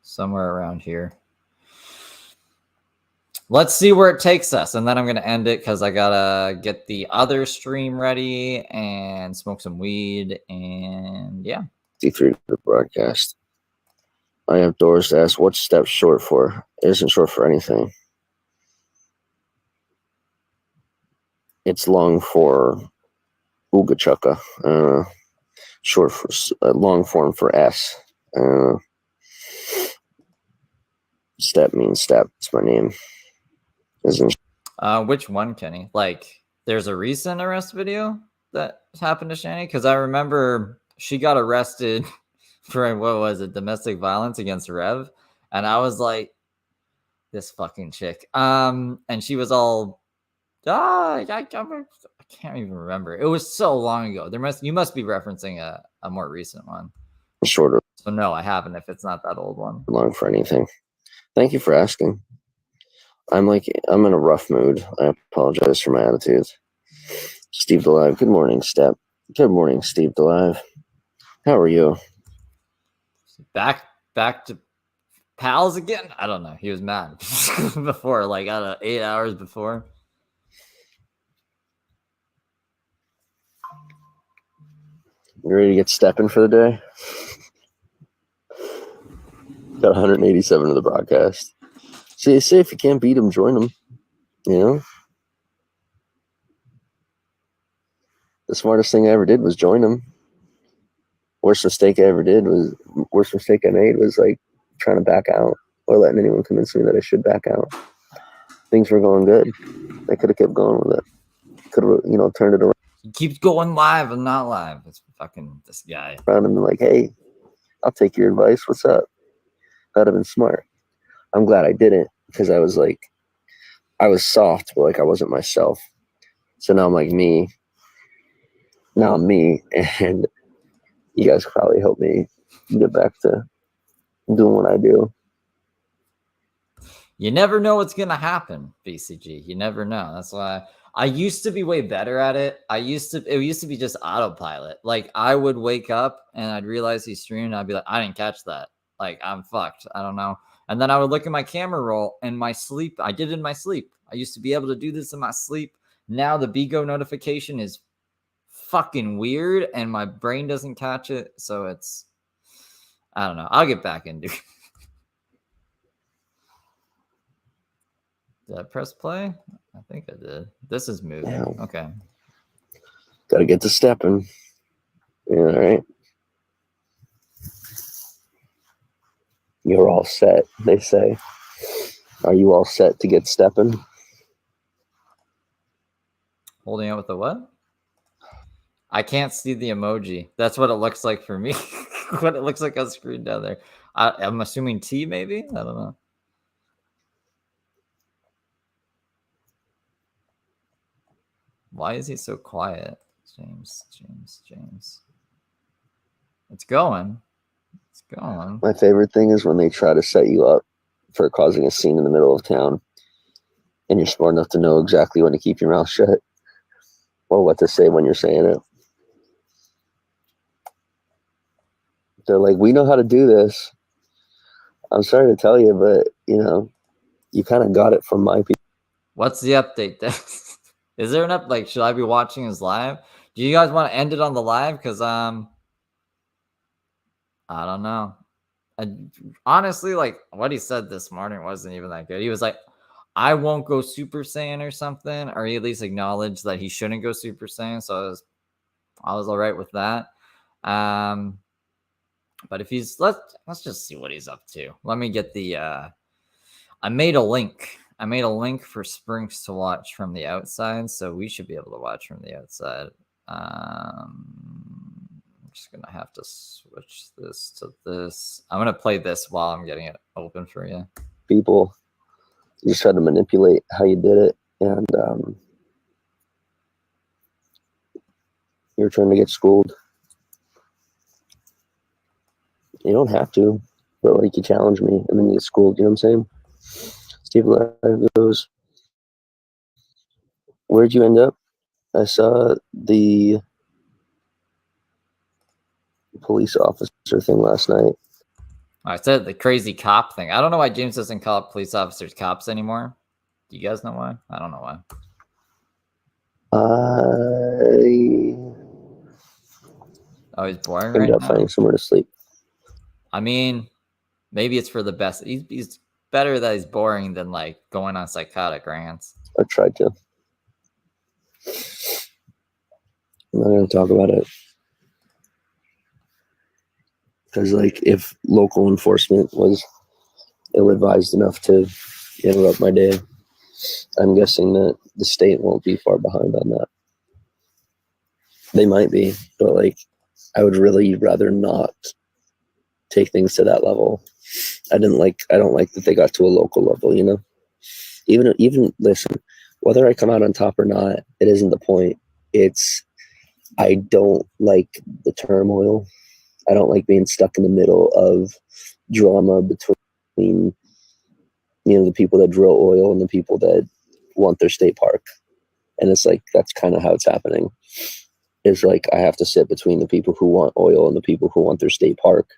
Somewhere around here. Let's see where it takes us, and then I'm going to end it because I got to get the other stream ready and smoke some weed, and yeah. D3 the broadcast. I have doors to ask what's step short for. It isn't short for anything. It's long for Ooga Chucka. Short for long form for S. Step means step. It's my name. Isn't which one, Kenny? Like, there's a recent arrest video that happened to Shani? Because I remember she got arrested for, what was it, domestic violence against Rev. And I was like, this fucking chick. And she was all, I can't even remember. It was so long ago. You must be referencing a more recent one. Shorter. So no, I haven't, if it's not that old one. Long for anything. Thank you for asking. I'm in a rough mood. I apologize for my attitude. Steve Delive. Good morning, Step. Good morning, Steve Delive. How are you? Back to pals again? I don't know. He was mad before, like, I don't know, 8 hours before. You ready to get stepping for the day? Got 187 of the broadcast. See, they say if you can't beat them, join them. You know? The smartest thing I ever did was join them. Worst mistake I made was like trying to back out or letting anyone convince me that I should back out. Things were going good. I could have kept going with it. Could have, turned it around. He keeps going live and not live. It's fucking this guy. And been like, hey, I'll take your advice. What's up? That'd have been smart. I'm glad I didn't because I was soft, but like I wasn't myself. So now I'm like me. Now I'm me, and you guys probably help me get back to doing what I do. You never know what's gonna happen, BCG. You never know. That's why I used to be way better at it. It used to be just autopilot. Like I would wake up and I'd realize he's streaming. And I'd be like, I didn't catch that. Like I'm fucked. I don't know. And then I would look at my camera roll in my sleep. I did it in my sleep. I used to be able to do this in my sleep. Now the Bigo notification is fucking weird and my brain doesn't catch it. So it's, I don't know. I'll get back into it. Did I press play? I think I did. This is moving. Yeah. Okay. Got to get to stepping. Yeah, all right. You're all set, they say. Are you all set to get stepping? Holding out with the what? I can't see the emoji. That's what it looks like for me. What it looks like on screen down there. I'm assuming T maybe? I don't know. Why is he so quiet? James. It's going. My favorite thing is when they try to set you up for causing a scene in the middle of town and you're smart enough to know exactly when to keep your mouth shut or what to say when you're saying it. They're like, we know how to do this. I'm sorry to tell you, but, you kind of got it from my people. What's the update then? Is there an up? Like, should I be watching his live? Do you guys want to end it on the live? Because I don't know. Honestly, like what he said this morning wasn't even that good. He was like, I won't go Super Saiyan or something, or he at least acknowledged that he shouldn't go Super Saiyan. So I was all right with that. But if he's let's just see what he's up to. Let me get the I made a link for Sprinks to watch from the outside, so we should be able to watch from the outside. I'm just gonna have to switch this to this. I'm gonna play this while I'm getting it open for you. People just try to manipulate how you did it, and you're trying to get schooled. You don't have to, but like you challenge me and then you get schooled. You know what I'm saying? Steve Live goes, where'd you end up? I saw the police officer thing last night. I said the crazy cop thing. I don't know why James doesn't call police officers cops anymore. Do you guys know why? I don't know why. Oh, he's boring right now? Finding somewhere to sleep. I mean, maybe it's for the best. He's better that he's boring than like going on psychotic rants. I tried to. I'm not going to talk about it. Because, like, if local enforcement was ill-advised enough to interrupt my day, I'm guessing that the state won't be far behind on that. They might be, but, like, I would really rather not take things to that level. I don't like that they got to a local level, Even listen, whether I come out on top or not, it isn't the point. I don't like the turmoil. I don't like being stuck in the middle of drama between, the people that drill oil and the people that want their state park. And it's like, that's kind of how it's happening. is like I have to sit between the people who want oil and the people who want their state park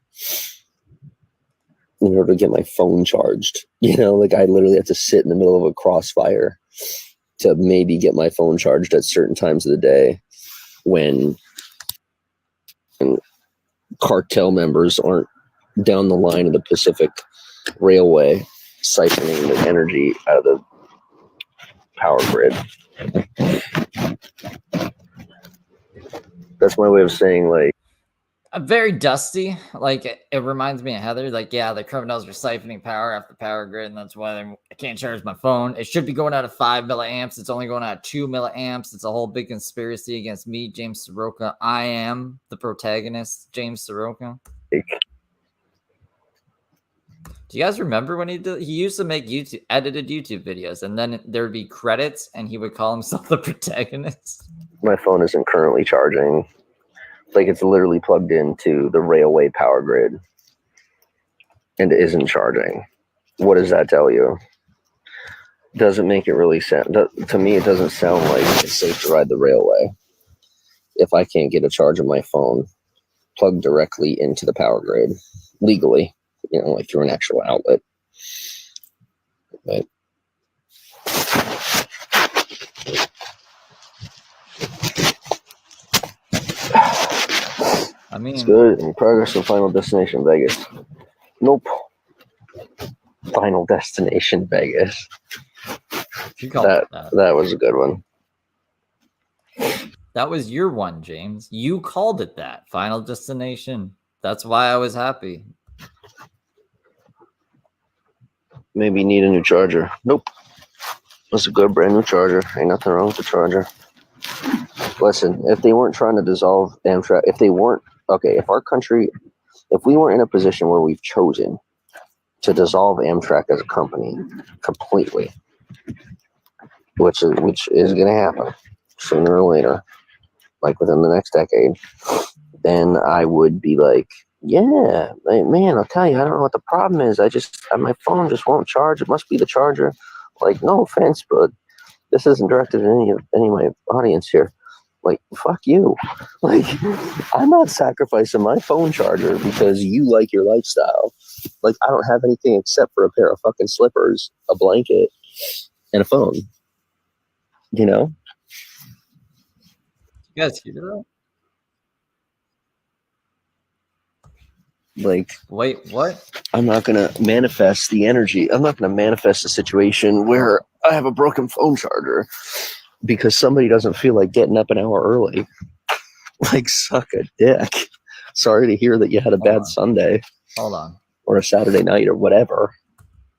in order to get my phone charged. You know, like I literally have to sit in the middle of a crossfire to maybe get my phone charged at certain times of the day when cartel members aren't down the line of the Pacific Railway siphoning the energy out of the power grid. That's my way of saying, like, Very dusty. Like it reminds me of Heather. Like, yeah, the criminals are siphoning power off the power grid, and that's why I can't charge my phone. It should be going out of 5 milliamps. It's only going out of 2 milliamps. It's a whole big conspiracy against me, James Saroka. I am the protagonist, James Saroka. Do you guys remember when he used to make edited YouTube videos, and then there would be credits, and he would call himself the protagonist? my phone isn't currently charging. Like, it's literally plugged into the railway power grid and it isn't charging. What does that tell you? Doesn't make it really sound, to me, it doesn't sound like it's safe to ride the railway if I can't get a charge of my phone plugged directly into the power grid legally, you know, like through an actual outlet. But I mean, it's good. In progress to Final Destination Vegas. Nope. Final Destination Vegas. you called it that. That was a good one. That was your one, James. You called it that. Final Destination. That's why I was happy. Maybe you need a new charger. Nope. That's a good brand new charger. Ain't nothing wrong with the charger. Listen, if they weren't trying to dissolve Amtrak, if we weren't in a position where we've chosen to dissolve Amtrak as a company completely, which is going to happen sooner or later, like within the next decade, then I would be like, yeah, man, I'll tell you, I don't know what the problem is. My phone just won't charge. It must be the charger. Like, no offense, but this isn't directed at any of my audience here. Like, fuck you. Like, I'm not sacrificing my phone charger because you like your lifestyle. Like, I don't have anything except for a pair of fucking slippers, a blanket, and a phone. You know? You guys hear that? Like, wait, what? I'm not going to manifest the energy. I'm not going to manifest a situation where I have a broken phone charger because somebody doesn't feel like getting up an hour early. Like, suck a dick. Sorry to hear that you had a bad Sunday. Hold on. Or a Saturday night or whatever.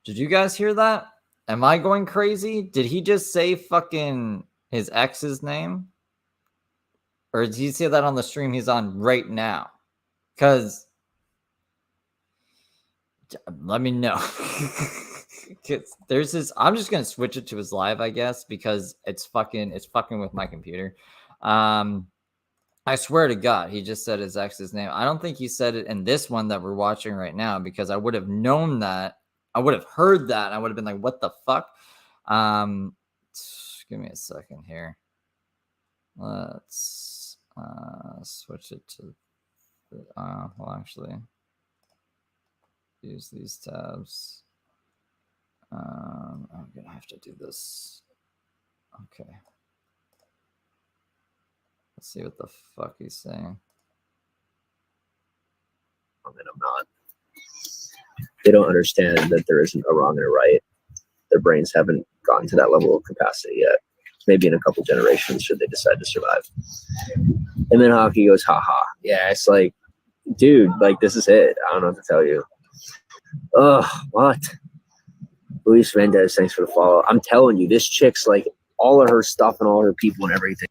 Did you guys hear that? Am I going crazy? Did he just say fucking his ex's name? Or did he say that on the stream he's on right now? Because let me know. There's this. I'm just gonna switch it to his live, I guess, because it's fucking with my computer. I swear to God, he just said his ex's name. I don't think he said it in this one that we're watching right now, because I would have known that. I would have heard that. And I would have been like, what the fuck? Give me a second here. Let's switch it to well, actually use these tabs. I'm gonna have to do this. Okay. Let's see what the fuck he's saying. I mean, I'm not. They don't understand that there isn't a wrong and a right. Their brains haven't gotten to that level of capacity yet. Maybe in a couple generations, should they decide to survive. And then Hockey goes, haha. Yeah, it's like, dude, like, this is it. I don't know what to tell you. Ugh, what? Luis Mendez, thanks for the follow. I'm telling you, this chick's like, all of her stuff and all her people and everything.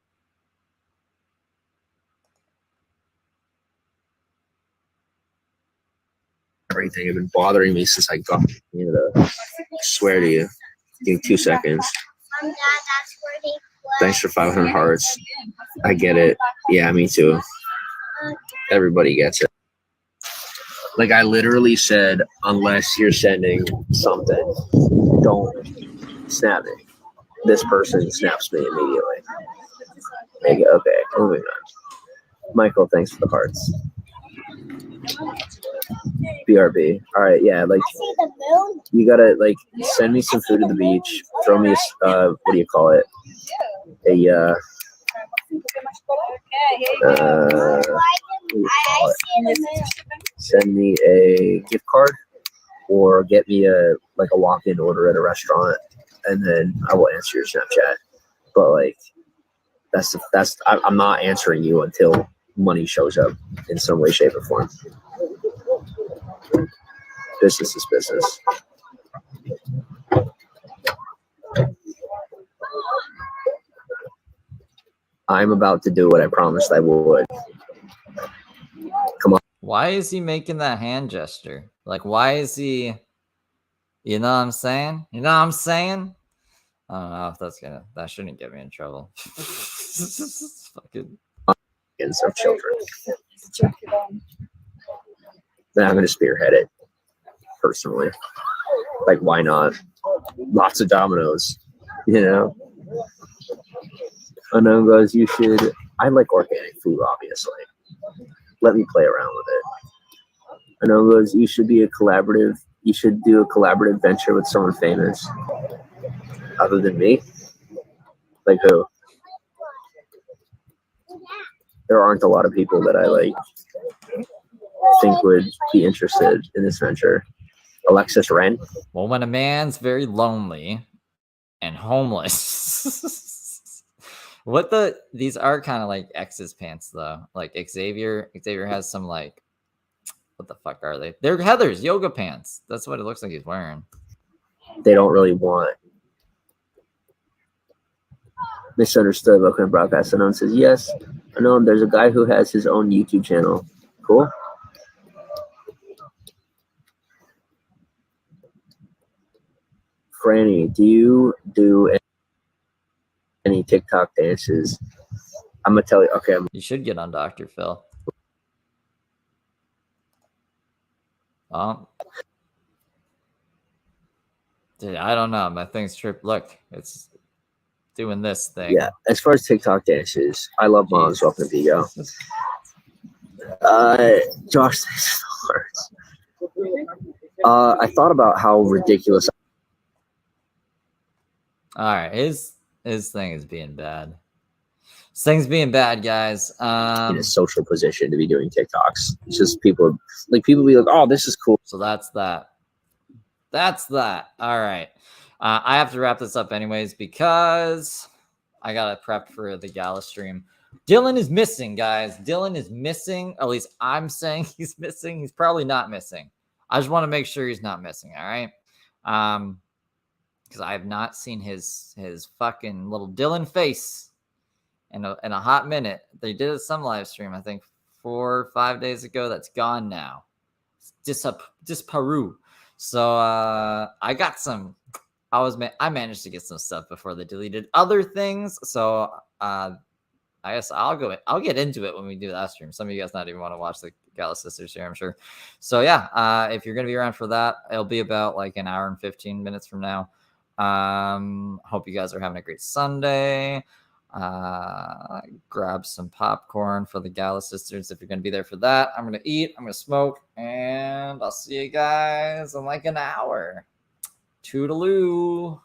Everything have been bothering me since I got Canada. I swear to you. Give me 2 seconds. Thanks for 500 hearts. I get it. Yeah, me too. Everybody gets it. Like, I literally said, unless you're sending something, don't snap me. This person snaps me immediately. Okay, moving on. Michael, thanks for the hearts. BRB. All right, yeah, like you gotta like send me some food at the beach. Throw me a what do you call it? Send me a gift card or get me a walk-in order at a restaurant, and then I will answer your Snapchat. But like I'm not answering you until money shows up in some way, shape, or form. Business is business. I'm about to do what I promised I would. Come on. Why is he making that hand gesture? Like, why is he? You know what I'm saying? You know what I'm saying? I don't know if that shouldn't get me in trouble. Fucking. Of children. Then I'm going to spearhead it personally. Like, why not? Lots of dominoes, you know? Unknown goes, you should. I like organic food, obviously. Let me play around with it. Unknown goes, you should do a collaborative venture with someone famous. Other than me? Like who? There aren't a lot of people that I think would be interested in this venture. Alexis Wren. Well, when a man's very lonely and homeless, these are kind of like X's pants though. Like Xavier has some like, what the fuck are they? They're Heather's yoga pants. That's what it looks like he's wearing. They don't really want. Misunderstood. Welcome to broadcast. Unknown says yes. Unknown. There's a guy who has his own YouTube channel. Cool. Franny, do you do any TikTok dances? I'm gonna tell you. Okay. You should get on Dr. Phil. Dude, I don't know. My thing's trip. Look, it's doing this thing. Yeah. As far as TikTok dances, I love moms. Welcome to Vigo. Josh, thanks for the hearts. I thought about how ridiculous. All right, his thing is being bad. This thing's being bad, guys. In a social position to be doing TikToks. It's just people be like, "Oh, this is cool." So that's that. All right. I have to wrap this up anyways because I gotta prep for the gala stream. Dylan is missing, guys. Dylan is missing. At least I'm saying he's missing. He's probably not missing. I just want to make sure he's not missing. All right. Because I have not seen his fucking little Dylan face in a hot minute. They did some live stream, I think 4 or 5 days ago. That's gone now. It's disparu. So I got some. I managed to get some stuff before they deleted other things. So I guess I'll get into it when we do that stream. Some of you guys not even want to watch the Gala Sisters here, I'm sure. So yeah, if you're gonna be around for that, it'll be about like an hour and 15 minutes from now. Hope you guys are having a great Sunday. Grab some popcorn for the Gala Sisters if you're gonna be there for that. I'm gonna eat, I'm gonna smoke, and I'll see you guys in like an hour. Toodaloo.